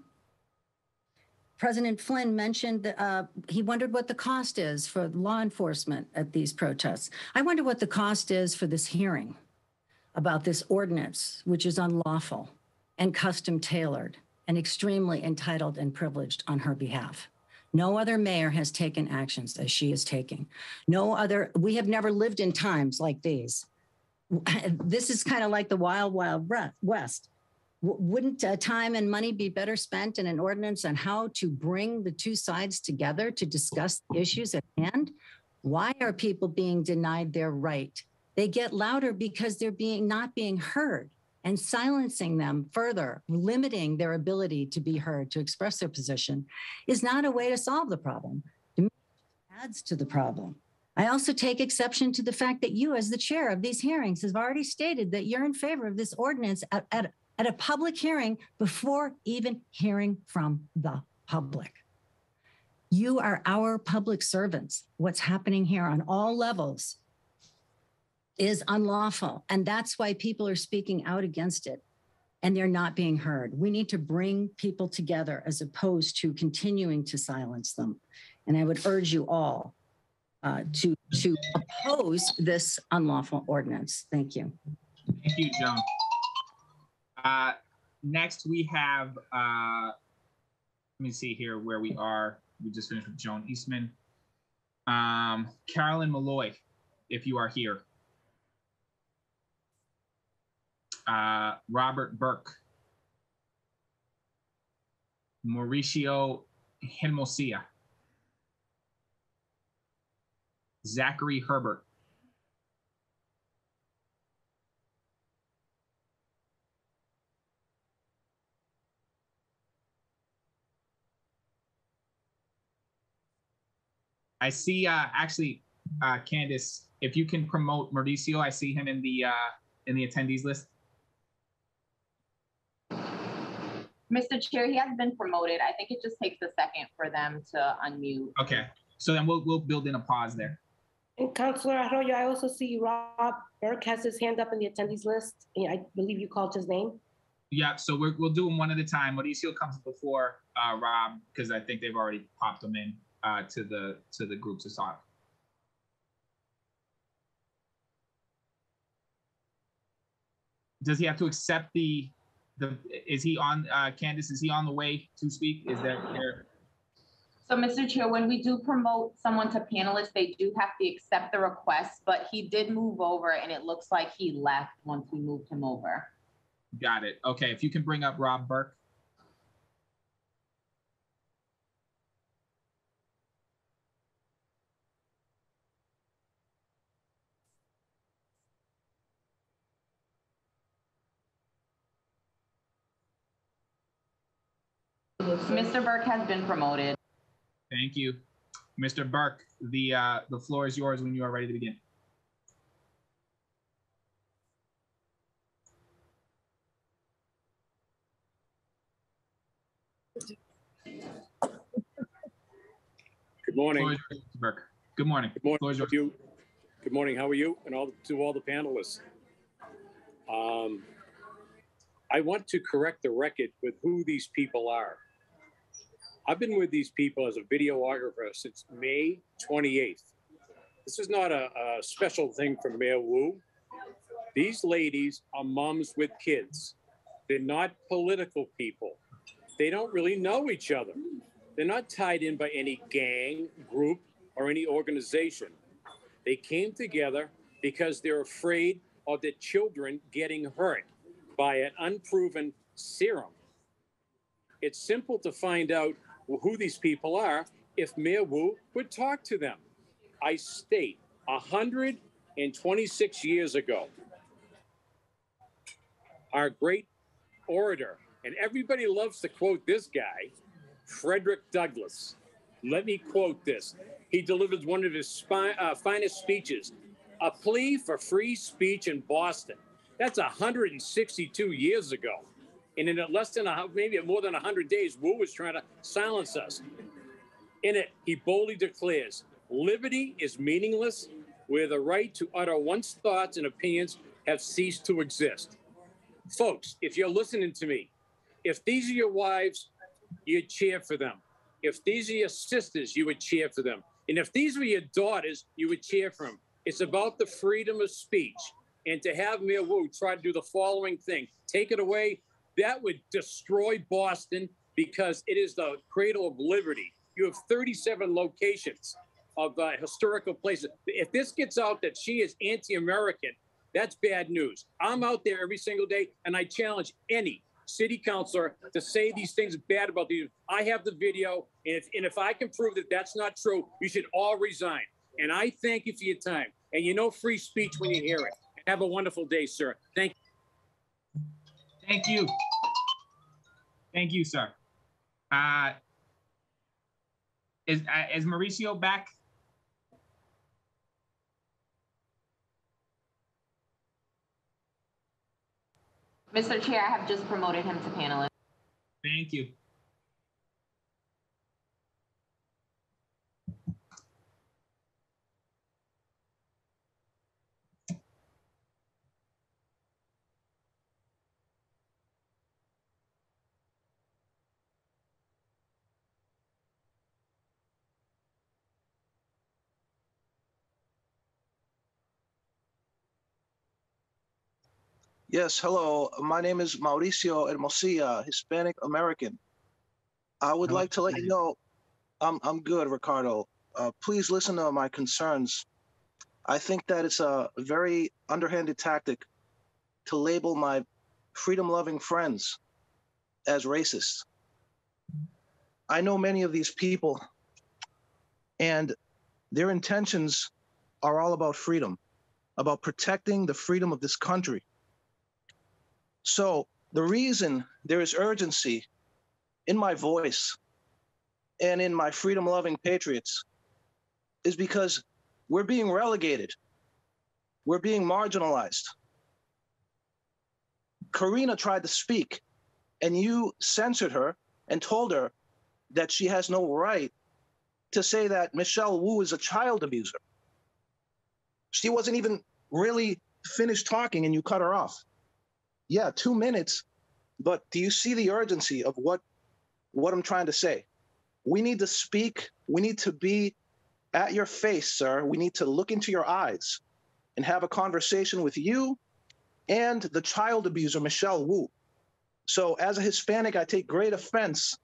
President Flynn mentioned that he wondered what the cost is for law enforcement at these protests. I wonder what the cost is for this hearing about this ordinance, which is unlawful and custom tailored and extremely entitled and privileged on her behalf. No other mayor has taken actions as she is taking. We have never lived in times like these. This is kind of like the wild, wild west. Wouldn't time and money be better spent in an ordinance on how to bring the two sides together to discuss issues at hand? Why are people being denied their right? They get louder because they're not being heard, and silencing them further, limiting their ability to be heard, to express their position, is not a way to solve the problem. It adds to the problem. I also take exception to the fact that you, as the chair of these hearings, have already stated that you're in favor of this ordinance at a public hearing before even hearing from the public. You are our public servants. What's happening here on all levels is unlawful. And that's why people are speaking out against it and they're not being heard. We need to bring people together as opposed to continuing to silence them. And I would urge you all to oppose this unlawful ordinance. Thank you. Thank you, Joan. Next, we have, let me see here where we are. We just finished with Joan Eastman. Carolyn Malloy, if you are here. Robert Burke. Mauricio Hermosia. Zachary Herbert. I see, actually, Candace, if you can promote Mauricio, I see him in the attendees list. Mr. Chair, he has been promoted. I think it just takes a second for them to unmute. Okay, so then we'll build in a pause there. And Councilor Arroyo, I also see Rob Burke has his hand up in the attendees list. Yeah, I believe you called his name. Yeah, so we'll do them one at a time. Mauricio comes before Rob, because I think they've already popped them in to the groups to talk. Does he have to accept is he on, Candace, is he on the way to speak? Is there? So, Mr. Chair, when we do promote someone to panelists, they do have to accept the request, but he did move over and it looks like he left once we moved him over. Got it. Okay, if you can bring up Rob Burke. Mr. Burke has been promoted. Thank you. Mr. Burke, the floor is yours when you are ready to begin. Good morning. Mr. Burke. Good morning. Good morning to you. Good morning. How are you? And to all the panelists. I want to correct the record with who these people are. I've been with these people as a videographer since May 28th. This is not a special thing for Mayor Wu. These ladies are moms with kids. They're not political people. They don't really know each other. They're not tied in by any gang, group, or any organization. They came together because they're afraid of their children getting hurt by an unproven serum. It's simple to find out who these people are if Mayor Wu would talk to them. I state 126 years ago, our great orator, and everybody loves to quote this guy, Frederick Douglass. Let me quote this. He delivered one of his finest speeches, a plea for free speech in Boston. That's 162 years ago. And in less than maybe more than 100 days, Wu was trying to silence us. In it, he boldly declares, liberty is meaningless where the right to utter one's thoughts and opinions have ceased to exist. Folks, if you're listening to me, if these are your wives, you'd cheer for them. If these are your sisters, you would cheer for them. And if these were your daughters, you would cheer for them. It's about the freedom of speech. And to have Mayor Wu try to do the following thing, take it away, that would destroy Boston because it is the cradle of liberty. You have 37 locations of historical places. If this gets out that she is anti-American, that's bad news. I'm out there every single day, and I challenge any city councilor to say these things bad about these. I have the video, and if I can prove that that's not true, you should all resign. And I thank you for your time. And you know free speech when you hear it. Have a wonderful day, sir. Thank you. Thank you. Thank you, sir. Is Mauricio back? Mr. Chair, I have just promoted him to panelist. Thank you. Yes, hello. My name is Mauricio Hermosilla, Hispanic American. I would like to let you know I'm good, Ricardo. Please listen to my concerns. I think that it's a very underhanded tactic to label my freedom-loving friends as racist. I know many of these people, and their intentions are all about freedom, about protecting the freedom of this country. So the reason there is urgency in my voice and in my freedom-loving patriots is because we're being relegated. We're being marginalized. Karina tried to speak, and you censored her and told her that she has no right to say that Michelle Wu is a child abuser. She wasn't even really finished talking, and you cut her off. Yeah, 2 minutes, but do you see the urgency of what I'm trying to say? We need to speak. We need to be at your face, sir. We need to look into your eyes and have a conversation with you and the child abuser, Michelle Wu. So as a Hispanic, I take great offense.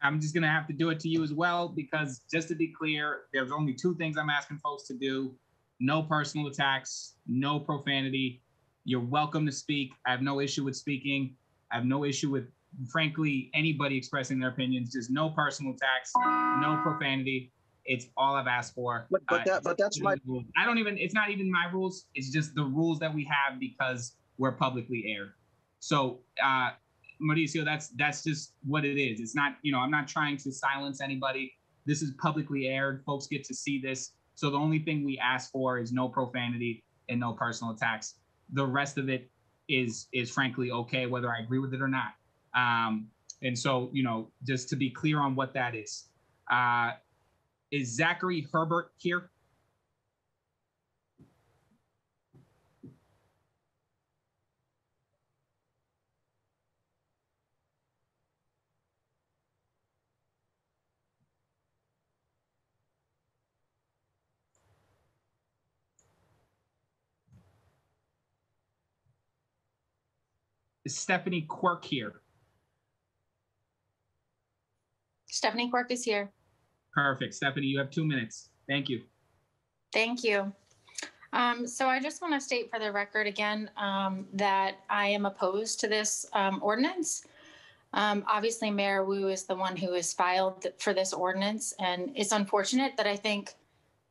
I'm just going to have to do it to you as well, because just to be clear, there's only two things I'm asking folks to do. No personal attacks, no profanity. You're welcome to speak. I have no issue with speaking. I have no issue with, frankly, anybody expressing their opinions. Just no personal attacks, no profanity. It's all I've asked for. But that's my. I don't even. It's not even my rules. It's just the rules that we have because we're publicly aired. So, Mauricio, that's just what it is. It's not. I'm not trying to silence anybody. This is publicly aired. Folks get to see this. So the only thing we ask for is no profanity and no personal attacks. The rest of it is frankly okay, whether I agree with it or not. And so, just to be clear on what that is Zachary Herbert here? Is Stephanie Quirk here? Stephanie Quirk is here. Perfect. Stephanie, you have 2 minutes. Thank you. Thank you. So I just want to state for the record again that I am opposed to this ordinance. Obviously, Mayor Wu is the one who has filed for this ordinance, and it's unfortunate that I think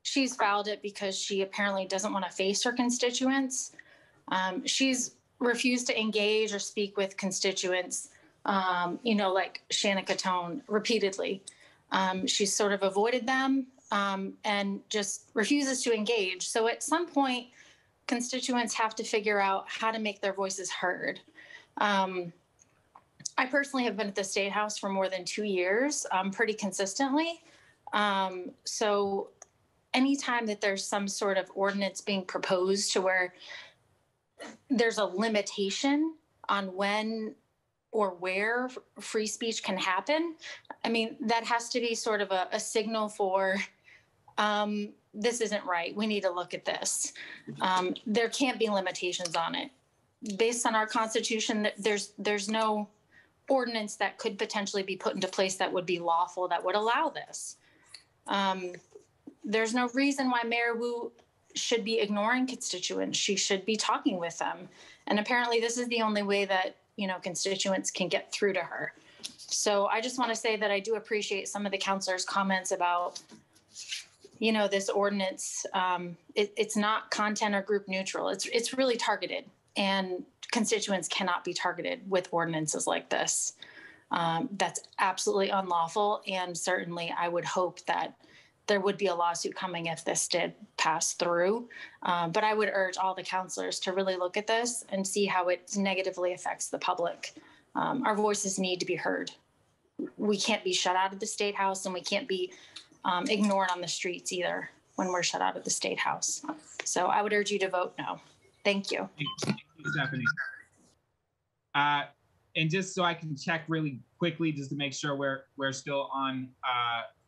she's filed it because she apparently doesn't want to face her constituents. She's refused to engage or speak with constituents, like Shannon Tone repeatedly. She's sort of avoided them and just refuses to engage. So at some point, constituents have to figure out how to make their voices heard. I personally have been at the State House for more than 2 years, pretty consistently. So anytime that there's some sort of ordinance being proposed to where there's a limitation on when or where free speech can happen, I mean, that has to be sort of a signal for this isn't right. We need to look at this. There can't be limitations on it. Based on our Constitution, there's no ordinance that could potentially be put into place that would be lawful, that would allow this. There's no reason why Mayor Wu should be ignoring constituents. She should be talking with them. And apparently this is the only way that, constituents can get through to her. So I just want to say that I do appreciate some of the counselors' comments about, this ordinance. It's not content or group neutral. It's really targeted, and constituents cannot be targeted with ordinances like this. That's absolutely unlawful. And certainly I would hope that there would be a lawsuit coming if this did pass through. But I would urge all the counselors to really look at this and see how it negatively affects the public. Our voices need to be heard. We can't be shut out of the State House, and we can't be ignored on the streets either when we're shut out of the State House. So I would urge you to vote no. Thank you. Thank you, Stephanie. And just so I can check really quickly, just to make sure we're still on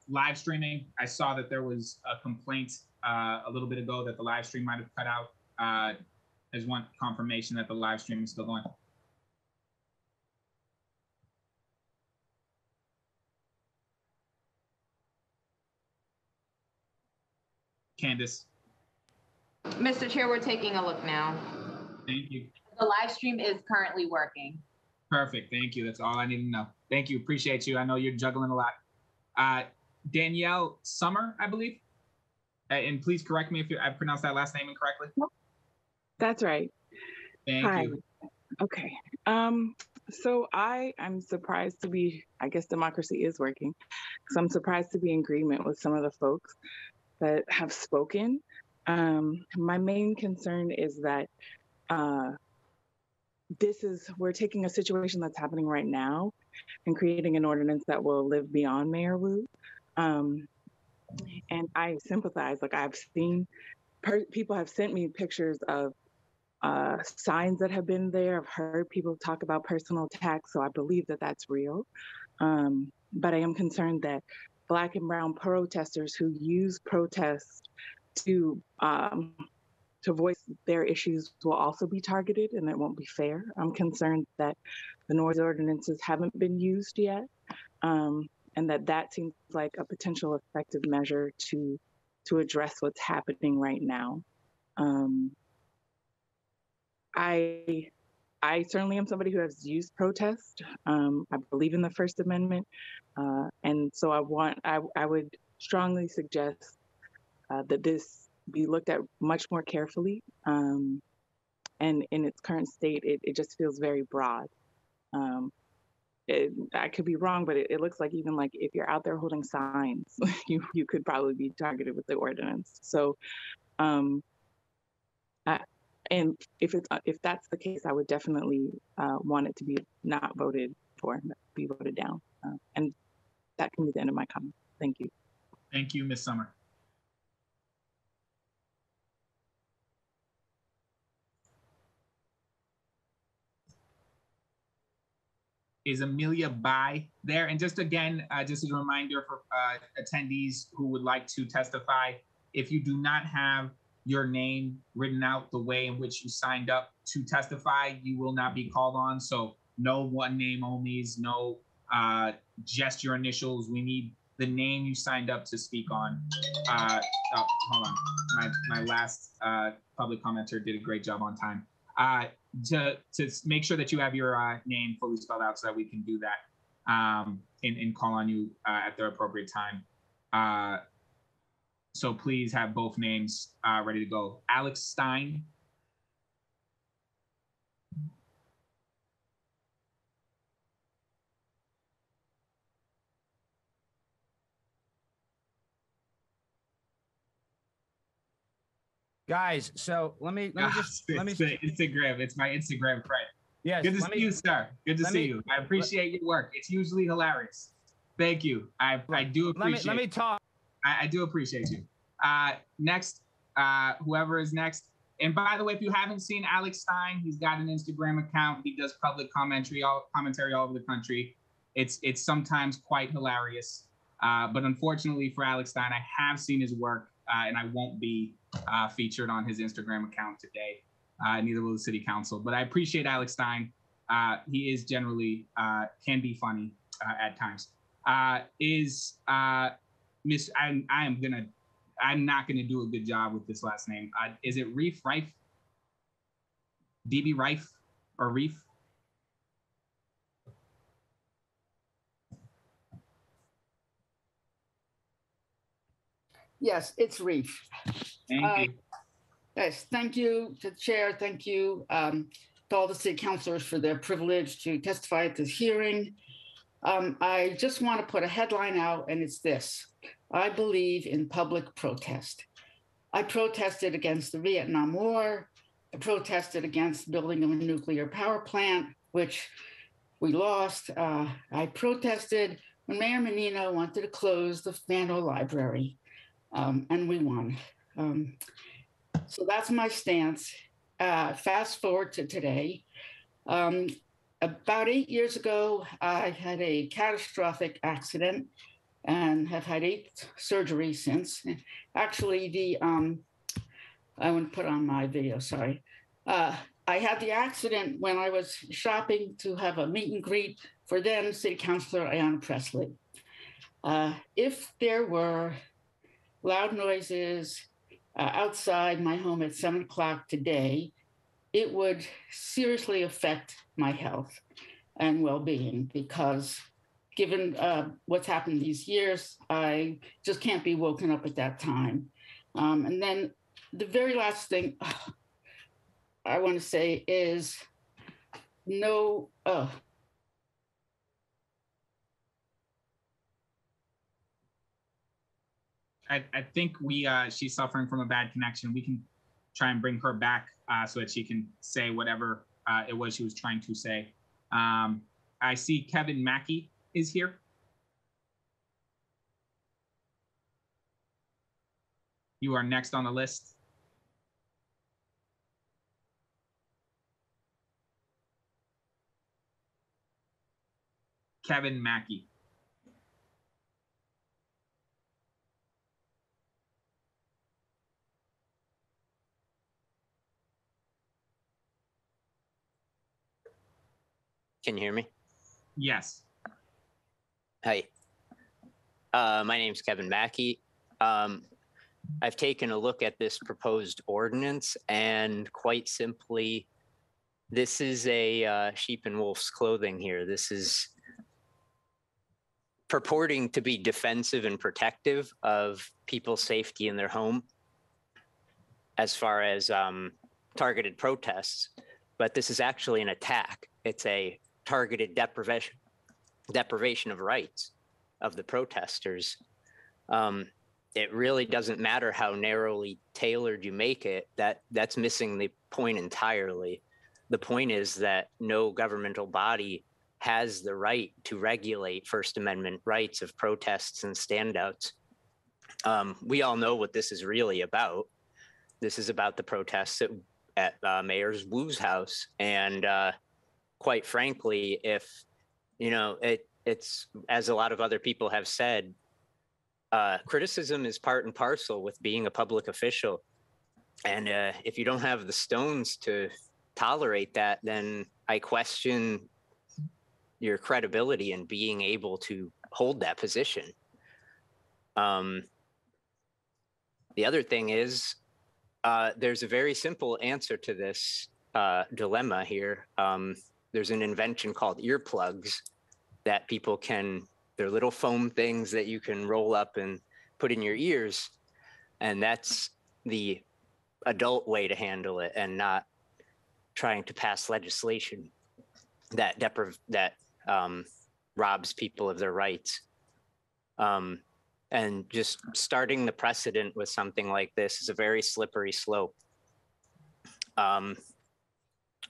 live streaming. I saw that there was a complaint a little bit ago that the live stream might have cut out. I just want confirmation that the live stream is still going. Candace. Mr. Chair, we're taking a look now. Thank you. The live stream is currently working. Perfect. Thank you. That's all I need to know. Thank you. Appreciate you. I know you're juggling a lot. Danielle Summer, I believe. And please correct me if I've pronounced that last name incorrectly. That's right. Thank Hi. you. Okay. So I'm surprised to be, I guess democracy is working. So I'm surprised to be in agreement with some of the folks that have spoken. My main concern is that we're taking a situation that's happening right now and creating an ordinance that will live beyond Mayor Wu. And I sympathize. Like, I've seen people have sent me pictures of signs that have been there. I've heard people talk about personal attacks, so I believe that that's real. But I am concerned that Black and brown protesters who use protest to voice their issues will also be targeted, and it won't be fair. I'm concerned that the noise ordinances haven't been used yet, and that seems like a potential effective measure to address what's happening right now. I certainly am somebody who has used protest. I believe in the First Amendment, and so I would strongly suggest that this be looked at much more carefully. And in its current state, it just feels very broad. I could be wrong, but it looks like even like if you're out there holding signs, you could probably be targeted with the ordinance. So, and if that's the case, I would definitely want it to be not voted for, be voted down. And that can be the end of my comment. Thank you. Thank you, Ms. Summer. Is Amelia Bai there? And just again, just as a reminder for attendees who would like to testify, if you do not have your name written out the way in which you signed up to testify, you will not be called on. So no one name onlys, no just your initials. We need the name you signed up to speak on. Oh, hold on. My last public commenter did a great job on time. To make sure that you have your name fully spelled out so that we can do that and call on you at the appropriate time. So please have both names ready to go. Alex Stein. Guys, so let me Instagram. It's my Instagram friend. Yes. Good to see you, sir. Good to see you. I appreciate your work. It's usually hilarious. Thank you. I do appreciate. Let me talk. I do appreciate you. Next, whoever is next. And by the way, if you haven't seen Alex Stein, he's got an Instagram account. He does public commentary all over the country. It's sometimes quite hilarious. But unfortunately for Alex Stein, I have seen his work, and I won't be featured on his Instagram account today. Neither will the city council. But I appreciate Alex Stein. He is generally can be funny at times. Miss? I'm not gonna do a good job with this last name. Is it Reif? DB Reif or Reif? Yes, it's Reif. Thank you. Yes, thank you to the chair. Thank you to all the city councilors for their privilege to testify at this hearing. I just want to put a headline out, and it's this: I believe in public protest. I protested against the Vietnam War. I protested against the building of a nuclear power plant, which we lost. I protested when Mayor Menino wanted to close the Fano Library, and we won. So that's my stance. Fast forward to today. About 8 years ago, I had a catastrophic accident and have had 8 surgeries since. Actually, I want to put on my video, sorry. I had the accident when I was shopping to have a meet and greet for then City Councilor Ayanna Presley. If there were loud noises outside my home at 7 o'clock today, it would seriously affect my health and well-being, because given what's happened these years, I just can't be woken up at that time. And then the very last thing I want to say is no, I think she's suffering from a bad connection. We can try and bring her back so that she can say whatever it was she was trying to say. I see Kevin Mackey is here. You are next on the list. Kevin Mackey. Can you hear me? Yes. Hi. My name's Kevin Mackey. I've taken a look at this proposed ordinance, and quite simply, this is a sheep in wolf's clothing here. This is purporting to be defensive and protective of people's safety in their home as far as targeted protests, but this is actually an attack. It's a targeted deprivation of rights of the protesters. It really doesn't matter how narrowly tailored you make it. That's missing the point entirely. The point is that no governmental body has the right to regulate First Amendment rights of protests and standouts. We all know what this is really about. This is about the protests at Mayor Wu's house. And quite frankly, if, you know, it's, as a lot of other people have said, criticism is part and parcel with being a public official. And if you don't have the stones to tolerate that, then I question your credibility in being able to hold that position. The other thing is, there's a very simple answer to this. dilemma here. There's an invention called earplugs that people can, they're little foam things that you can roll up and put in your ears. And that's the adult way to handle it, and not trying to pass legislation that robs people of their rights. And just starting the precedent with something like this is a very slippery slope.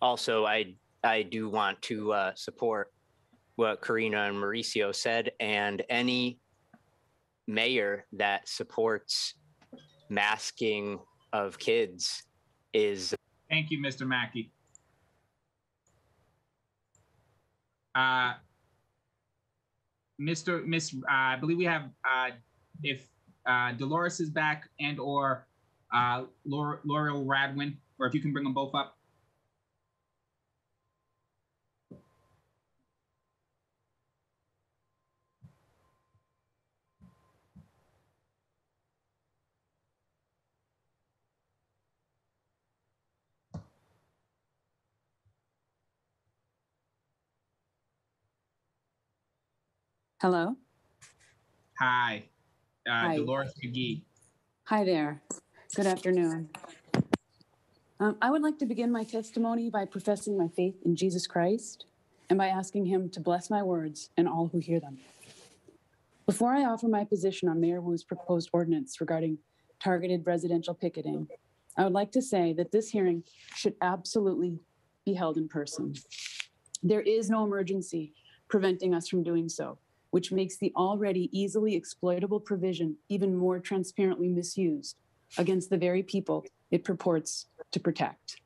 Also, I do want to support what Karina and Mauricio said, and any mayor that supports masking of kids is. Thank you, Mr. Mackey. I believe we have, if Dolores is back, and or Laurel Radwin, or if you can bring them both up. Hello. Hi, Hi. Dolores McGee. Hi there. Good afternoon. I would like to begin my testimony by professing my faith in Jesus Christ and by asking him to bless my words and all who hear them. Before I offer my position on Mayor Wu's proposed ordinance regarding targeted residential picketing, I would like to say that this hearing should absolutely be held in person. There is no emergency preventing us from doing so, which makes the already easily exploitable provision even more transparently misused against the very people it purports to protect.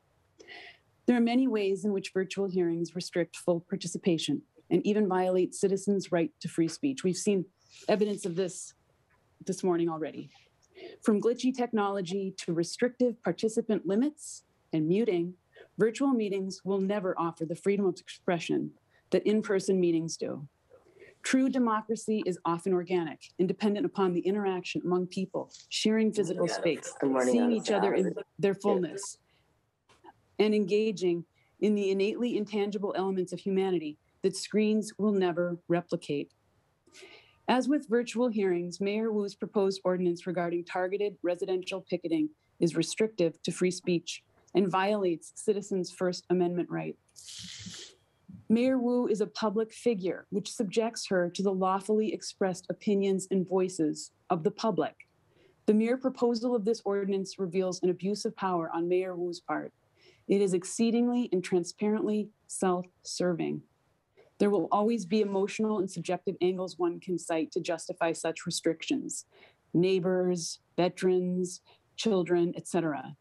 There are many ways in which virtual hearings restrict full participation and even violate citizens' right to free speech. We've seen evidence of this morning already. From glitchy technology to restrictive participant limits and muting, virtual meetings will never offer the freedom of expression that in-person meetings do. True democracy is often organic and dependent upon the interaction among people, sharing physical space, seeing each other in their fullness, and engaging in the innately intangible elements of humanity that screens will never replicate. As with virtual hearings, Mayor Wu's proposed ordinance regarding targeted residential picketing is restrictive to free speech and violates citizens' First Amendment right. Mayor Wu is a public figure, which subjects her to the lawfully expressed opinions and voices of the public. The mere proposal of this ordinance reveals an abuse of power on Mayor Wu's part. It is exceedingly and transparently self-serving. There will always be emotional and subjective angles one can cite to justify such restrictions: neighbors, veterans, children, etc.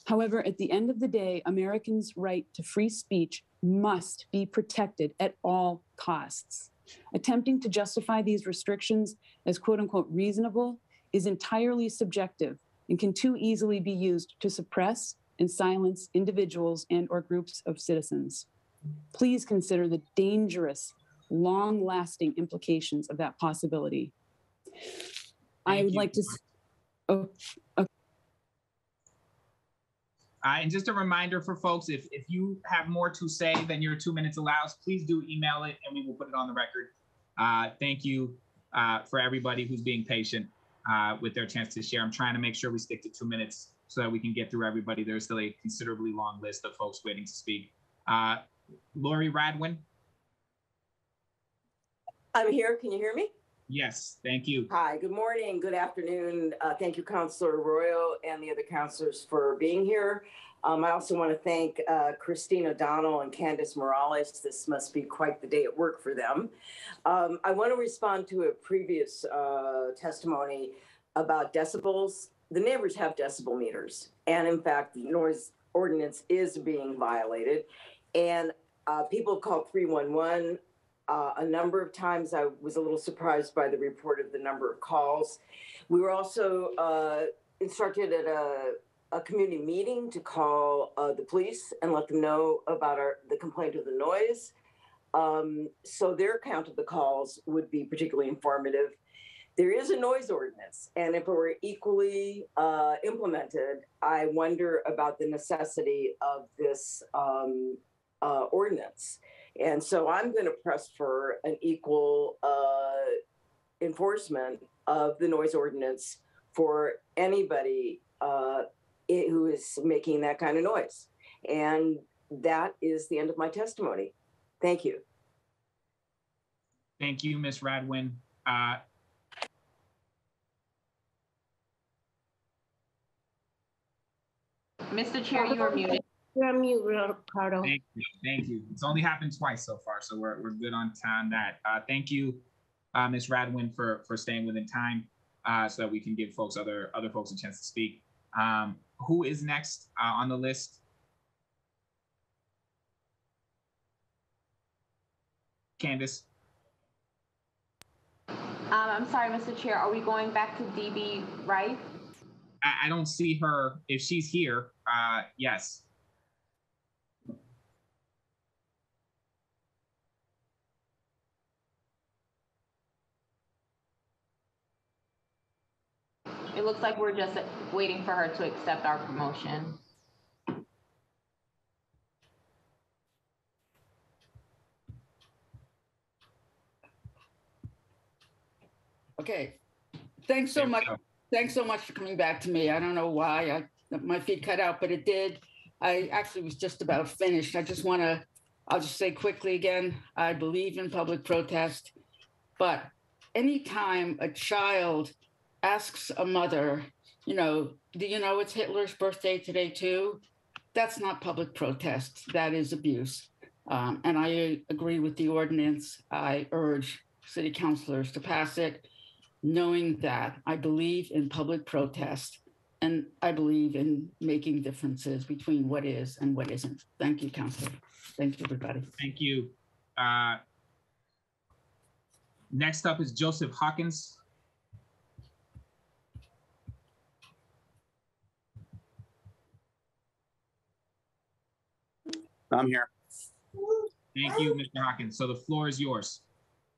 However, at the end of the day, Americans' right to free speech must be protected at all costs. Attempting to justify these restrictions as quote unquote reasonable is entirely subjective and can too easily be used to suppress and silence individuals and or groups of citizens. Please consider the dangerous, long-lasting implications of that possibility. I would like to, and just a reminder for folks, if you have more to say than your 2 minutes allows, please do email it and we will put it on the record. Thank you for everybody who's being patient with their chance to share. I'm trying to make sure we stick to 2 minutes so that we can get through everybody. There's still a considerably long list of folks waiting to speak. Lori Radwin. I'm here. Can you hear me? Yes, thank you. Hi, good morning, good afternoon. Thank you, Councilor Arroyo and the other councilors for being here. I also want to thank Christine O'Donnell and Candace Morales. This must be quite the day at work for them. I want to respond to a previous testimony about decibels. The neighbors have decibel meters, and in fact, the noise ordinance is being violated. And people called 311 a number of times. I was a little surprised by the report of the number of calls. We were also instructed at a community meeting to call the police and let them know about the complaint of the noise. So their count of the calls would be particularly informative. there is a noise ordinance, and if it were equally implemented, I wonder about the necessity of this ordinance. And so I'm going to press for an equal enforcement of the noise ordinance for anybody who is making that kind of noise. And that is the end of my testimony. Thank you. Thank you, Ms. Radwin. Mr. Chair, you are muted. You're on mute, Ricardo. Thank you. Thank you. It's only happened twice so far, so we're good on that. Thank you, Ms. Radwin, for staying within time, so that we can give folks other folks a chance to speak. Who is next on the list? Candace. I'm sorry, Mr. Chair. Are we going back to DB Wright? I don't see her. If she's here, yes. It looks like we're just waiting for her to accept our promotion. Okay, thanks so much. Thanks so much for coming back to me. I don't know why my feed cut out, but it did. I actually was just about finished. I'll just say quickly again, I believe in public protest, but anytime a child asks a mother, do you know it's Hitler's birthday today too? That's not public protest, that is abuse. And I agree with the ordinance. I urge city councilors to pass it, knowing that I believe in public protest and I believe in making differences between what is and what isn't. Thank you, Councilor. Thank you, everybody. Thank you. Next up is Joseph Hawkins. I'm here. Thank you, Mr. Hawkins. So the floor is yours.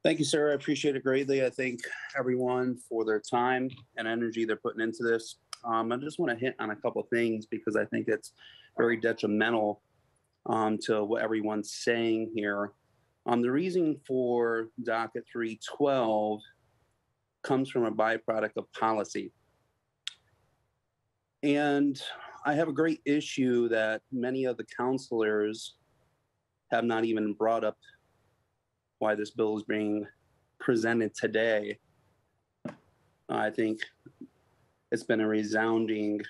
Thank you, sir. I appreciate it greatly. I thank everyone for their time and energy they're putting into this. I just want to hit on a couple things because I think it's very detrimental to what everyone's saying here. The reason for Docket 312 comes from a byproduct of policy. And I have a great issue that many of the counselors have not even brought up why this bill is being presented today. I think it's been a resounding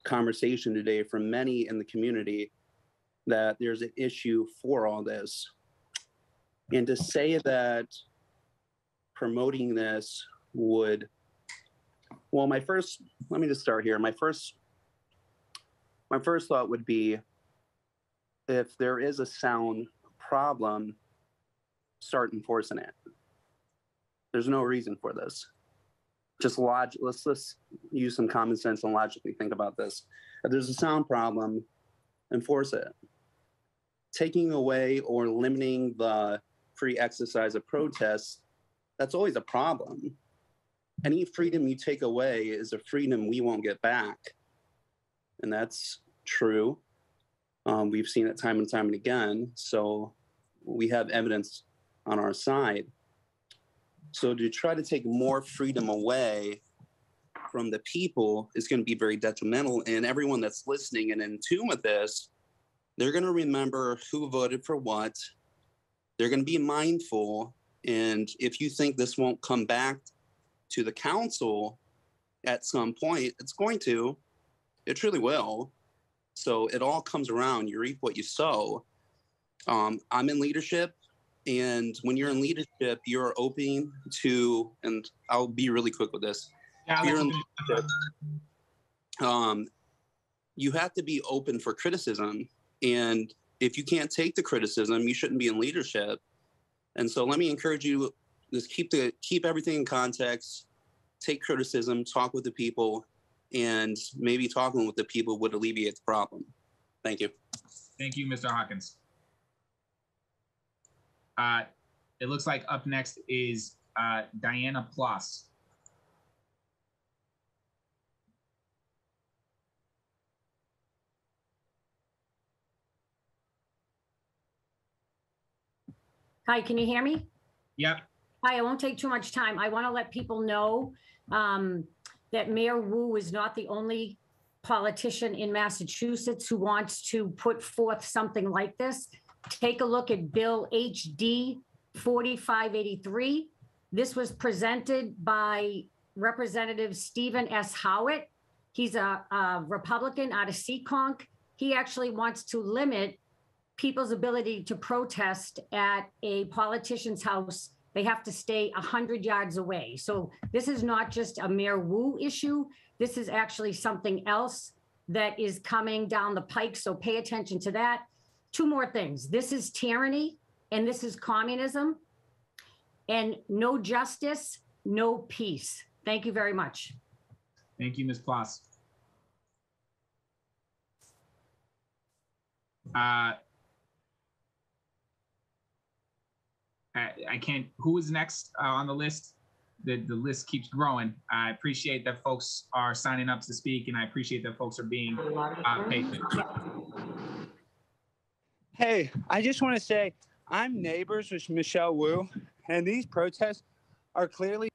conversation today from many in the community that there's an issue for all this. And to say that promoting this would, well, let me just start here. My first thought would be, if there is a sound problem, start enforcing it. There's no reason for this. Let's use some common sense and logically think about this. If there's a sound problem, enforce it. Taking away or limiting the free exercise of protest, that's always a problem. Any freedom you take away is a freedom we won't get back. And that's true. We've seen it time and time and again. So we have evidence on our side. So to try to take more freedom away from the people is going to be very detrimental. And everyone that's listening and in tune with this, they're going to remember who voted for what. They're going to be mindful. And if you think this won't come back to the council at some point, it's going to. It truly will. So it all comes around. You reap what you sow. I'm in leadership. And when you're in leadership, you're open to, and I'll be really quick with this. Yeah, you're in leadership, you have to be open for criticism. And if you can't take the criticism, you shouldn't be in leadership. And so let me encourage you, just keep everything in context, take criticism, talk with the people, and maybe talking with the people would alleviate the problem. Thank you. Thank you, Mr. Hawkins. It looks like up next is Diana Ploss. Hi, can you hear me? Yep. Hi, I won't take too much time. I want to let people know that Mayor Wu is not the only politician in Massachusetts who wants to put forth something like this. Take a look at Bill HD 4583. This was presented by Representative Stephen S. Howitt. He's a Republican out of Seekonk. He actually wants to limit people's ability to protest at a politician's house. They have to stay 100 yards away. So this is not just a Mayor Wu issue. This is actually something else that is coming down the pike. So pay attention to that. Two more things. This is tyranny and this is communism. And no justice, no peace. Thank you very much. Thank you, Ms. Ploss. I can't, who is next on the list? The list keeps growing. I appreciate that folks are signing up to speak, and I appreciate that folks are being patient. Hey, I just want to say I'm neighbors with Michelle Wu, and these protests are clearly.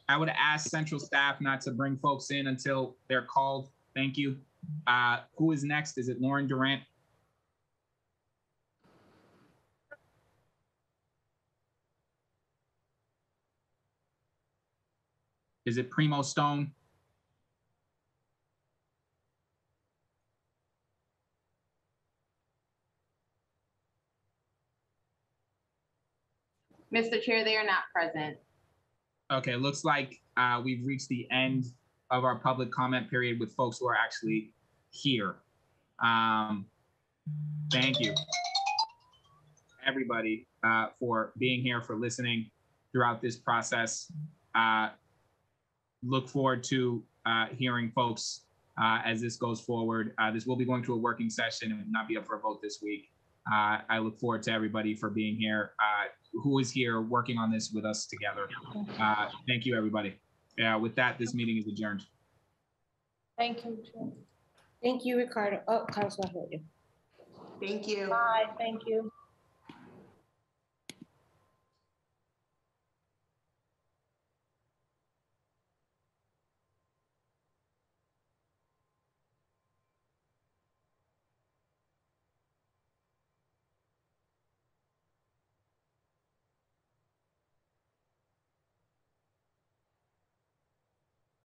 I would ask central staff not to bring folks in until they're called. Thank you. Who is next? Is it Lauren Durant? Is it Primo Stone? Mr. Chair, they are not present. Okay, looks like we've reached the end of our public comment period with folks who are actually here. Thank you, everybody, for being here, for listening throughout this process. Look forward to hearing folks as this goes forward. This will be going to a working session and will not be up for a vote this week. I look forward to everybody for being here, who is here working on this with us together. Thank you, everybody. With that, this meeting is adjourned. Thank you. Thank you, Ricardo. Oh, Councilor Hoyt. Thank you. Bye. Thank you.